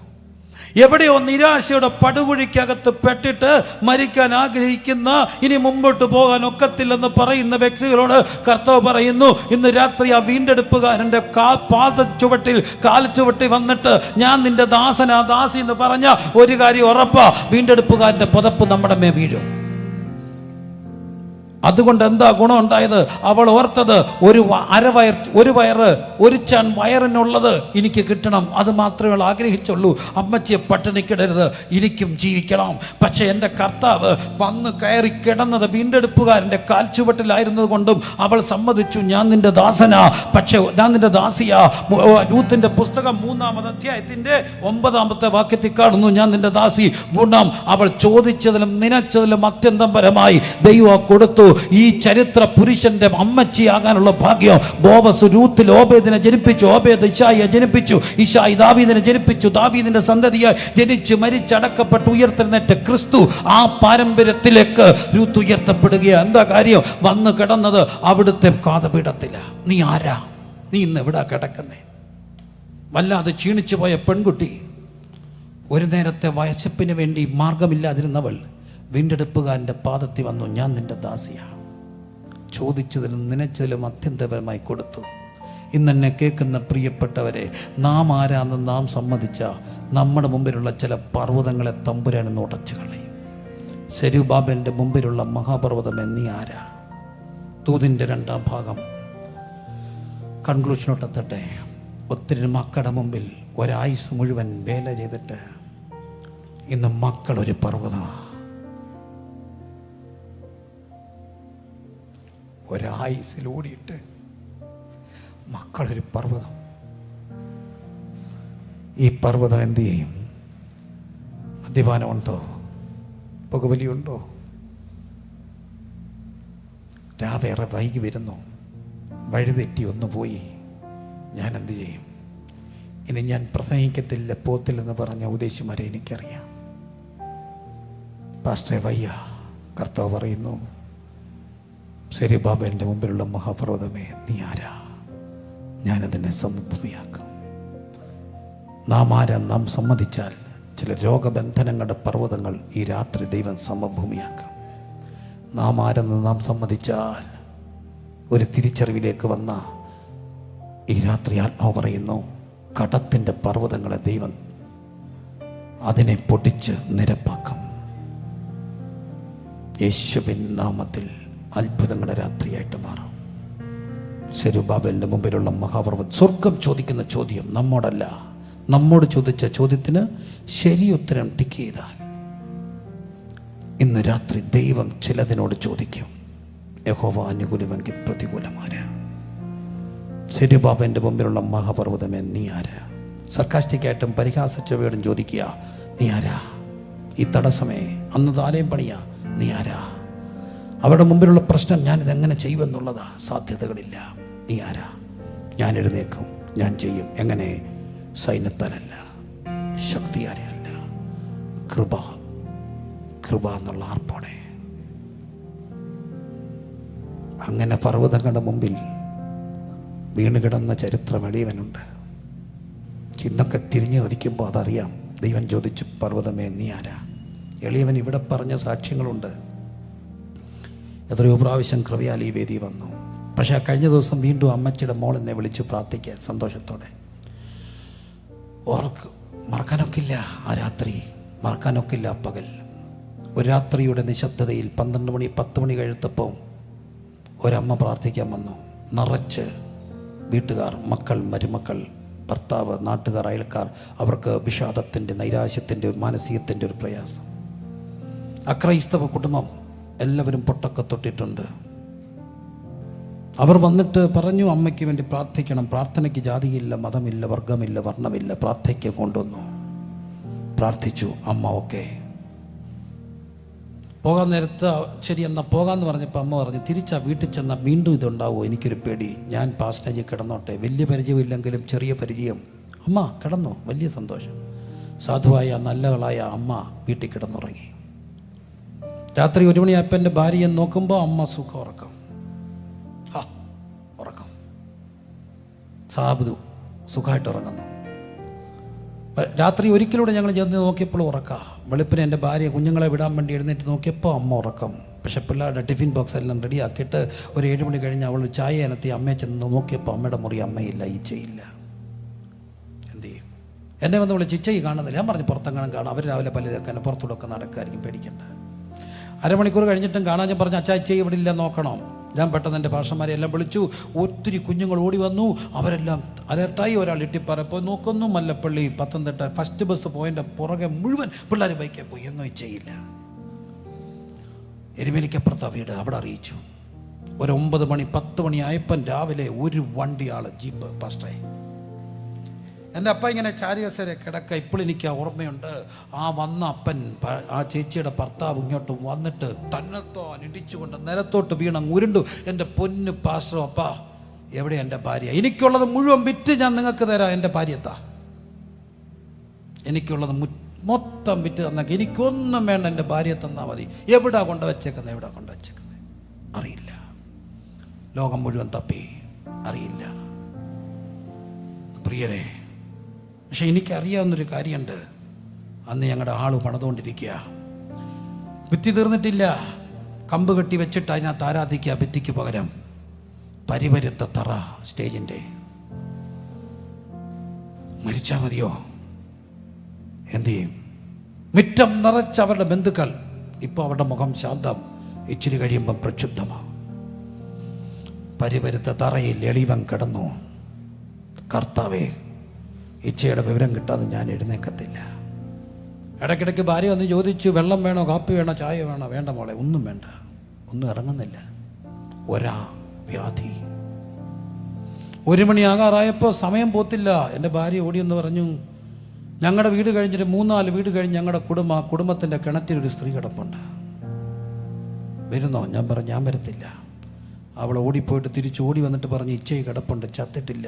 എവിടെയോ നിരാശയുടെ പടുകുഴിക്കകത്ത് പെട്ടിട്ട് മരിക്കാൻ ആഗ്രഹിക്കുന്ന, ഇനി മുമ്പോട്ട് പോകാൻ ഒക്കത്തില്ലെന്ന് പറയുന്ന വ്യക്തികളോട് കർത്താവ് പറയുന്നു, ഇന്ന് രാത്രി ആ വീണ്ടെടുപ്പുകാരൻ്റെ കാൽ ചുവട്ടിൽ വന്നിട്ട് ഞാൻ നിന്റെ ദാസി എന്ന് പറഞ്ഞ ഒരു കാര്യം ഉറപ്പാ, വീണ്ടെടുപ്പുകാരൻ്റെ പുതപ്പ് നമ്മുടെ മേ വീഴും. അതുകൊണ്ട് എന്താ ഗുണം ഉണ്ടായത്? അവൾ ഓർത്തത്, ഒരു ചാൻ വയറിനുള്ളത് എനിക്ക് കിട്ടണം, അത് മാത്രമേ അവൾ ആഗ്രഹിച്ചുള്ളൂ. അമ്മച്ചിയെ പട്ടിണിക്കിടരുത്, എനിക്കും ജീവിക്കണം. പക്ഷെ എൻ്റെ കർത്താവ് വന്ന് കയറി കിടന്നത് വീണ്ടെടുപ്പുകാരൻ്റെ കാൽച്ചുവട്ടിലായിരുന്നത് കൊണ്ടും അവൾ സമ്മതിച്ചു, ഞാൻ നിന്റെ ദാസനാ, പക്ഷെ ഞാൻ നിന്റെ ദാസിയാ. രൂത്തിന്റെ പുസ്തകം 3-ാമത് അധ്യായത്തിന്റെ 9-ാമത്തെ വാക്യത്തിൽ കാണുന്നു, ഞാൻ നിന്റെ ദാസി. ഗുണം, അവൾ ചോദിച്ചതിലും നനച്ചതിലും അത്യന്തം പരമായി ദൈവം കൊടുത്തു. ഈ ചരിത്ര പുരുഷന്റെ അമ്മച്ചിയാകാനുള്ള ഭാഗ്യം ബോവസ് രൂത്തിൽ ഓബേദിനെ ജനിപ്പിച്ചു, ഓബേദ് ഇശായിയെ ജനിപ്പിച്ചു, ഇശായി ദാവീദിനെ ജനിപ്പിച്ചു, ദാവീദിന്റെ സന്തതിയായി ജനിച്ച് മരിച്ചടക്കപ്പെട്ട് ഉയർത്തെഴുന്നേറ്റ ക്രിസ്തു. ആ പാരമ്പര്യത്തിലേക്ക് രൂത്ത് ഉയർത്തപ്പെടുകയാണ്. എന്താ കാര്യം? വന്നു കിടന്നത് അവിടുത്തെ കാതപീഠത്തില. നീ ആരാ? നീ ഇന്ന് എവിടാ കിടക്കുന്നേ? വല്ലാതെ ക്ഷീണിച്ചു പോയ പെൺകുട്ടി, ഒരു നേരത്തെ വയസ്സപ്പിന് വേണ്ടി മാർഗമില്ലാതിരുന്നവൾ വീണ്ടെടുപ്പുകാരൻ്റെ പാദത്തിൽ വന്നു, ഞാൻ നിന്റെ ദാസിയാ. ചോദിച്ചതിലും നനച്ചതിലും അത്യന്തപരമായി കൊടുത്തു. ഇന്നെന്നെ കേൾക്കുന്ന പ്രിയപ്പെട്ടവരെ, നാം ആരാന്ന് നാം സമ്മതിച്ച നമ്മുടെ മുമ്പിലുള്ള ചില പർവ്വതങ്ങളെ തമ്പുരാനെന്ന് ഉടച്ചു കളയും. സെരുബാബേലിൻ്റെ മുമ്പിലുള്ള മഹാപർവ്വതം നീ ആരാ? ദൂതിൻ്റെ 2-ാം ഭാഗം കൺക്ലൂഷനോട്ടെത്തട്ടെ. ഒത്തിരി മക്കളുടെ മുമ്പിൽ ഒരായുസ് മുഴുവൻ വേല ചെയ്തിട്ട് ഇന്ന് മക്കളൊരു പർവ്വതമാണ്. ഒരായുസിലോടിയിട്ട് മക്കളൊരു പർവ്വതം. ഈ പർവ്വതം എന്തു ചെയ്യും? മദ്യപാനമുണ്ടോ? പുകവലിയുണ്ടോ? രാവേറെ വൈകി വരുന്നു, വഴിതെറ്റി ഒന്ന് പോയി, ഞാൻ എന്തു ചെയ്യും? ഇനി ഞാൻ പ്രസംഗിക്കത്തില്ല പോത്തില്ലെന്ന് പറഞ്ഞ ഉദ്ദേശിമാരെ എനിക്കറിയാം. പാസ്റ്ററെ വയ്യ. കർത്താവ് പറയുന്നു, സെരുബാബേലിൻ്റെ മുമ്പിലുള്ള മഹാപർവ്വതമേ നീ ആരാ? ഞാനതിനെ സമഭൂമിയാക്കും. നാം ആരാ നാം സമ്മതിച്ചാൽ ചില രോഗബന്ധനങ്ങളുടെ പർവ്വതങ്ങൾ ഈ രാത്രി ദൈവം സമഭൂമിയാക്കും. നാം ആരെന്ന് നാം സമ്മതിച്ചാൽ ഒരു തിരിച്ചറിവിലേക്ക് വന്ന ഈ രാത്രി ആത്മാവ് പറയുന്നു, കടത്തിൻ്റെ പർവ്വതങ്ങളെ ദൈവം അതിനെ പൊട്ടിച്ച് നിരപ്പാക്കും. യേശുവിൻ നാമത്തിൽ അത്ഭുതങ്ങളുടെ രാത്രിയായിട്ട് മാറും. സെരുബാബേലിൻ്റെ മുമ്പിലുള്ള മഹാപർവ്വതം. സ്വർഗം ചോദിക്കുന്ന ചോദ്യം നമ്മോടല്ല, നമ്മോട് ചോദിച്ച ചോദ്യത്തിന് ശരിയുത്തരം ടിക്ക് ചെയ്താൽ ഇന്ന് രാത്രി ദൈവം ചിലതിനോട് ചോദിക്കും, യഹോവ അനുകൂലമെങ്കിൽ പ്രതികൂലമാരാ? സെരുബാബേലിൻ്റെ മുമ്പിലുള്ള മഹാപർവ്വതമേ നീ ആരാ? സർക്കാസ്റ്റിക്കായിട്ടും പരിഹാസച്ചവയോടും ചോദിക്കുക, നീ ആരാ? ഈ തടസ്സമേ, അന്നത് ആലയം പണിയാ, നീ ആരാ? അവരുടെ മുമ്പിലുള്ള പ്രശ്നം ഞാനിതെങ്ങനെ ചെയ്യുമെന്നുള്ളതാ, സാധ്യതകളില്ല. നീ ആരാ? ഞാൻ എഴുന്നേക്കും, ഞാൻ ചെയ്യും. എങ്ങനെ? സൈന്യത്താലല്ല, ശക്തിയാലല്ല, കൃപ എന്നുള്ള ആർപ്പോടെ. അങ്ങനെ പർവ്വതങ്ങളുടെ മുമ്പിൽ വീണുകിടന്ന ചരിത്രം എളിയവനുണ്ട്. ഇന്നൊക്കെ തിരിഞ്ഞു വരിക്കുമ്പോൾ അതറിയാം. ദൈവം ചോദിച്ചു, പർവ്വതമേ നീ ആരാ? എളിയവൻ ഇവിടെ പറഞ്ഞ സാക്ഷ്യങ്ങളുണ്ട്. എത്രയോ പ്രാവശ്യം കൃപയാൽ ഈ വേദി വന്നു. പക്ഷേ ആ കഴിഞ്ഞ ദിവസം വീണ്ടും അമ്മച്ചിയുടെ മോൾ എന്നെ വിളിച്ചു പ്രാർത്ഥിക്കാൻ സന്തോഷത്തോടെ. മറക്കാനൊക്കില്ല ആ രാത്രി, മറക്കാനൊക്കില്ല ആ പകൽ. ഒരു രാത്രിയുടെ നിശബ്ദതയിൽ 12 മണി 10 മണി കഴിഞ്ഞപ്പോൾ ഒരമ്മ പ്രാർത്ഥിക്കാൻ വന്നു. നിറച്ച് വീട്ടുകാർ, മക്കൾ, മരുമക്കൾ, ഭർത്താവ്, നാട്ടുകാർ, അയൽക്കാർ. അവർക്ക് വിഷാദത്തിൻ്റെ, നൈരാശ്യത്തിൻ്റെ, മാനസികത്തിൻ്റെ ഒരു പ്രയാസം. അക്രൈസ്തവ കുടുംബം എല്ലാവരും പൊട്ടൊക്കെ തൊട്ടിട്ടുണ്ട്. അവർ വന്നിട്ട് പറഞ്ഞു, അമ്മയ്ക്ക് വേണ്ടി പ്രാർത്ഥിക്കണം. പ്രാർത്ഥനയ്ക്ക് ജാതിയില്ല, മതമില്ല, വർഗമില്ല, വർണ്ണമില്ല. പ്രാർത്ഥിക്കുക കൊണ്ടുവന്നു, പ്രാർത്ഥിച്ചു. അമ്മ ഓക്കെ. പോകാൻ നേരത്ത് ശരി എന്നാൽ പോകാമെന്ന് പറഞ്ഞപ്പോൾ അമ്മ പറഞ്ഞു, തിരിച്ചാ വീട്ടിൽ ചെന്നാൽ വീണ്ടും ഇതുണ്ടാവുമോ, എനിക്കൊരു പേടി, ഞാൻ പാസ്റ്റേജിൽ കിടന്നോട്ടെ. വലിയ പരിചയമില്ലെങ്കിലും ചെറിയ പരിചയം. അമ്മ കിടന്നു, വലിയ സന്തോഷം. സാധുവായ നല്ലകളായ അമ്മ വീട്ടിൽ കിടന്നുറങ്ങി. രാത്രി 1 മണിയായപ്പോൾ എൻ്റെ ഭാര്യയെ നോക്കുമ്പോൾ അമ്മ സുഖം ഉറക്കം. ഉറക്കം സാബുദു സുഖമായിട്ട് ഉറങ്ങുന്നു. രാത്രി ഒരിക്കലൂടെ ഞങ്ങൾ ചെന്ന് നോക്കിയപ്പോൾ ഉറക്കാം. വെളുപ്പിന് എൻ്റെ ഭാര്യ കുഞ്ഞുങ്ങളെ വിടാൻ വേണ്ടി എഴുന്നേറ്റ് നോക്കിയപ്പോൾ അമ്മ ഉറക്കം. പക്ഷേ പിള്ളേരുടെ ടിഫിൻ ബോക്സ് എല്ലാം റെഡിയാക്കിയിട്ട് ഒരു 7 മണി കഴിഞ്ഞ് അവൾ ചായ അനത്തി അമ്മയെ ചെന്ന് നോക്കിയപ്പോൾ അമ്മയുടെ മുറി അമ്മയില്ല, ഈച്ചയില്ല. എന്ത് ചെയ്യും? എന്നെ വന്ന് വിളിച്ച് ഇച്ചയി കാണുന്നില്ല. ഞാൻ പറഞ്ഞു പുറത്തെങ്ങാനും കാണാം. അവർ രാവിലെ പല്ലിതൊക്കെ പുറത്തൂടൊക്കെ നടക്കായിരിക്കും, പേടിക്കണ്ട. അരമണിക്കൂർ കഴിഞ്ഞിട്ടും കാണാൻ ഞാൻ പറഞ്ഞു, അച്ഛാ ഇച്ചയി ഇവിടെ ഇല്ല, നോക്കണം. ഞാൻ പെട്ടെന്ന് എൻ്റെ ഭാഷമാരെ എല്ലാം വിളിച്ചു. ഒത്തിരി കുഞ്ഞുങ്ങൾ ഓടി വന്നു. അവരെല്ലാം അലർട്ടായി. ഒരാൾ ഇട്ടിപ്പറപ്പോൾ നോക്കുന്നു. മല്ലപ്പള്ളി പത്തനംതിട്ട ഫസ്റ്റ് ബസ് പോയിൻ്റെ പുറകെ മുഴുവൻ പിള്ളേർ ബൈക്കിൽ പോയി. ഒന്നും ചെയ്യില്ല. എരുമേലിക്കപ്പുറത്താ വീട്, അവിടെ അറിയിച്ചു. ഒരു 9 മണി 10 മണി ആയപ്പം രാവിലെ ഒരു വണ്ടി ആൾ ജീപ്പ് പാസ്റ്റേ. എൻ്റെ അപ്പ ഇങ്ങനെ ചാരികസേര കിടക്ക. ഇപ്പോൾ എനിക്ക് ആ ഓർമ്മയുണ്ട്. ആ വന്ന അപ്പൻ, ആ ചേച്ചിയുടെ ഭർത്താവ് ഇങ്ങോട്ട് വന്നിട്ട് തന്നെത്തോ ഇടിച്ചുകൊണ്ട് നിലത്തോട്ട് വീണങ്ങ് ഉരുണ്ടു. എൻ്റെ പൊന്ന് പാസ്റ്റർ, അപ്പാ എവിടെ എൻ്റെ ഭാര്യ? എനിക്കുള്ളത് മുഴുവൻ വിറ്റ് ഞാൻ നിങ്ങൾക്ക് തരാം. എൻ്റെ ഭാര്യത്താ എനിക്കുള്ളത് മൊത്തം വിറ്റ് തന്നേക്ക്. എനിക്കൊന്നും വേണ്ട, എൻ്റെ ഭാര്യ തന്നാൽ മതി. എവിടാ കൊണ്ടുവച്ചേക്കുന്നത്? അറിയില്ല. ലോകം മുഴുവൻ തപ്പി, അറിയില്ല. പ്രിയരെ, പക്ഷെ എനിക്കറിയാവുന്നൊരു കാര്യമുണ്ട്. അന്ന് ഞങ്ങളുടെ ആള് പണിതുകൊണ്ടിരിക്കുക. ഭിത്തി തീർന്നിട്ടില്ല. കമ്പ് കെട്ടി വെച്ചിട്ട് അതിനകത്ത് ആരാധിക്കുക. ഭിത്തിക്ക് പകരം പരിപരുത്ത തറ സ്റ്റേജിൻ്റെ. മരിച്ചാൽ മതിയോ? എന്തു ചെയ്യും? മുറ്റം നിറച്ച് അവരുടെ ബന്ധുക്കൾ. ഇപ്പോൾ അവരുടെ മുഖം ശാന്തം, ഇച്ചിരി കഴിയുമ്പം പ്രക്ഷുബ്ധമാവും. പരിപരുത്ത തറയിൽ എളിവൻ കിടന്നു. കർത്താവേ, ഇച്ചയുടെ വിവരം കിട്ടാതെ ഞാൻ എഴുന്നേക്കത്തില്ല. ഇടയ്ക്കിടയ്ക്ക് ഭാര്യ വന്ന് ചോദിച്ചു, വെള്ളം വേണോ, കാപ്പി വേണോ, ചായ വേണോ? വേണ്ട മോളെ, ഒന്നും വേണ്ട. ഒന്നും ഇറങ്ങുന്നില്ല. ഒരാ വ്യാധി. 1 മണിയാകാറായപ്പോൾ സമയം പോത്തില്ല. എൻ്റെ ഭാര്യ ഓടിയെന്ന് പറഞ്ഞു, ഞങ്ങളുടെ വീട് കഴിഞ്ഞിട്ട് 3-4 വീട് കഴിഞ്ഞ് ഞങ്ങളുടെ കുടുംബത്തിൻ്റെ കിണറ്റിലൊരു സ്ത്രീ കിടപ്പുണ്ട്, വരുന്നോ? ഞാൻ പറഞ്ഞു, ഞാൻ വരത്തില്ല. അവൾ ഓടിപ്പോയിട്ട് തിരിച്ച് ഓടി വന്നിട്ട് പറഞ്ഞു, ഇച്ചയി കിടപ്പുണ്ട്, ചത്തിട്ടില്ല,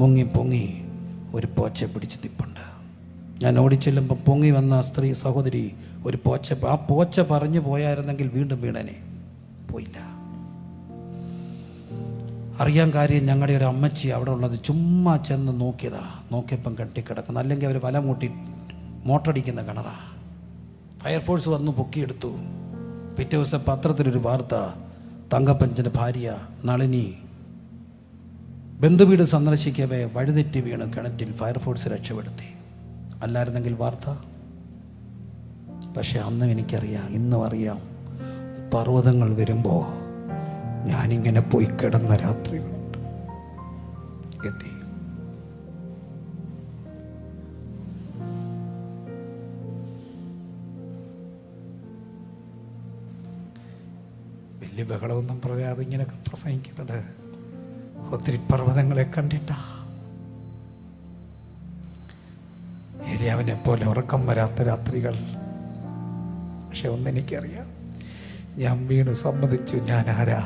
മുങ്ങി പൊങ്ങി ഒരു പോച്ച പിടിച്ച് നിൽപ്പുണ്ട്. ഞാൻ ഓടിച്ചെല്ലുമ്പോൾ പൊങ്ങി വന്ന സ്ത്രീ സഹോദരി ഒരു പോച്ച, ആ പോച്ച പറഞ്ഞു പോയായിരുന്നെങ്കിൽ വീണ്ടും വീണനെ. പോയില്ല. അറിയാൻ കാര്യം, ഞങ്ങളുടെ ഒരു അമ്മച്ചി അവിടെ ഉള്ളത്. ചുമ്മാ ചെന്ന് നോക്കിയപ്പം കെട്ടിക്കിടക്കുന്നു. അല്ലെങ്കിൽ അവർ വല മൂട്ടി മോട്ടറടിക്കുന്ന കിണറാ. ഫയർഫോഴ്സ് വന്നു പൊക്കിയെടുത്തു. പിറ്റേ ദിവസം പത്രത്തിലൊരു വാർത്ത, തങ്കപ്പഞ്ചൻ്റെ ഭാര്യ നളിനി ബന്ധുവീട് സന്ദർശിക്കവേ വഴിതെറ്റി വീണ് കിണറ്റിൽ. ഫയർഫോഴ്സ് രക്ഷപ്പെടുത്തി. അല്ലായിരുന്നെങ്കിൽ വാർത്ത. പക്ഷെ അന്നും എനിക്കറിയാം, ഇന്നും അറിയാം, പർവ്വതങ്ങൾ വരുമ്പോൾ ഞാനിങ്ങനെ പോയി കിടന്ന രാത്രികളുണ്ട്. എത്തി. വലിയ ബഹളമൊന്നും പറയാതെ ഇങ്ങനെയൊക്കെ പ്രസംഗിക്കുന്നത് ഒത്തിരി പർവ്വതങ്ങളെ കണ്ടിട്ടാ. ഏരിയാവിനെ പോലെ ഉറക്കം വരാത്ത രാത്രികൾ. പക്ഷെ ഒന്നെനിക്കറിയാം, ഞാൻ വീണു സമ്മതിച്ചു, ഞാൻ ആരാ?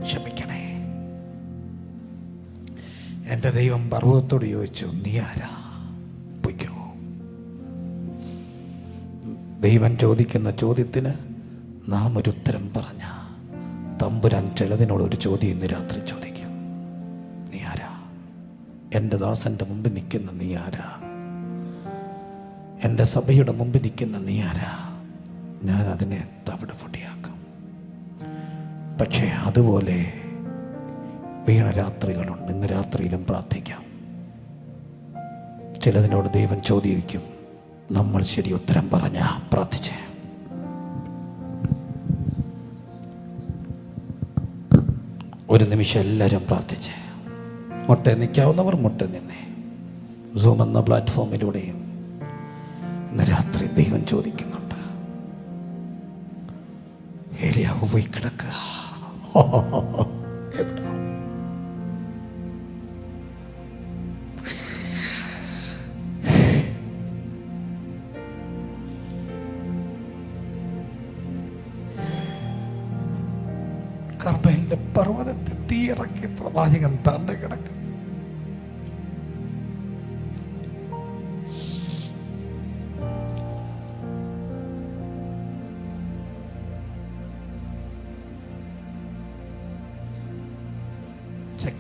ക്ഷമിക്കണേ. എൻ്റെ ദൈവം പർവ്വതത്തോട് ചോദിച്ചു, നീ ആരാ? പൊയ്ക്കോ. ദൈവം ചോദിക്കുന്ന ചോദ്യത്തിന് നാം ഒരു ഉത്തരം പറഞ്ഞ തമ്പുരാൻ ചിലതിനോടൊരു ചോദ്യം ഇന്ന് രാത്രി ചോദിക്കും. നീ ആരാ? എൻ്റെ ദാസൻ്റെ മുമ്പിൽ നിൽക്കുന്ന നീ ആരാ? എൻ്റെ സഭയുടെ മുമ്പിൽ നിൽക്കുന്ന നീ ആരാ? ഞാൻ അതിനെ തവിട് പൊടിയാക്കും. പക്ഷേ അതുപോലെ വീണ രാത്രികളുണ്ട്. ഇന്ന് രാത്രിയിലും പ്രാർത്ഥിക്കാം. ചിലതിനോട് ദൈവം ചോദിക്കും, നമ്മൾ ശരി ഉത്തരം പറഞ്ഞ പ്രാർത്ഥിച്ചേ. ഒരു നിമിഷം എല്ലാവരും പ്രാർത്ഥിച്ചേ. മുട്ട നിൽക്കാവുന്നവർ മുട്ട നിന്നേ. സൂം എന്ന പ്ലാറ്റ്ഫോമിലൂടെയും ഇന്ന് രാത്രി ദൈവം ചോദിക്കുന്നുണ്ട്, ഏലിയാവ് പോയി കിടക്കുക. എവിടെ? കർമ്മേലിന്റെ പർവ്വതത്തിൽ തീയിറക്കി പ്രവാചകൻ താണ്ട് കിടക്കുന്നു.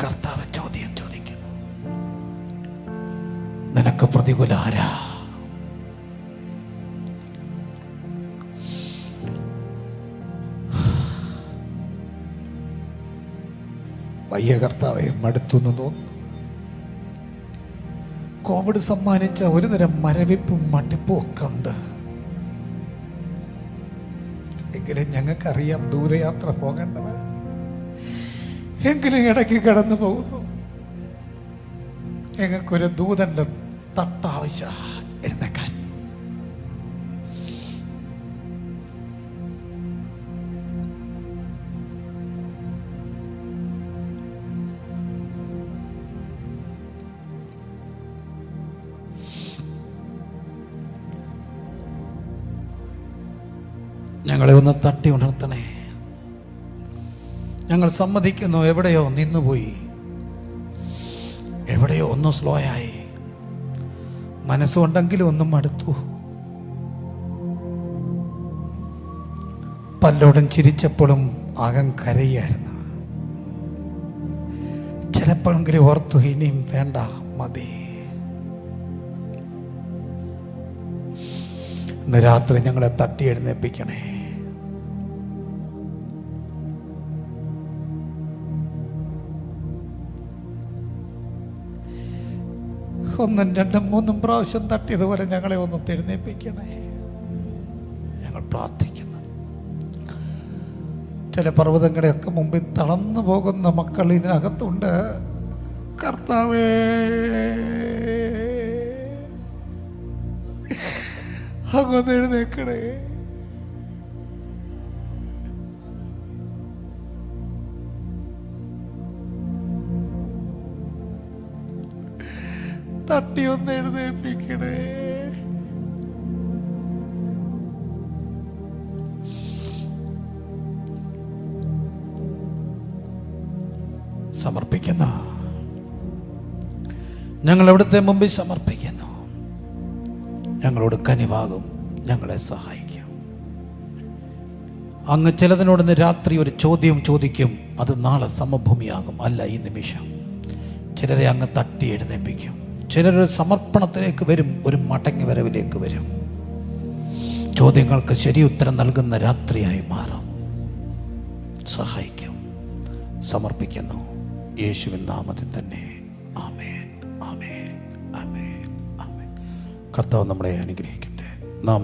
കർത്താവ് ചോദ്യം ചോദിക്കുന്നു, നിനക്ക് പ്രതികൂല ആരാ? വയ്യ കർത്താവെ, മടുത്തുനിന്ന് തോന്നുന്നു. കോവിഡ് സമ്മാനിച്ച ഒരു തരം മരവിപ്പും മടുപ്പും ഒക്കെ ഉണ്ട്. എങ്കിലും ഞങ്ങൾക്കറിയാം ദൂരയാത്ര പോകേണ്ടവർ, എങ്കിലും ഇടയ്ക്ക് കടന്നു പോകുന്നു. ഞങ്ങൾക്കൊരു ദൂതന്റെ തട്ടാവശ്യ എഴുന്നേക്കാൻ. ഞങ്ങളെ ഒന്ന് തട്ടി ഉണർത്തണേ. ഞങ്ങൾ സമ്മതിക്കുന്നു, എവിടെയോ നിന്നുപോയി, എവിടെയോ ഒന്ന് സ്ലോ ആയി, മനസ്സുകൊണ്ടെങ്കിലും ഒന്നും മടുത്തു. പല്ലോടും ചിരിച്ചപ്പോഴും അകം കരയായിരുന്നു. ചിലപ്പോഴെങ്കിലും ഓർത്തു, ഇനിയും വേണ്ട, മതി. ഇന്ന് രാത്രി ഞങ്ങളെ തട്ടി എഴുന്നേൽപ്പിക്കണേ. ഒന്നും രണ്ടും മൂന്നും പ്രാവശ്യം തട്ടിയതുപോലെ ഞങ്ങളെ ഒന്ന് എഴുന്നേൽപ്പിക്കണേ. ഞങ്ങൾ പ്രാർത്ഥിക്കുന്നു. ചില പർവ്വതങ്ങളെയൊക്കെ മുമ്പിൽ തളർന്നു പോകുന്ന മക്കൾ ഇതിനകത്തുണ്ട്. കർത്താവേ, അങ്ങൊന്ന് എഴുന്നേക്കണേ. തട്ടി ഒന്ന് എഴുന്നേൽപ്പിക്കണേ. സമർപ്പിക്കുന്നു. ഞങ്ങൾ അവിടുത്തെ മുമ്പിൽ സമർപ്പിക്കുന്നു. ഞങ്ങളോട് കനിവാകും, ഞങ്ങളെ സഹായിക്കും. അങ്ങ് ചിലതിനോട് രാത്രി ഒരു ചോദ്യം ചോദിക്കും, അത് നാളെ സമഭൂമിയാകും. അല്ല, ഈ നിമിഷം ചിലരെ അങ്ങ് തട്ടി എഴുന്നേൽപ്പിക്കും. ചിലരൊരു സമർപ്പണത്തിലേക്ക് വരും, ഒരു മടങ്ങി വരവിലേക്ക് വരും. ചോദ്യങ്ങൾക്ക് ശരിയുത്തരം നൽകുന്ന രാത്രിയായി മാറും. സഹായിക്കും. സമർപ്പിക്കുന്നു യേശുവിൻ നാമത്തിൽ തന്നെ. ആമേൻ, ആമേൻ, ആമേൻ, ആമേൻ. കർത്താവ് നമ്മളെ അനുഗ്രഹിക്കട്ടെ. നാം